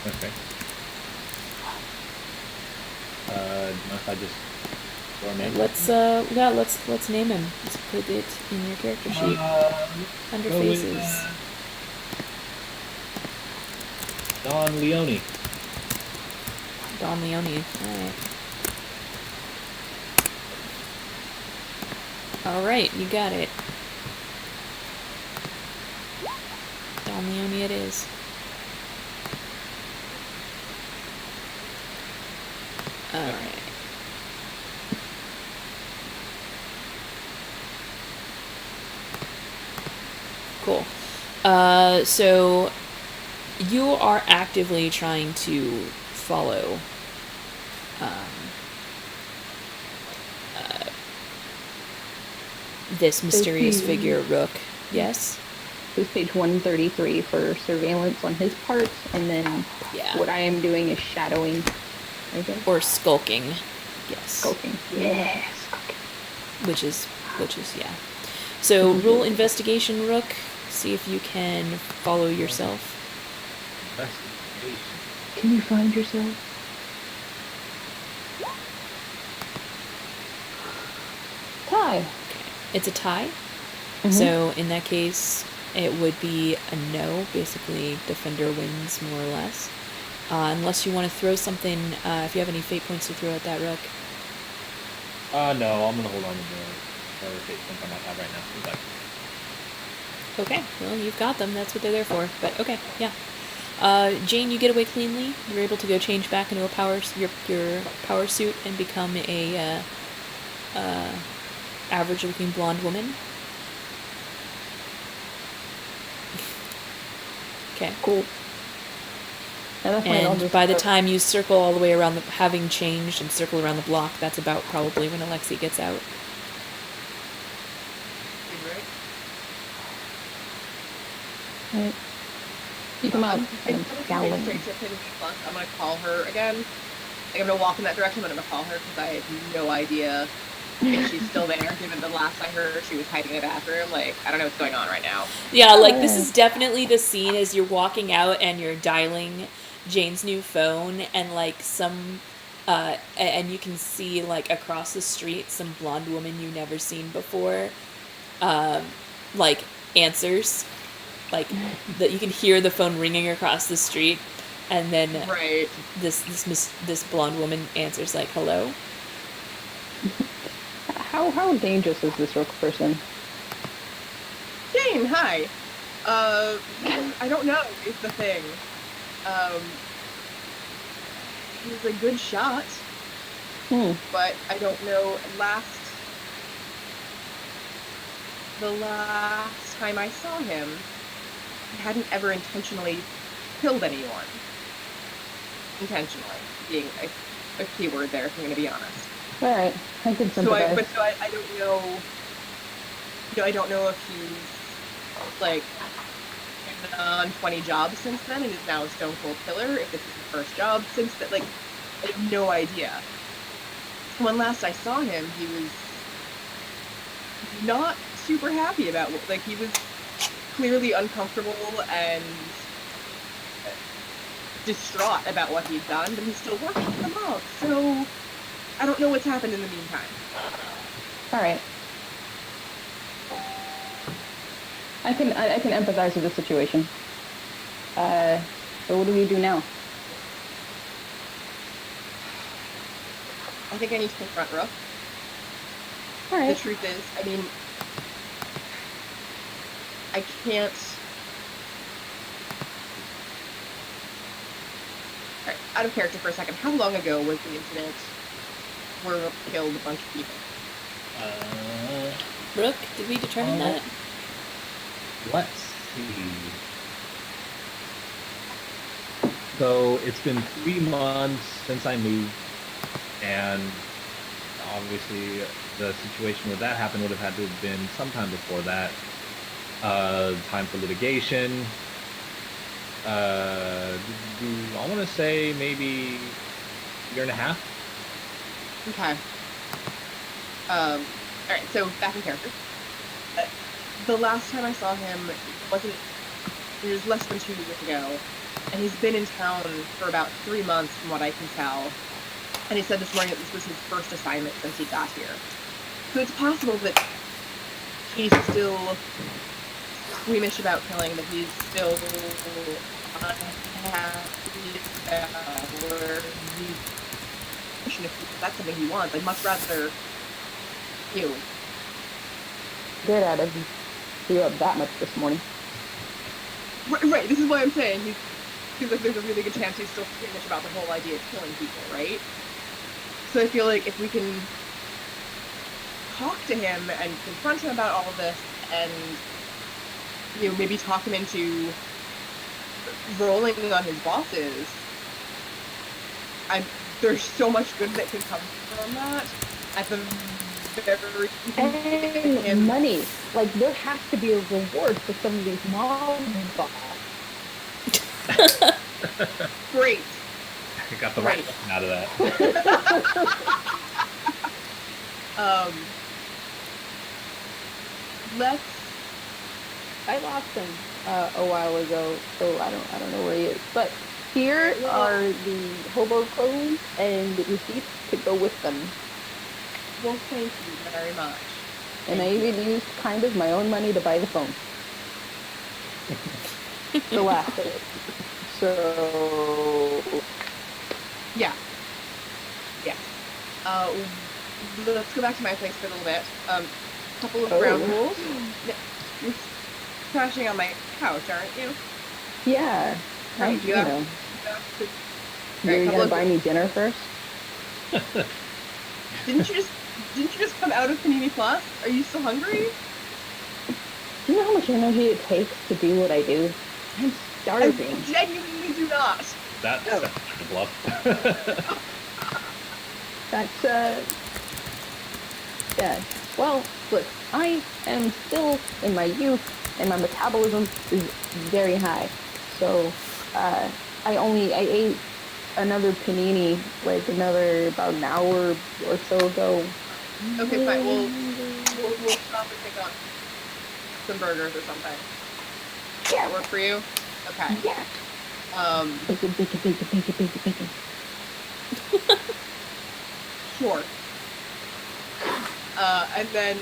Okay. Do you mind if I just throw a name? Let's name him. Let's put it in your character sheet. Under go with, faces. Don Leone. Don Leone. Alright, you got it. Don Leone it is. Alright. Cool. So you are actively trying to follow this mysterious Okay. figure, Rook. Yes? This is page 133 for surveillance on his part, and then Yeah. what I am doing is shadowing, I guess. Or skulking. Yes. Skulking. Yeah, skulking. Which is yeah. So roll investigation, Rook. See if you can follow yourself. Investigation. Can you find yourself? Tie. It's a tie. Mhm. So in that case, it would be a no. Basically, defender wins more or less. Unless you want to throw something. If you have any fate points to throw at that, Rook. No, I'm gonna hold on to the other fate point I might have right now. In fact, Okay. Well, you've got them. That's what they're there for. But okay, yeah. Jane, you get away cleanly. You're able to go change back into your power suit and become a average-looking blonde woman. Okay. Cool. At that point, I'll And just by the put- time you circle all the way around, having changed and circle around the block, that's about probably when Alexi gets out. Right. You come out. I'm I'm scowling. gonna call her again. Like, I'm gonna walk in that direction, but I'm gonna call her because I have no idea if she's still there. Given the last I heard, she was hiding in the bathroom. Like, I don't know what's going on right now. Yeah, like this is definitely the scene as you're walking out and you're dialing Jane's new phone and like and you can see like across the street some blonde woman you've never seen before like answers, like that you can hear the phone ringing across the street, and then Right. this blonde woman answers like hello. How dangerous is this rook person? Jane, hi. I don't know is the thing. He's a good shot. but I don't know. The last time I saw him, he hadn't ever intentionally killed anyone. Intentionally, being a key word there, if I'm going to be honest. All right, I can sympathize. I don't know. I don't know if he's like on 20 jobs since then and is now a stone cold killer. If this is his first job since that, like, I have no idea. When last I saw him, he was not super happy about like he was clearly uncomfortable and distraught about what he'd done, but he's still working for the mob. So I don't know what's happened in the meantime. All right. I can empathize with the situation. So what do we do now? I think I need to confront Rook. All The right. truth is, I mean, I can't. All right, out of character for a second. How long ago was the incident where Rook killed a bunch of people? Rook, did we determine that? Let's see. So it's been 3 months since I moved, and obviously the situation where that happened would have had to have been sometime before that. Time for litigation. I want to say maybe a year and a half. Okay. All right, so back in character. The last time I saw him it was less than 2 years ago, and he's been in town for about 3 months from what I can tell. And he said this morning that this was his first assignment since he got here. So it's possible that he's still squeamish about killing, that he's still unhappy about where he's. If that's something he wants, I'd much rather you. Good at it. You up that much this morning. Right, this is what I'm saying. He feels like there's a really good chance he's still squeamish about the whole idea of killing people, right? So I feel like if we can talk to him and confront him about all of this and, maybe talk him into rolling on his bosses, there's so much good that can come from that. At the very And money. Like, there has to be a reward for some of these mob bosses. great. I got the right lesson out of that. I lost him a while ago, so I don't know where he is. But here are the hobo clothes and the receipts to go with them. Well, thank you very much. And I even used kind of my own money to buy the phone. The last of it. So Yeah. Let's go back to my place for a little bit. Couple of ground rules. You're crashing on my couch, aren't you? yeah, Right, you know, you're couple gonna of- buy me dinner first. Didn't you just come out of Panini Plus? Are you still hungry? Do you know how much energy it takes to do what I do? I'm I starving. genuinely do not. That's Oh. a bluff. That's yeah. Well, look, I am still in my youth, and my metabolism is very high. So I ate another panini like about an hour or so ago. Okay, fine. We'll stop and pick up some burgers or something. Yeah, Work for you? Okay. yeah. Bacon. Sure. And then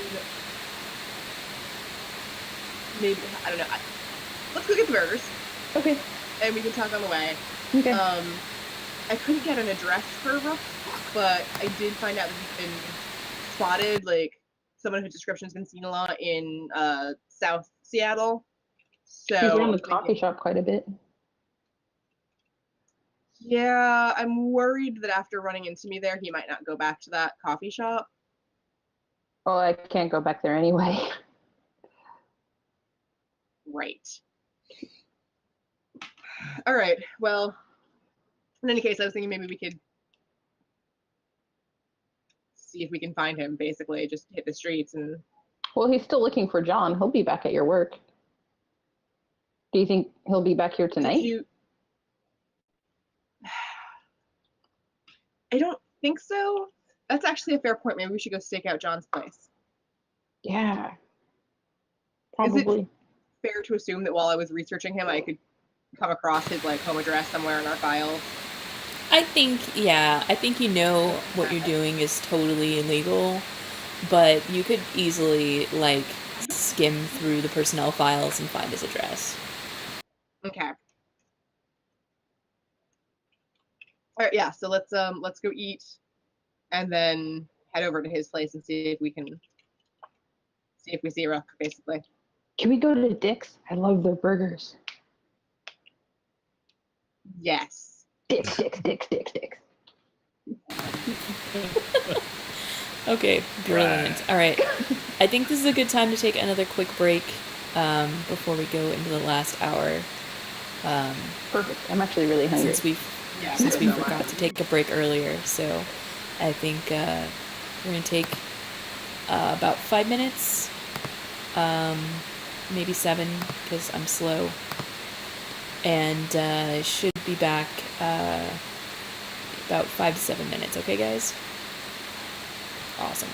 maybe I don't know. Let's go get the burgers, Okay. and we can talk on the way. Okay. I couldn't get an address for Rook, but I did find out that he's been spotted, like someone whose description's been seen a lot in South Seattle. So He's around the coffee shop quite a bit. Yeah, I'm worried that after running into me there, he might not go back to that coffee shop. Well, I can't go back there anyway. Right. All right. Well, in any case, I was thinking maybe we could see if we can find him, basically. Just hit the streets and. Well, he's still looking for John. He'll be back at your work. Do you think he'll be back here Did tonight? you. I don't think so. That's actually a fair point. Maybe we should go stake out John's place. Yeah. Is it Probably. fair to assume that while I was researching him, I could come across his like home address somewhere in our files? I think, yeah, I think you know what you're doing is totally illegal, but you could easily, like, skim through the personnel files and find his address. Okay. All right, yeah, so let's go eat and then head over to his place and see if we see Rook, basically. Can we go to Dick's? I love their burgers. Yes. Dick's, Dick's, Dick's, Dick's, Dick's. Okay, brilliant. All right. I think this is a good time to take another quick break before we go into the last hour. Perfect. I'm actually really hungry. Since we Yeah. forgot to take a break earlier, so I think we're gonna take about 5 minutes, maybe 7 because I'm slow, and should be back about 5 to 7 minutes. Okay, guys? Awesome.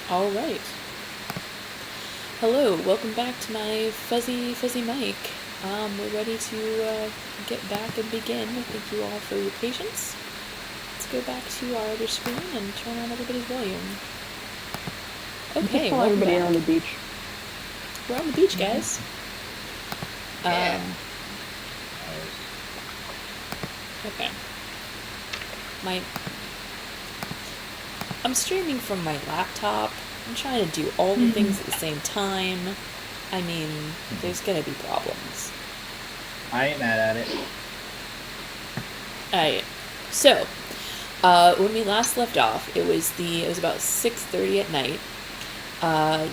All right. Hello, welcome back to my fuzzy mic. We're ready to get back and begin. Thank you all for your patience. Let's go back to our other screen and turn on everybody's volume. Okay, Just call welcome everybody back. on the beach. We're on the beach, guys. Yeah. Okay. I'm streaming from my laptop. I'm trying to do all the things at the same time. I mean, there's gonna be problems. I ain't mad at it. Alright. So, when we last left off, it was about 6:30 at night.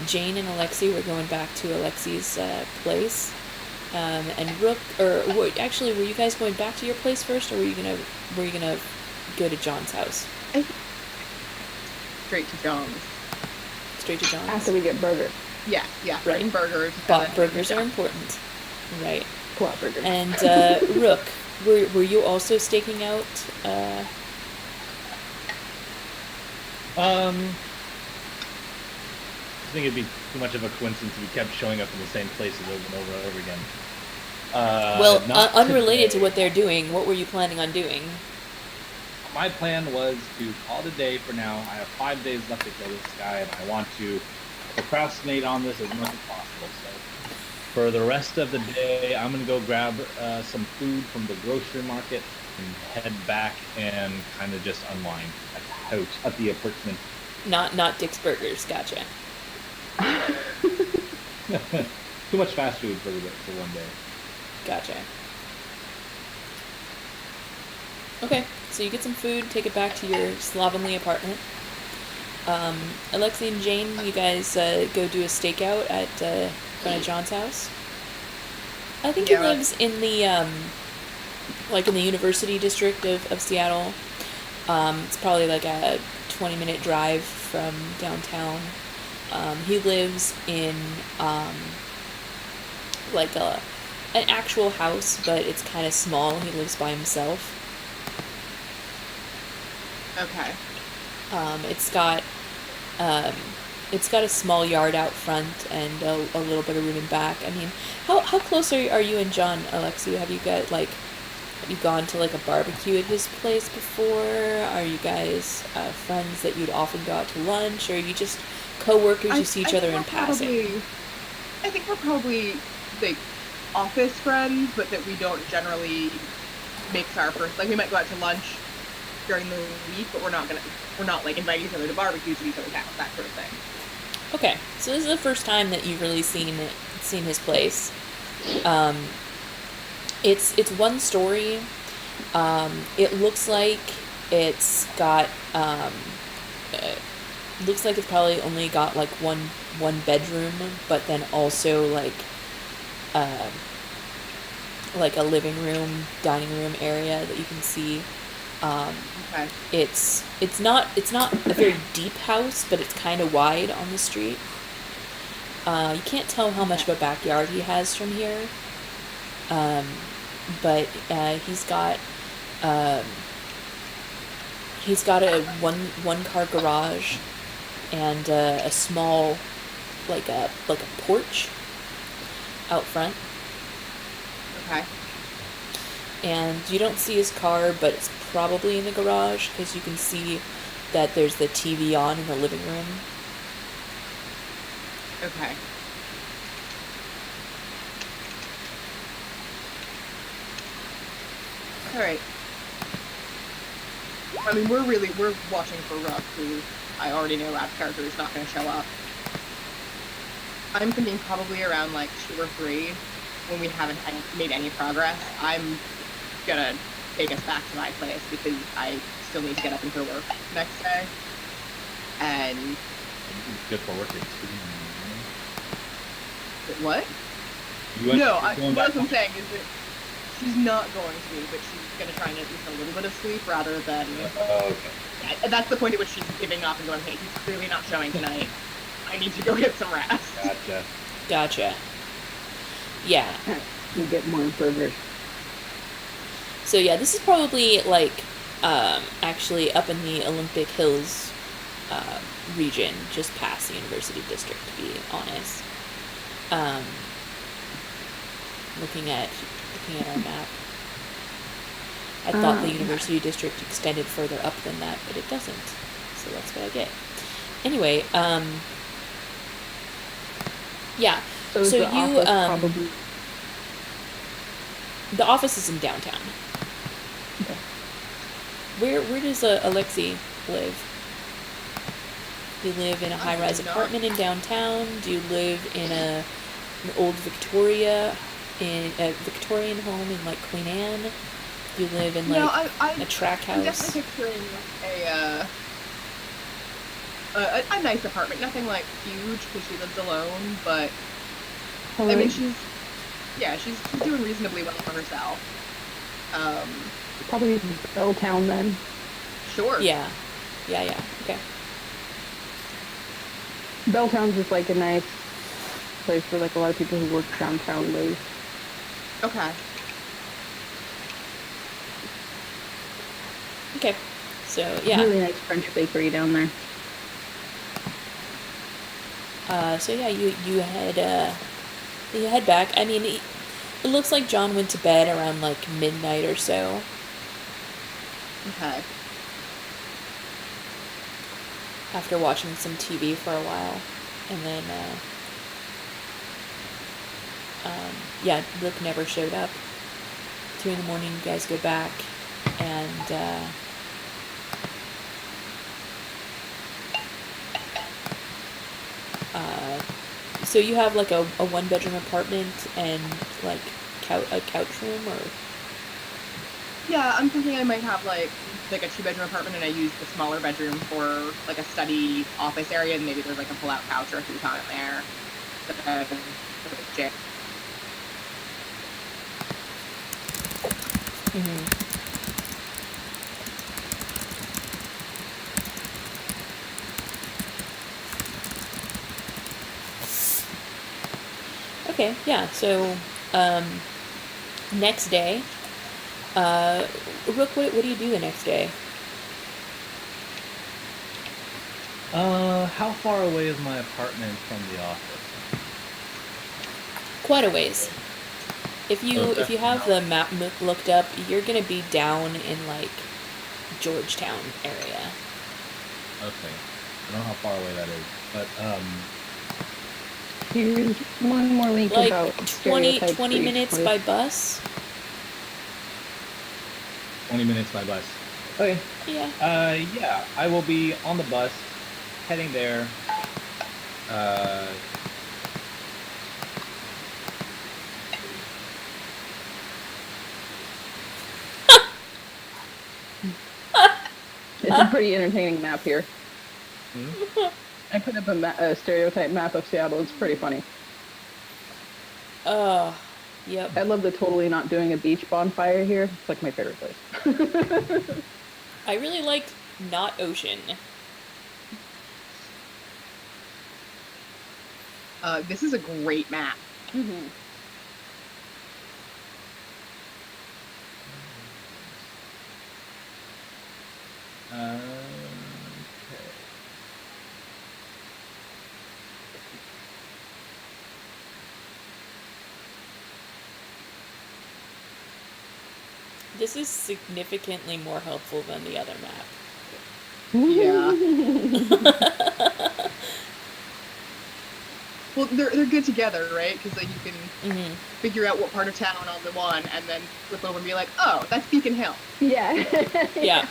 Jane and Alexi were going back to Alexi's place. And Rook, actually, were you guys going back to your place first, or were you gonna go to John's house? Straight to John's. Straight to John's? After we get burgers. Yeah, Right. getting burgers. But and burgers then- are important. Right. Pull out burgers. And, Rook, were you also staking out, I think it'd be too much of a coincidence if we kept showing up in the same places over and over and over again. Not unrelated to today. what they're doing, what were you planning on doing? My plan was to call it a day for now. I have 5 days left to kill this guy, and I want to procrastinate on this as much as possible. So, for the rest of the day, I'm gonna go grab some food from the grocery market and head back and kind of just unwind at the house, at the apartment. Not Dick's Burgers, gotcha. Too much fast food for one day. Gotcha. Okay, so you get some food, take it back to your slovenly apartment. Alexi and Jane, you guys go do a stakeout at front of John's house. I think he Yeah. lives in the like in the University District of Seattle. It's probably like a 20-minute drive from downtown. He lives in like an actual house, but it's kind of small. He lives by himself. Okay. It's got a small yard out front and a little bit of room in back. I mean, how close are you and John, Alexi? Have you gone to like a barbecue at his place before? Are you guys friends that you'd often go out to lunch, or are you just co-workers you see each other in passing? I think we're probably like office friends, but that we don't generally mix our first. Like we might go out to lunch during the week, but we're not like inviting each other to barbecues at each other's house, that sort of thing. Okay, so this is the first time that you've really seen his place. It's one story. It looks like it's got looks like it's probably only got like one bedroom, but then also like a living room, dining room area that you can see. Okay. It's not a very deep house, but it's kind of wide on the street. You can't tell how much of a backyard he has from here. But he's got a one car garage and a small like a porch out front. Okay. And you don't see his car, but it's probably in the garage because you can see that there's the TV on in the living room. Okay. All right. I mean, we're watching for Rook, who I already know Rap's character is not going to show up. I'm thinking probably around like 2 or 3, when we haven't made any progress. I'm gonna take us back to my place because I still need to get up and go to work next day. And It's good for working. what? What I'm saying is that she's not going to, but she's gonna try and get at least a little bit of sleep rather than. Oh, okay. Yeah, that's the point at which she's giving up and going, hey, he's clearly not showing tonight. I need to go get some rest. Gotcha. Yeah. You get more burgers. So yeah, this is probably like actually up in the Olympic Hills region just past the University District, to be honest. Um, looking at our map. I thought the University District extended further up than that, but it doesn't. So that's what I get. Anyway, yeah. So, is So the you, office probably the office is in downtown. okay. Where does Alexi live? Do you live in a high-rise No. apartment in downtown? Do you live in an old Victorian home in like Queen Anne? Do you live in No, like I a track I'm house? definitely picturing a nice apartment. Nothing like huge because she lives alone, but I mean she's doing reasonably well for herself. Probably Belltown then. Sure. Yeah. Okay. Belltown's just like a nice place where like a lot of people who work downtown live. Okay. Okay. So yeah. Really nice French bakery down there. So yeah, you head back. I mean, it looks like John went to bed around like midnight or so. Okay. After watching some TV for a while, and then yeah, Rook never showed up. 2 in the morning, you guys go back, and so you have like a 1-bedroom apartment and like a couch room, or Yeah, I'm thinking I might have like a 2-bedroom apartment and I use the smaller bedroom for like a study office area, and maybe there's like a pull-out couch or a futon in there. okay, yeah. So next day, Rook, what do you do the next day? How far away is my apartment from the office? Quite a ways. If you Okay. have the map looked up, you're gonna be down in like Georgetown area. Okay. I don't know how far away that is, but Here's one more link Like about 20 stereotypes 20 for each minutes place. by bus. 20 minutes by bus. Okay. Yeah. Yeah, I will be on the bus, heading there. It's a pretty entertaining map here. Hmm? I put up a stereotype map of Seattle. It's pretty funny. Yep. I love the totally not doing a beach bonfire here. It's like my favorite place. I really like not ocean. This is a great map. Mm-hmm. Okay. This is significantly more helpful than the other map. Yeah. Well, they're good together, right? Because like you can Mm-hmm. figure out what part of town on the one, and then flip over and be like, oh, that's Beacon Hill. Yeah. Yeah.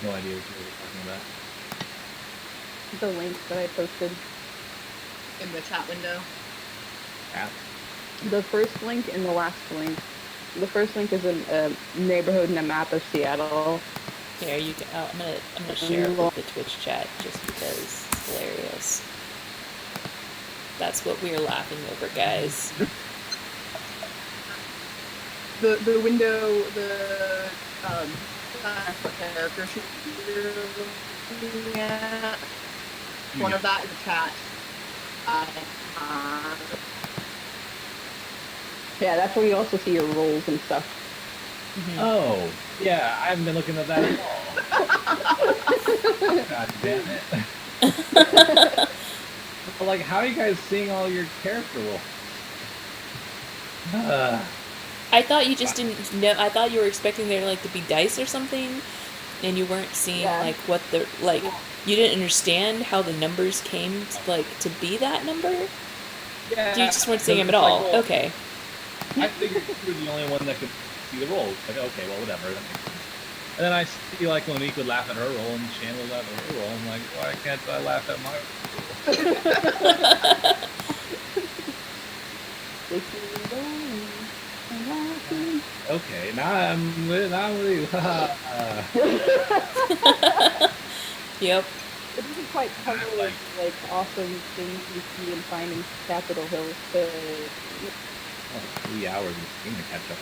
No idea what you're talking about. The links that I posted. In the chat window. App. The first link and the last link. The first link is a neighborhood and a map of Seattle. Here you can. Oh, I'm gonna share it with the Twitch chat just because it's hilarious. That's what we're laughing over, guys. The window, the character sheet you're looking at. One of that is attached. Yeah, that's where you also see your roles and stuff. Mm-hmm. Oh, yeah, I haven't been looking at that at all. God damn it. But, like, how are you guys seeing all your character roll? I thought you just didn't know. I thought you were expecting there like to be dice or something, and you weren't seeing Yeah. like what the like. You didn't understand how the numbers came to be that number. Yeah, You just weren't seeing them at it's like, all. well, Okay. I figured you were the only one that could see the rolls. Like, okay, well, whatever. That makes sense. And then I see, like, Monique would laugh at her roll, and Shan would laugh at her roll. I'm like, why can't I laugh at my roll? Okay, now I'm with you. Yep. It doesn't quite cover Like- like awesome things you see in Finding Capitol Hill. So 3 hours of game to catch up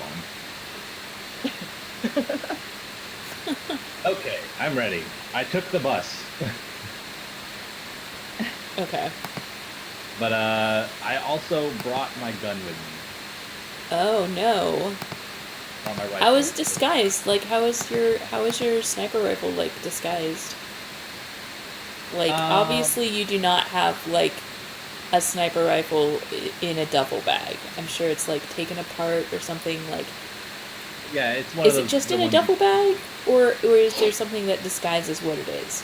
on. Okay, I'm ready. I took the bus. Okay. But I also brought my gun with me. Oh no. On my right. How is it disguised? Like, how is your sniper rifle like disguised? Like, obviously you do not have like a sniper rifle in a duffel bag. I'm sure it's like taken apart or something. Like, Yeah, it's one is of it those. just the in a ones- duffel bag, or is there something that disguises what it is?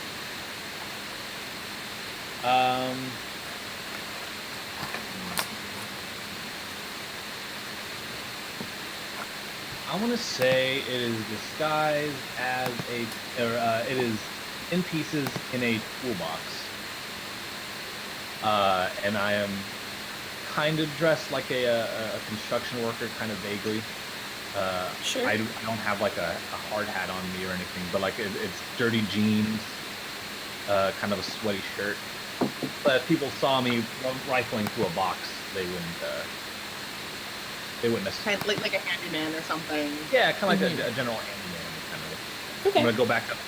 I want to say it is disguised as it is in pieces in a toolbox. And I am kind of dressed like a construction worker, kind of vaguely. Sure. I don't have like a hard hat on me or anything, but like it's dirty jeans, kind of a sweaty shirt. But if people saw me rifling through a box, they wouldn't necessarily. Kind of like a handyman or something. Yeah, kind of like a general handyman kind of. Okay. I'm gonna go back up to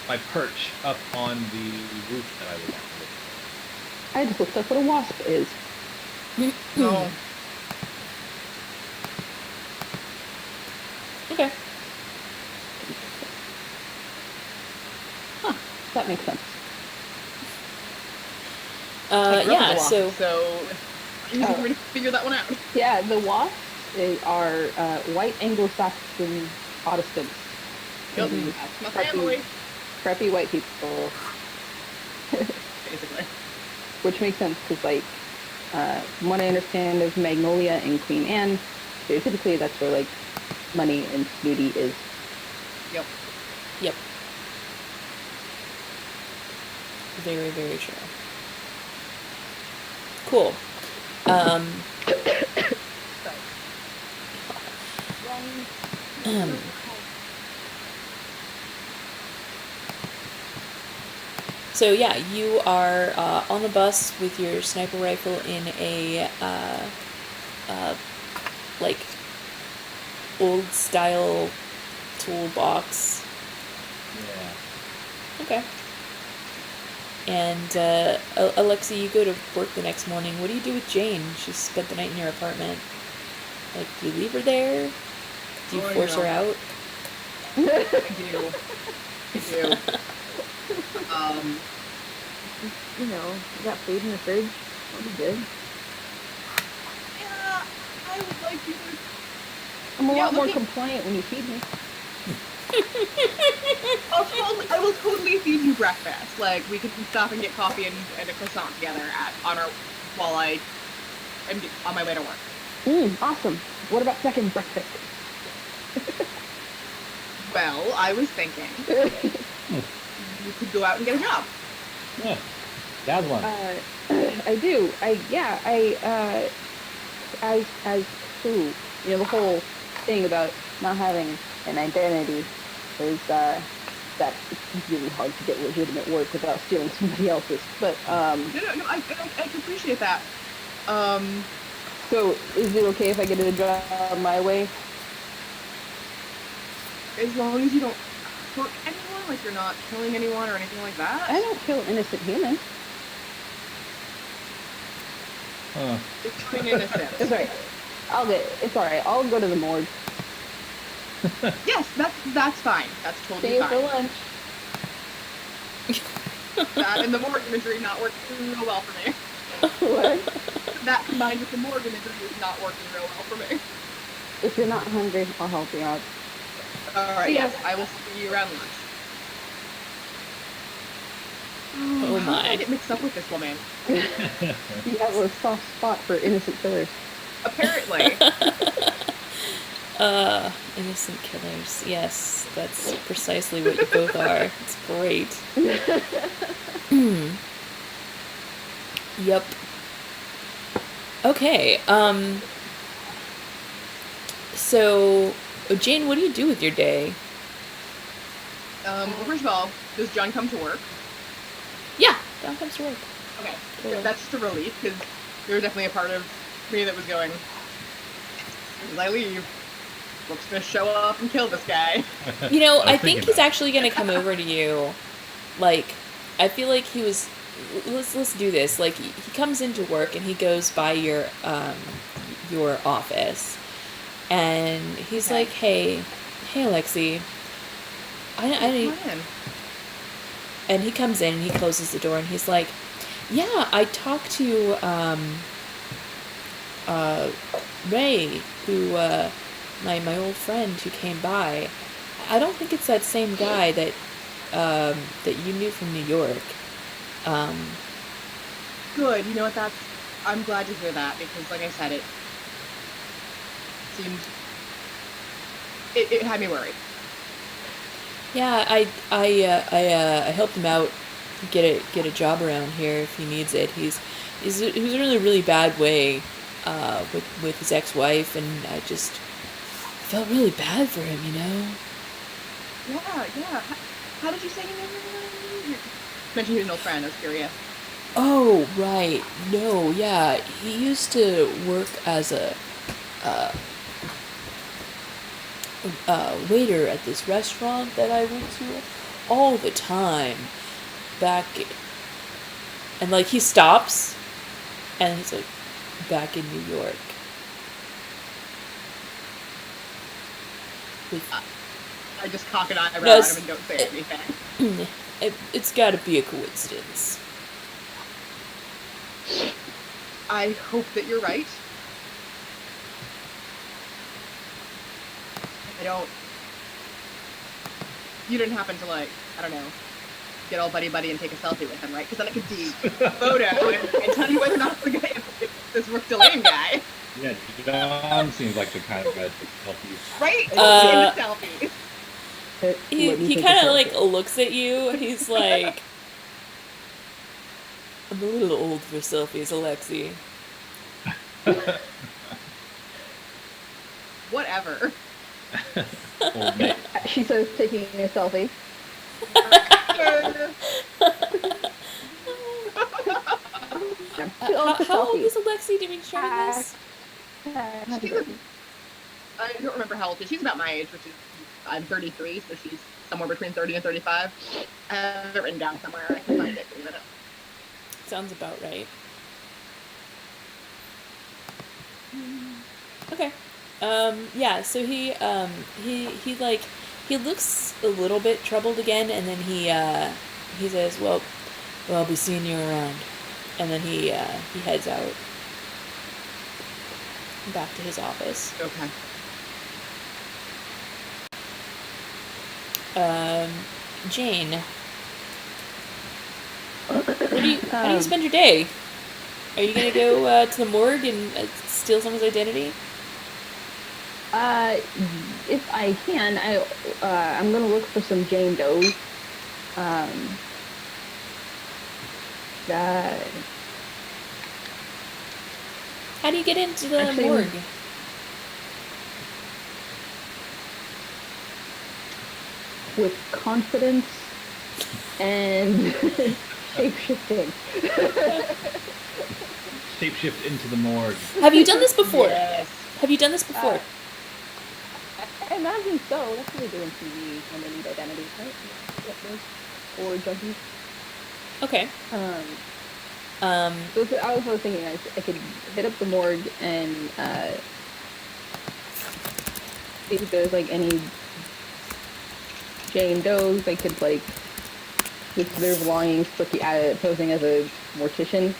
my perch up on the roof that I was on. I just looked up what a wasp is. No. Okay. That makes sense. Yeah. So So easy for me to figure that one out. Yeah, the wasps are white Anglo-Saxon Protestants. Yep, Mhm. that's my family, Preppy white people, basically. which makes sense because, like, from what I understand of Magnolia and Queen Anne, stereotypically that's where like money and snooty is. Yep. yep. Very, very true. Cool. So yeah, you are on the bus with your sniper rifle in a like old style toolbox. Yeah. Okay. And Alexi, you go to work the next morning. What do you do with Jane? She spent the night in your apartment. Like, do you leave her there? Do you Oh, force no. her out? I do. I do. You know, you got food in the fridge. That'll be good. Yeah, I would like you to. I'm a Yeah, lot more looking- compliant when you feed me. I will totally feed you breakfast. Like, we could stop and get coffee and a croissant together while I am on my way to work. Awesome. What about second breakfast? Well, I was thinking you could go out and get a job. Yeah. That's one. I do. As who? You know, the whole thing about not having an identity is that it's really hard to get legitimate work without stealing somebody else's. But No, I can appreciate that. so is it okay if I get a job my way? As long as you don't hurt anyone, like you're not killing anyone or anything like that. I don't kill innocent humans. Huh. It's clean innocent. It's alright. It's alright. I'll go to the morgue. Yes, that's fine. That's See totally you for fine. lunch. That and the morgue imagery not working real well for me. What? That combined with the morgue imagery is not working real well for me. If you're not hungry, I'll help you out. All right, See ya. yes, I will see you around lunch. Oh How did I my. get mixed up with this woman? You have a soft spot for innocent killers. Apparently. Innocent killers. Yes, that's precisely what you both are. It's great. Yep. Okay, so, Jane, what do you do with your day? Well, first of all, does John come to work? Yeah, John comes to work. Okay, Cool. that's just a relief because there was definitely a part of me that was going, as I leave, Brooke's gonna show up and kill this guy. You know, I was I thinking think he's that. actually gonna come over to you. Like, I feel like he was. Let's do this. Like, he comes into work and he goes by your office, and he's Okay. like, "Hey, Alexi, I Come on. and he comes in and he closes the door and he's like, "Yeah, I talked to Ray, who my old friend who came by. I don't think it's that same guy that that you knew from New York." Good. You know what? I'm glad to hear that because, like I said, it seemed it had me worried. Yeah, I helped him out get a job around here if he needs it. He's in a really bad way with his ex-wife, and I just felt really bad for him, you know. Yeah. How did you say your name? You mentioned he was an old friend. I was curious. Oh, right. No, yeah. He used to work as a waiter at this restaurant that I went to all the time back. And, like, he stops and he's like, back in New York. With, I just cock an eyebrow No, at him and don't say anything. it's gotta be a coincidence. I hope that you're right. You didn't happen to, like, I don't know, get all buddy and take a selfie with him, right? Because then I could see the photo and tell you whether or not it's the guy, if this Rook Delane guy, Yeah, John seems like the kind of guy to help you. right? Uh, In the selfie. He kind of like looks at you. He's like, "I'm a little old for selfies, Alexi." Whatever. Old mate. She says, taking a selfie. She loves the How old selfie. is Alexi doing showing this? I don't remember how old she is. She's about my age, which is, I'm 33, so she's somewhere between 30 and 35. I have it written down somewhere. I can find it in a minute. Sounds about right. Okay. Yeah, so he like, he looks a little bit troubled again, and then he says, well, I'll be seeing you around. And then he heads out back to his office. Okay. Jane, how do you spend your day? Are you gonna go to the morgue and steal someone's identity? If I can, I'm gonna look for some Jane Does. How do you get into the Actually, morgue? with confidence and shape-shifting. Shapeshift into the morgue. Have you done this before? Yes. Have you done this before? I imagine so. That's what they do in TV when they need identities, right? Or junkies. Okay. So I was thinking I could hit up the morgue and if there's like any Jane Does, they could like switch their belongings, posing as a mortician,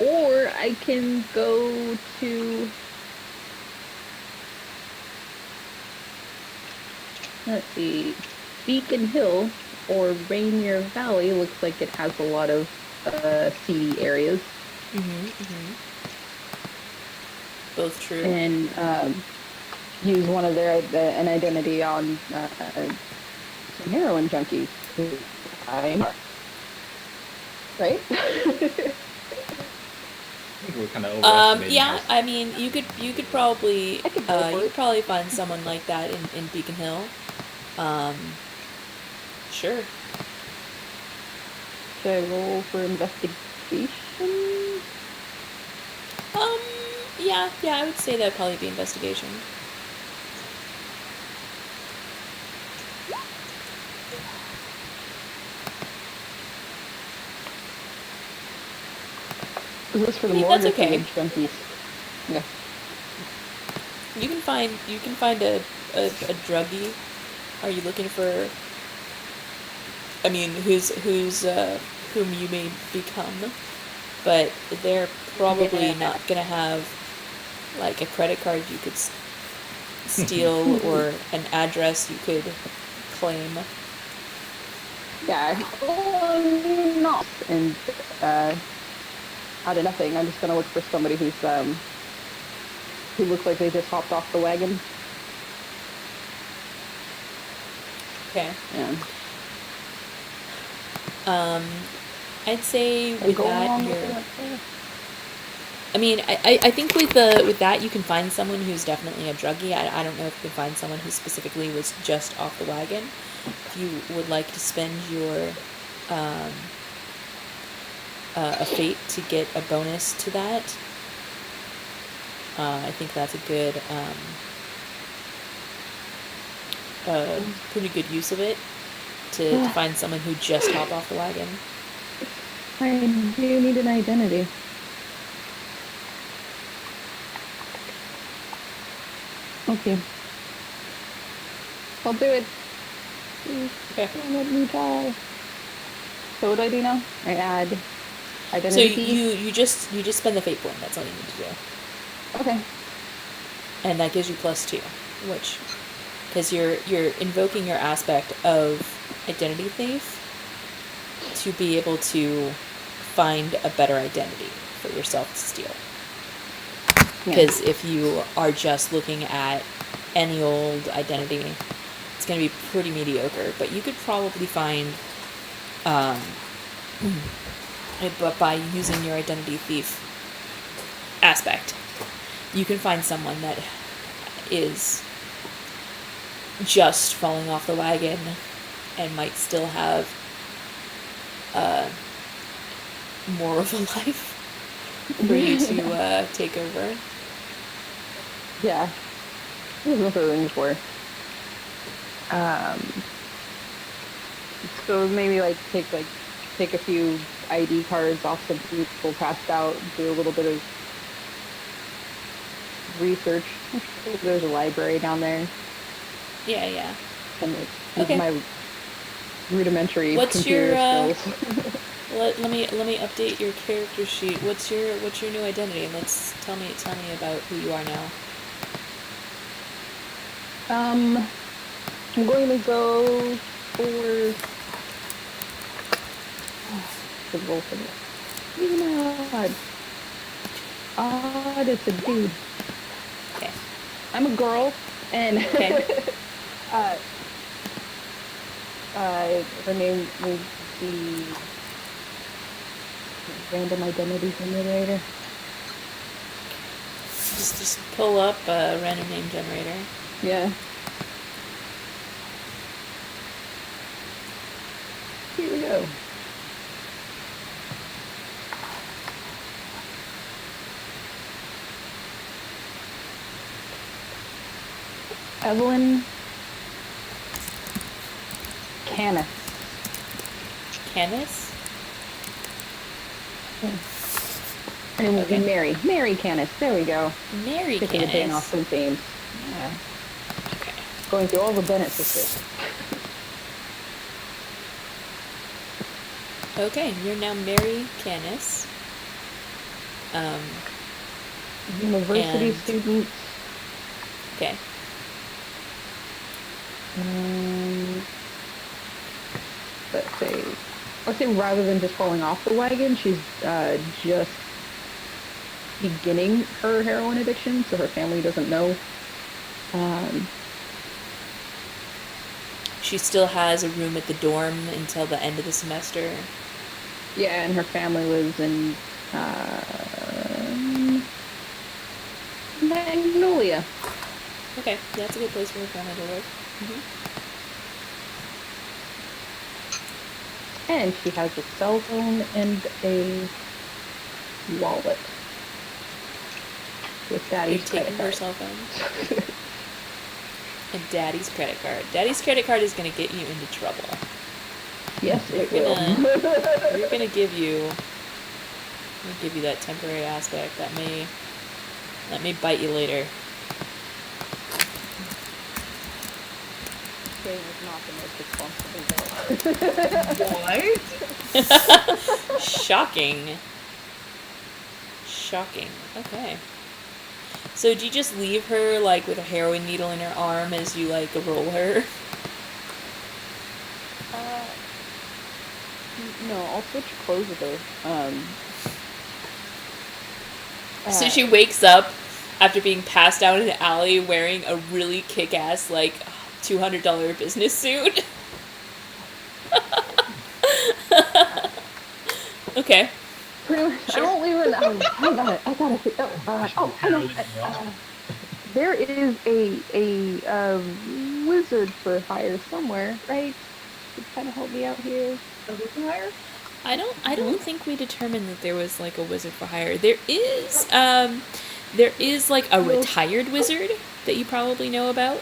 or I can go to. Let's see, Beacon Hill or Rainier Valley looks like it has a lot of seedy areas. Both true. And use one of their an identity on some heroin junkies. Who I'm right. I think we're kind of overestimating. Yeah, this. I mean, you could probably I could go for you it. could probably find someone like that in Beacon Hill. Sure. Should I roll for investigation? Yeah, I would say that'd probably be investigation. Is this for the I mean, morgue that's or for the okay. junkies? Yeah. You can find a druggie. Are you looking for? I mean, whom you may become, but they're probably Yeah. not gonna have like a credit card you could steal or an address you could claim. Yeah. Not and out of nothing. I'm just gonna look for somebody who looks like they just hopped off the wagon. Okay. Yeah. I'd say And with go that along you're. with it. I mean, I think with that you can find someone who's definitely a druggie. I don't know if you can find someone who specifically was just off the wagon. If you would like to spend your a fate to get a bonus to that, I think that's a good pretty good use of it to find someone who just hopped off the wagon. I do need an identity. Okay. I'll do it. Please Okay. don't let me die. So what do I do now? I add So identity. you just spend the fate point. That's all you need to do, Okay. and that gives you +2, which because you're invoking your aspect of identity thief to be able to find a better identity for yourself to steal. Yeah. Because if you are just looking at any old identity, it's going to be pretty mediocre. But you could probably find, but by using your identity thief aspect, you can find someone that is just falling off the wagon and might still have more of a life for you to take over. Yeah. This is what those things for. So maybe take a few ID cards off some people passed out, do a little bit of research. There's a library down there, Yeah. and Okay. my rudimentary What's computer your, skills. Let me update your character sheet. What's your new identity? And let's tell me about who you are now. I'm going to go for. Should roll for this. Odd, it's a dude. Okay. I'm a girl, and Okay. her name will be random identity generator. Just pull up a random name generator. Yeah. Here we go. Evelyn Canis. Canis? Her name will Okay. be Mary. Mary Canis. There we go. Mary Thinking of Jane Canis. Austen themes. Yeah. Okay. going through all the Bennett sisters. Okay, you're now Mary Canis. University And- student. Okay. Let's say rather than just falling off the wagon, she's just beginning her heroin addiction, so her family doesn't know. She still has a room at the dorm until the end of the semester. Yeah, and her family lives in Magnolia. Okay, that's a good place for her family to live. And she has a cell phone and a wallet with You've Daddy's credit taken her card. cell phone. And Daddy's credit card. Daddy's credit card is going to get you into trouble. Yes, it We're will. We're going to give you that temporary aspect that may bite you later. Jane is not the most responsible girl. What? Shocking. Shocking. Okay. So do you just leave her, like, with a heroin needle in her arm as you, like, roll her? No, I'll switch clothes with her. So she wakes up after being passed out in an alley wearing a really kick-ass, like, $200 business suit. Okay. Pretty much. I Sure. won't leave her. I gotta think. I know. There is a wizard for hire somewhere, right? To kind of help me out here. A wizard hire? I don't think we determined that there was like a wizard for hire. There is like a retired wizard that you probably know about.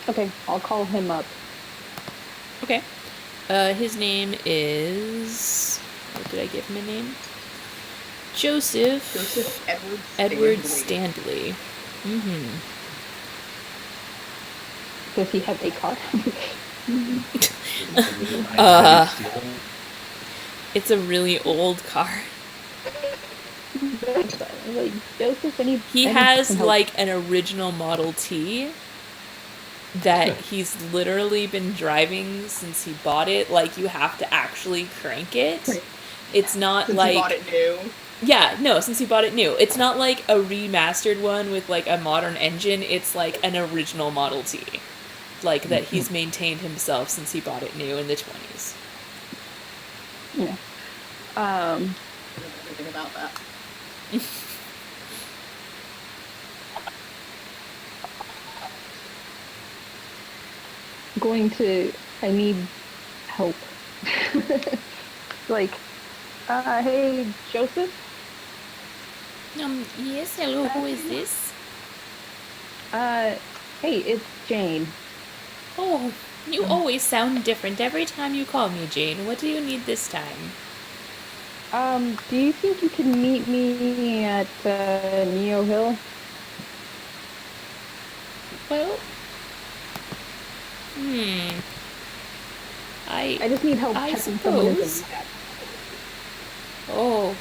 Okay, I'll call him up. Okay. His name is, what did I give him a name? Joseph Edward Standley. Mm-hmm. Does he have a car? It's a really old car. Like Joseph, He has like an original Model T that he's literally been driving since he bought it. Like, you have to actually crank it. Right. It's not Since like he bought it new. Yeah, no, since he bought it new. It's not like a remastered one with like a modern engine. It's like an original Model T. Like that he's maintained himself since he bought it new in the 20s. Yeah. I don't know anything about that. I need help. Like, hey, Joseph? Yes, hello, who is this? Hey, it's Jane. Oh, you always sound different every time you call me, Jane. What do you need this time? Do you think you can meet me at, Neo Hill? Well, I just need help I checking someone into suppose. rehab. Oh,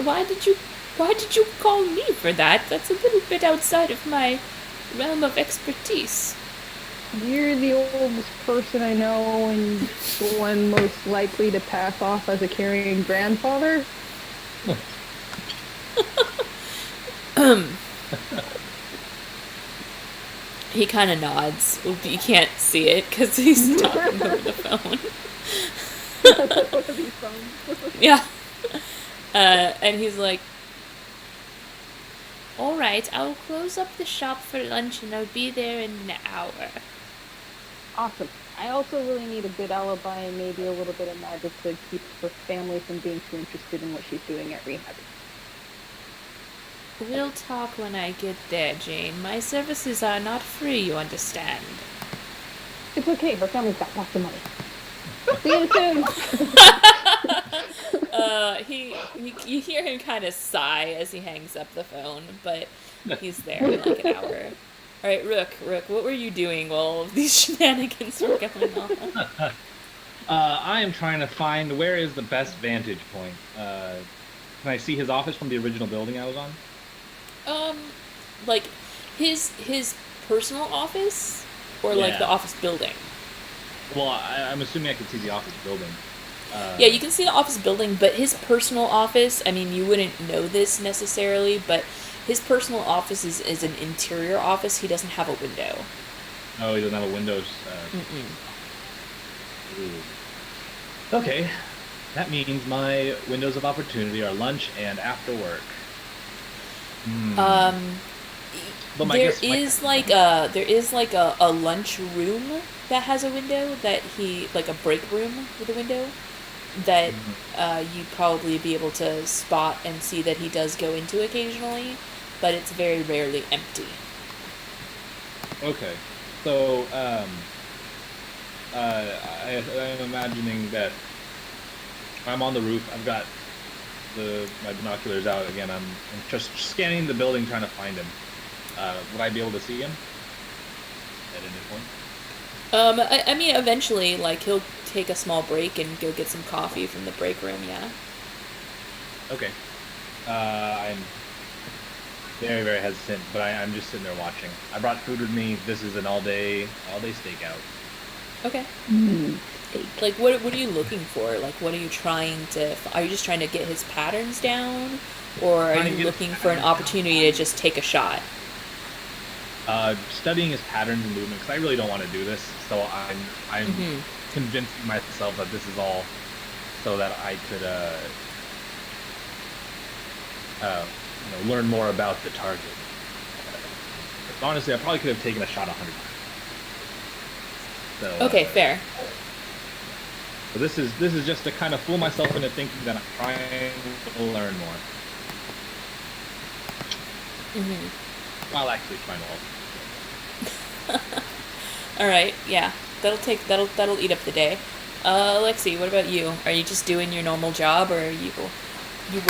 why did you call me for that? That's a little bit outside of my realm of expertise. You're the oldest person I know and the one most likely to pass off as a caring grandfather. He kind of nods. You can't see it because he's talking over the phone. One of these phones. Yeah. And he's like, all right, I'll close up the shop for lunch and I'll be there in an hour. Awesome. I also really need a good alibi and maybe a little bit of magic to keep her family from being too interested in what she's doing at rehab. We'll talk when I get there, Jane. My services are not free, you understand. It's okay. Her family's got lots of money. See you soon. You hear him kind of sigh as he hangs up the phone, but he's there in like an hour. All right, Rook, what were you doing while all of these shenanigans were going on? I am trying to find where is the best vantage point. Can I see his office from the original building I was on? Like his personal office, or like Yeah. the office building. Well, I'm assuming I can see the office building. Yeah, you can see the office building, but his personal office, I mean, you wouldn't know this necessarily, but his personal office is an interior office. He doesn't have a window. Oh, he doesn't have a Windows. Mm-mm. Ooh. Okay, that means my windows of opportunity are lunch and after work. But my There guess- my- is like a lunch room that has a window that he like a break room with a window that you'd probably be able to spot and see that he does go into occasionally, but it's very rarely empty. Okay, so I'm imagining that I'm on the roof. I've got my binoculars out again. I'm just scanning the building, trying to find him. Would I be able to see him at any point? I mean, eventually, like he'll take a small break and go get some coffee from the break room. Yeah. Okay. I'm very, very hesitant, but I'm just sitting there watching. I brought food with me. This is an all-day stakeout. Okay. Steak. Like, what are you looking for? Like, what are you trying to? Are you just trying to get his patterns down, or are Trying to you get his looking for an patterns down. opportunity to just take a shot? Studying his patterns and movement, because I really don't want to do this. So I'm convincing myself that this is all so that I could learn more about the target. Honestly, I probably could have taken a shot 100 times. So, Okay, fair. So this is just to kind of fool myself into thinking that I'm trying to learn more, while actually trying to also. All right, yeah, that'll eat up the day. Lexi, what about you? Are you just doing your normal job, or are you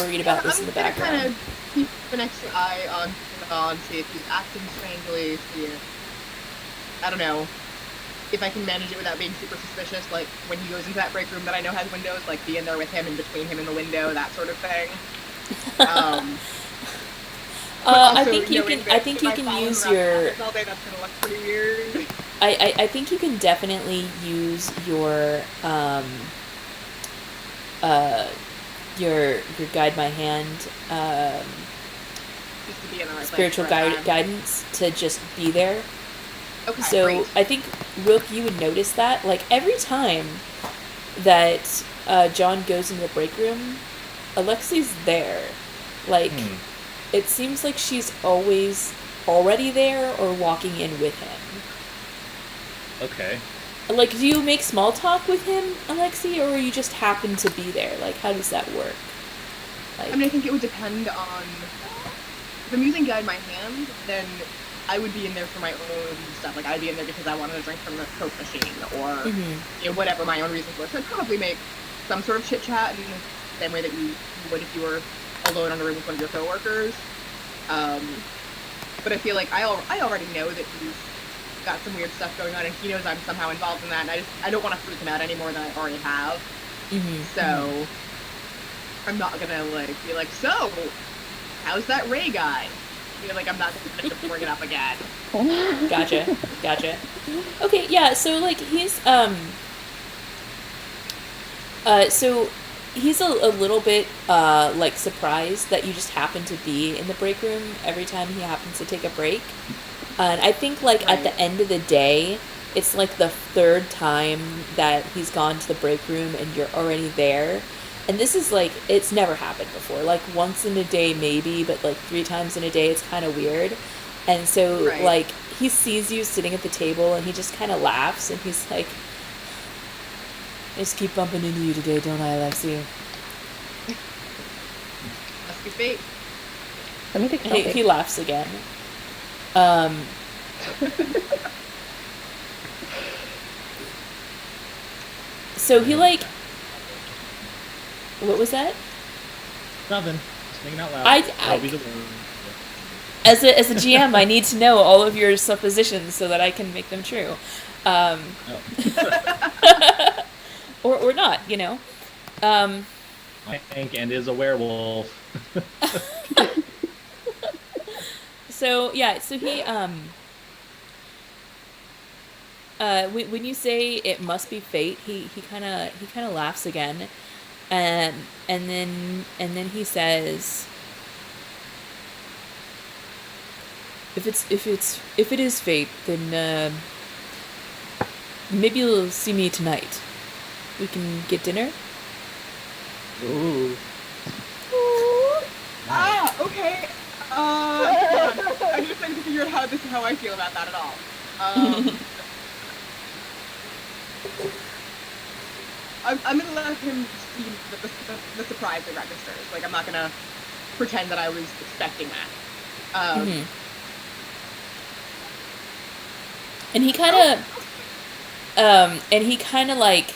worried about this in the I'm gonna background? kind of keep an extra eye on Don, see if he's acting strangely, see if, I don't know, if I can manage it without being super suspicious, like when he goes into that break room that I know has windows, like be in there with him and between him and the window, that sort of thing. But I also think you knowing can. that I think if you I can follow him use around the your. office all day, that's gonna look pretty weird. I think you can definitely use your guide my hand Just to be in the right spiritual place at the right time. guidance to just be there. Okay, So great. I think Rook, you would notice that like every time that John goes into the break room, Alexi's there. Like it seems like she's always already there or walking in with him. Okay. Like, do you make small talk with him, Alexi, or you just happen to be there? Like, how does that work? Like, I mean, I think it would depend on. If I'm using Guide My Hand, then I would be in there for my own stuff. Like, I'd be in there because I wanted to drink from the Coke machine, or you know, whatever my own reasons were. So I'd probably make some sort of chit chat in the same way that you would if you were alone in a room with one of your coworkers. But I feel like I already know that he's got some weird stuff going on, and he knows I'm somehow involved in that. And I don't want to freak him out any more than I already have. So I'm not gonna like be like, so how's that Ray guy? You know, like I'm not gonna bring it up again. Gotcha. Okay, yeah, so like he's so he's a little bit like surprised that you just happen to be in the break room every time he happens to take a break. And I think like at the end of the day, it's like the third time that he's gone to the break room and you're already there. And this is like, it's never happened before. Like once in a day maybe, but like 3 times in a day, it's kind of weird. And so Right. like he sees you sitting at the table and he just kind of laughs and he's like, I just keep bumping into you today, don't I, Alexi? Must be fate. Let me take a He selfie. laughs again. So he like What was that? Nothing. Just thinking out loud. I- Roby's a word. As a GM, I need to know all of your suppositions so that I can make them true, Oh. or not. My tank and is a werewolf. So yeah, so he when you say it must be fate, he kind of laughs again, and then he says, if it is fate, then maybe you'll see me tonight. We can get dinner. Ooh. Ah, okay. I'm just trying to figure out how I feel about that at all. I'm gonna let him see the surprise that registers. Like, I'm not gonna pretend that I was expecting that. Mhm. And he kind of like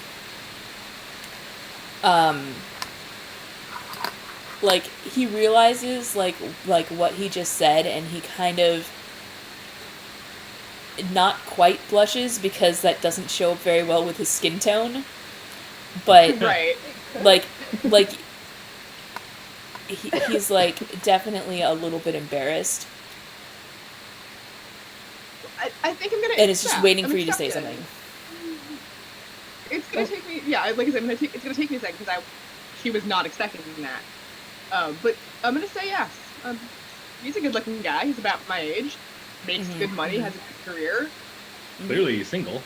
he realizes like what he just said, and he kind of not quite blushes because that doesn't show up very well with his skin tone, but Right. like he's like definitely a little bit embarrassed, I think I'm gonna. and it's just yeah, waiting I'm for you to say accepting. something. It's gonna take me. Yeah, like I said, it's gonna take me a second because she was not expecting that. But I'm gonna say yes. He's a good-looking guy. He's about my age. Makes Mhm, good money. mhm. Has a good career. Clearly he's single.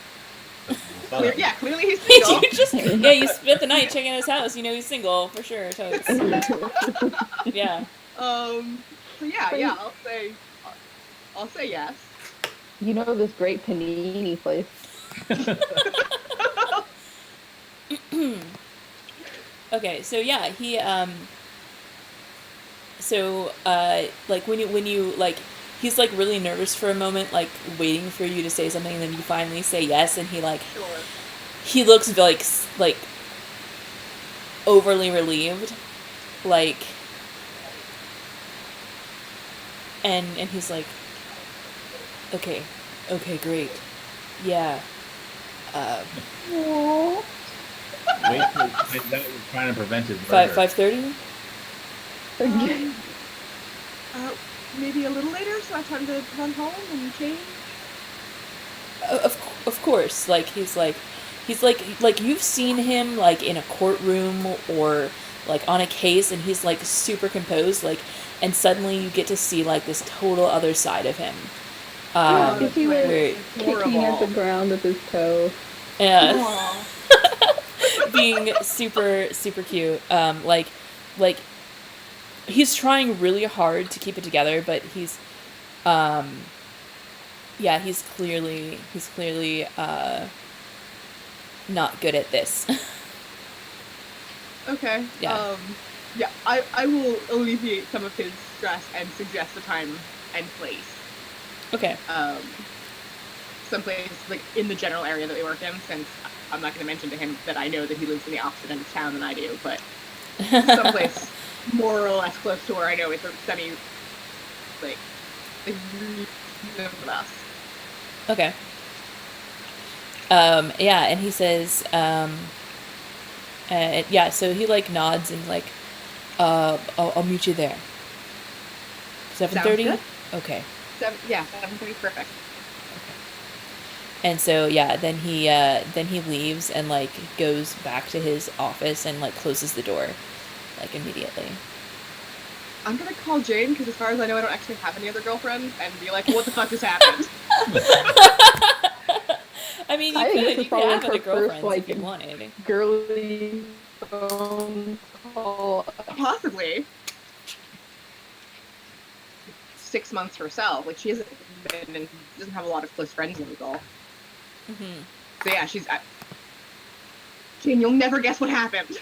Clearly he's single. You spent the night checking out his house. You know he's single for sure. Totes. Yeah. So yeah. I'll say yes. You know this great panini place. Okay, so yeah, he like when you like he's like really nervous for a moment, like waiting for you to say something, and then you finally say yes, and Sure. he looks like overly relieved, like, and he's like, okay, great, yeah, Aww. Wait till that was trying to prevent his murder. 5:30. Maybe a little later, so I have time to run home and change. Of course, like he's like you've seen him like in a courtroom or like on a case, and he's like super composed, like, and suddenly you get to see like this total other side of him. If he was where- kicking at the ground with his toe. Aw. being super cute. Like he's trying really hard to keep it together, but he's he's clearly not good at this. Okay. Yeah. I will alleviate some of his stress and suggest a time and place. Okay. Someplace like in the general area that we work in, since I'm not going to mention to him that I know that he lives in the opposite end of town than I do, but someplace more or less close to where I know it's a semi like with us. Okay. Yeah, and he says, so he like nods and like, I'll meet you there. 7:30? good. Okay. 7:30, perfect. And so then he leaves and like goes back to his office and like closes the door, like immediately. I'm gonna call Jane because, as far as I know, I don't actually have any other girlfriends, and be like, "What the fuck just happened?" I mean, I think this is you could probably have her other first, girlfriends like, if you wanted. Girly phone call. Possibly. 6 months herself. Like, she hasn't been, and doesn't have a lot of close friends in Nicole. Mm-hmm. So yeah, she's. Jane, you'll never guess what happened.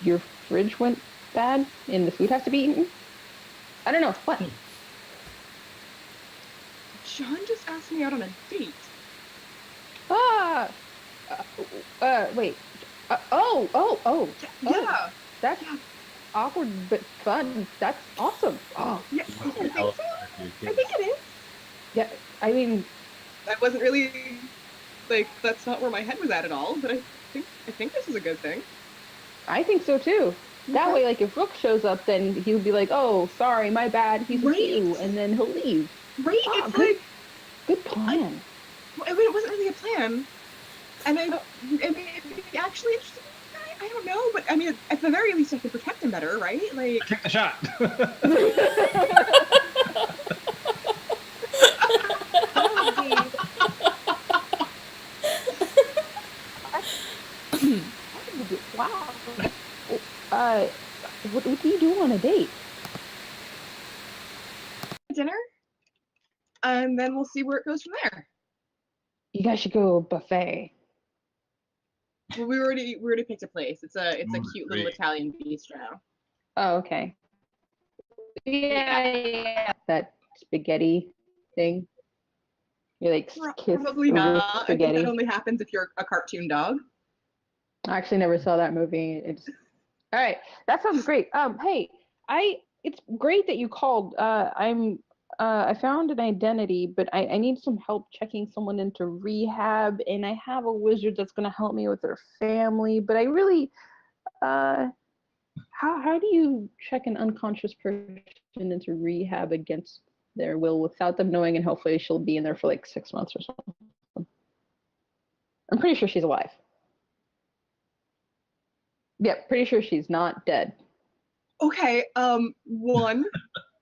Your fridge went bad and the food has to be eaten? I don't know. What? John just asked me out on a date. Ah! Wait. Oh. Yeah. That's Yeah. awkward but fun. That's awesome. Oh, Yeah. You I must be think hella so. fun for your I kids. think it is. yeah. I mean, I wasn't really like that's not where my head was at all, but I think this is a good thing. I think so too. That Okay. way, like, if Rook shows up, then he'll be like, "Oh, sorry, my bad. He's a Right. two," and then he'll leave. Right? Ah, It's good, like good plan. I mean, it wasn't really a plan, and Oh. I mean, actually, I don't know, but I mean, at the very least, I can protect him better, right? Like, Take the shot. That would be- wow. Uh, what do you do on a date? dinner, and then we'll see where it goes from there. You guys should go buffet. Well, we already picked a place. It's a cute little Great. Italian bistro. Oh, okay. Yeah. That spaghetti thing. You like kiss Probably over not. I think spaghetti. that only happens if you're a cartoon dog. I actually never saw that movie. It's all right. That sounds great. Hey, it's great that you called. I found an identity, but I need some help checking someone into rehab, and I have a wizard that's gonna help me with their family. But I really, how do you check an unconscious person into rehab against their will without them knowing, and hopefully she'll be in there for like 6 months or something. I'm pretty sure she's alive. Yeah, pretty sure she's not dead. Okay. One,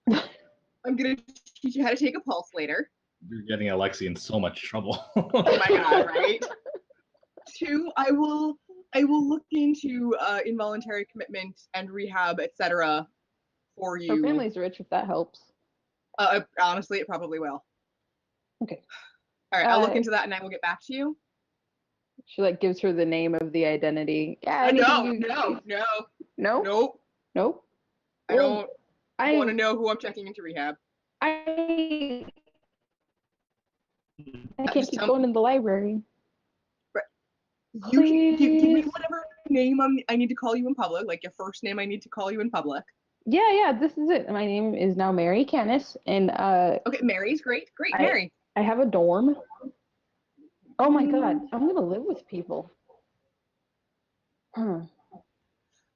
I'm gonna teach you how to take a pulse later. You're getting Alexi in so much trouble. Oh my god, right? Two, I will look into involuntary commitment and rehab, etc. for Her you. family's rich, if that helps. Honestly, it probably will. Okay. All right, I'll look into that and I will get back to you. She like gives her the name of the identity. Yeah. No. Nope. I Well, don't want to know who I'm checking into rehab. I can't Just keep tell going in the library. You can give me Please. whatever name I need to call you in public, like your first name I need to call you in public. Yeah, this is it. My name is now Mary Canis, and Okay, Mary's great. Mary. I have a dorm. Oh my god, I'm gonna live with people.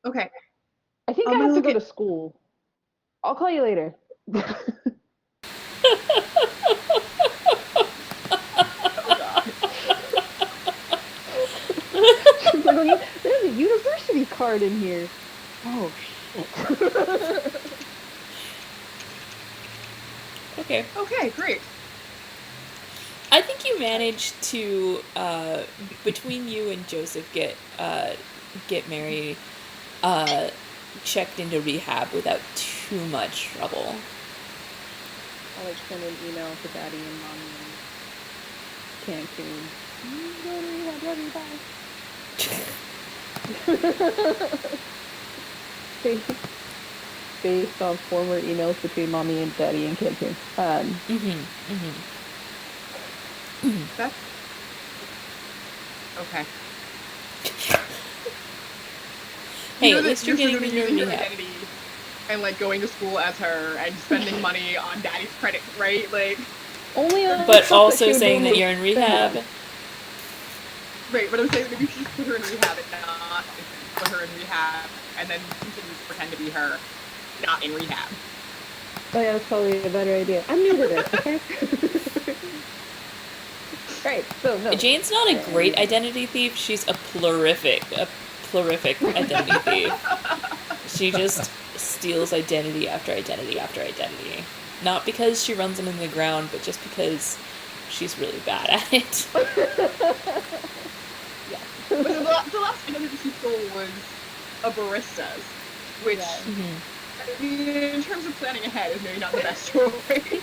Okay. I think I have to go to school. I'll call you later. She's like, oh, there's a university card in here. Oh shit. Okay. Okay, great. I think you managed to, between you and Joseph, get Mary checked into rehab without too much trouble. I'll like send an email to Daddy and Mommy in Cancun. Go to rehab, love you, bye. Based on former emails between Mommy and Daddy in Cancun. That's okay. Hey, at least you're getting gonna into using your rehab. identity and like going to school as her and spending money on Daddy's credit, right? Like, Only on But stuff that also she would saying that normally you're in spend rehab. on. right? But I'm saying maybe you should just put her in rehab and not put her in rehab, and then continue to pretend to be her, not in rehab. Oh yeah, that's probably a better idea. I'm new to this, okay? Right, so no. Jane's not a great identity thief. She's a plurific identity thief. She just steals identity after identity after identity. Not because she runs them in the ground, but just because she's really bad at it. But the last identity she stole was a barista's, which, I mean, in terms of planning ahead, is maybe not the best choice.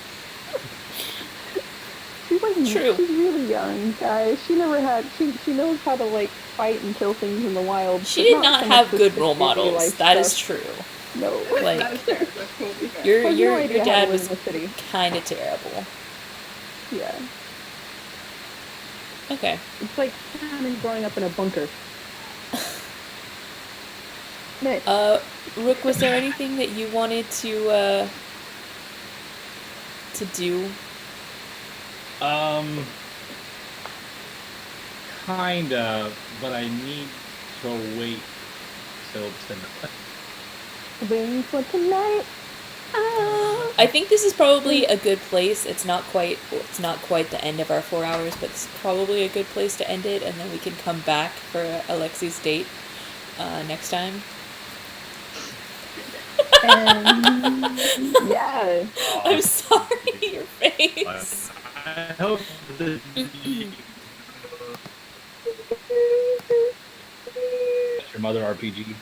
She's like, True. She's really young, guys. She never had. She knows how to like fight and kill things in the wild. She but did not so much have the good role daily models. life That is stuff. true. No. Like, That is fair. That's totally fair. Your idea how dad to live was in the city. kind of terrible. Yeah. Okay. It's like Shannon growing up in a bunker. Nick, Rook, was there anything that you wanted to do? Kind of, but I need to wait till tonight. waiting for tonight. I think this is probably a good place. It's not quite the end of our 4 hours, but it's probably a good place to end it, and then we can come back for Alexi's date next time. And yeah. I'm sorry, your face. I hope that Your mother RPG.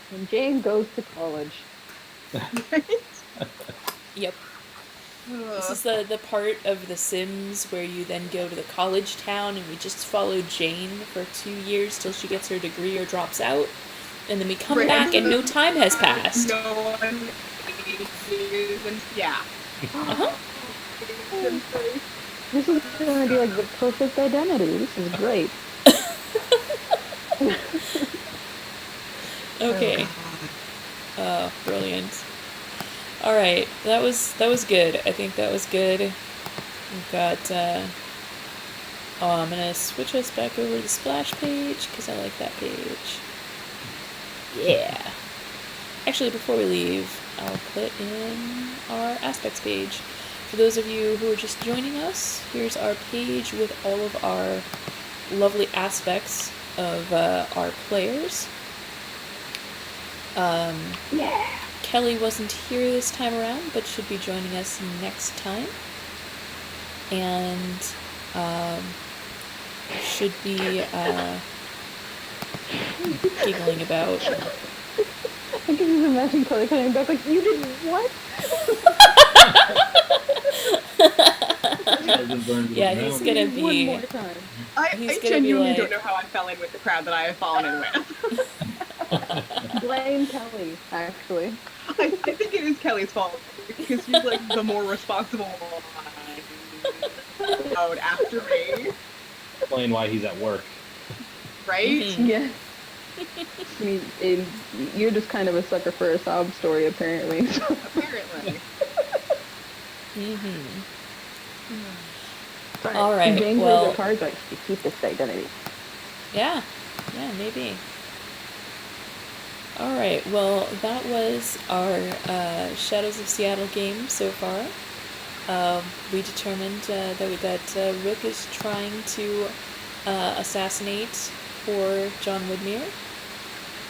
When Jane goes to college. Yep. This is the part of The Sims where you then go to the college town, and we just follow Jane for 2 years till she gets her degree or drops out, and then we come Right. back and no time has passed. No one yeah. Uh-huh. This is gonna be like the perfect identity. This is great. Okay. Oh, brilliant. All right, that was good. I think that was good. We've got. I'm gonna switch us back over to the splash page because I like that page. Yeah. Actually, before we leave, I'll put in our aspects page. For those of you who are just joining us, here's our page with all of our lovely aspects of our players. Yeah. Kelly wasn't here this time around, but should be joining us next time. And should be giggling about. I can just imagine Kelly coming back like, you did what? Yeah, he's gonna One be. more time. He's I gonna be genuinely like- don't know how I fell in with the crowd that I have fallen in with. Blame Kelly, actually. I think it is Kelly's fault because she's like the more responsible one after me, Explain why he's at work. right? Mhm. Yeah. I mean, you're just kind of a sucker for a sob story, apparently. So. Apparently. Mhm. Sorry. All right, Jane well- plays the cards like to keep this identity. Yeah, maybe. All right, well, that was our Shadows of Seattle game so far. We determined that Rook is trying to assassinate poor John Woodmere,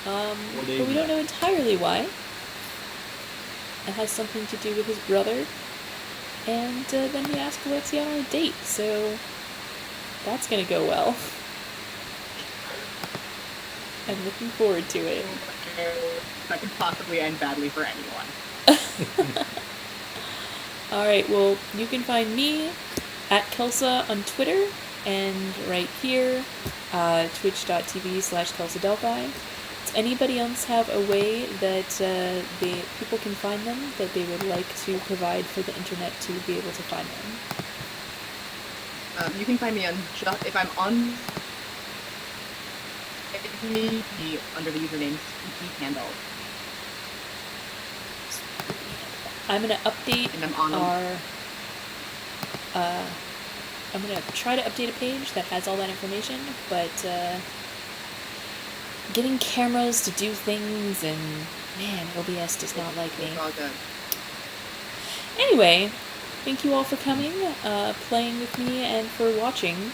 but we don't know entirely why. It has something to do with his brother, and then he asked Alexi out on a date, so that's gonna go well. I'm looking forward to it. That could possibly end badly for anyone. Alright, well, you can find me at Kelsa on Twitter, and right here, twitch.tv/KelsaDelphi. Does anybody else have a way that people can find them, that they would like to provide for the internet to be able to find them? You can find me on if I'm on me under the username Candle, I'm gonna update and I'm on our I'm gonna try to update a page that has all that information, but getting cameras to do things, and man, OBS does not like me. It's all good. Anyway, thank you all for coming, playing with me, and for watching.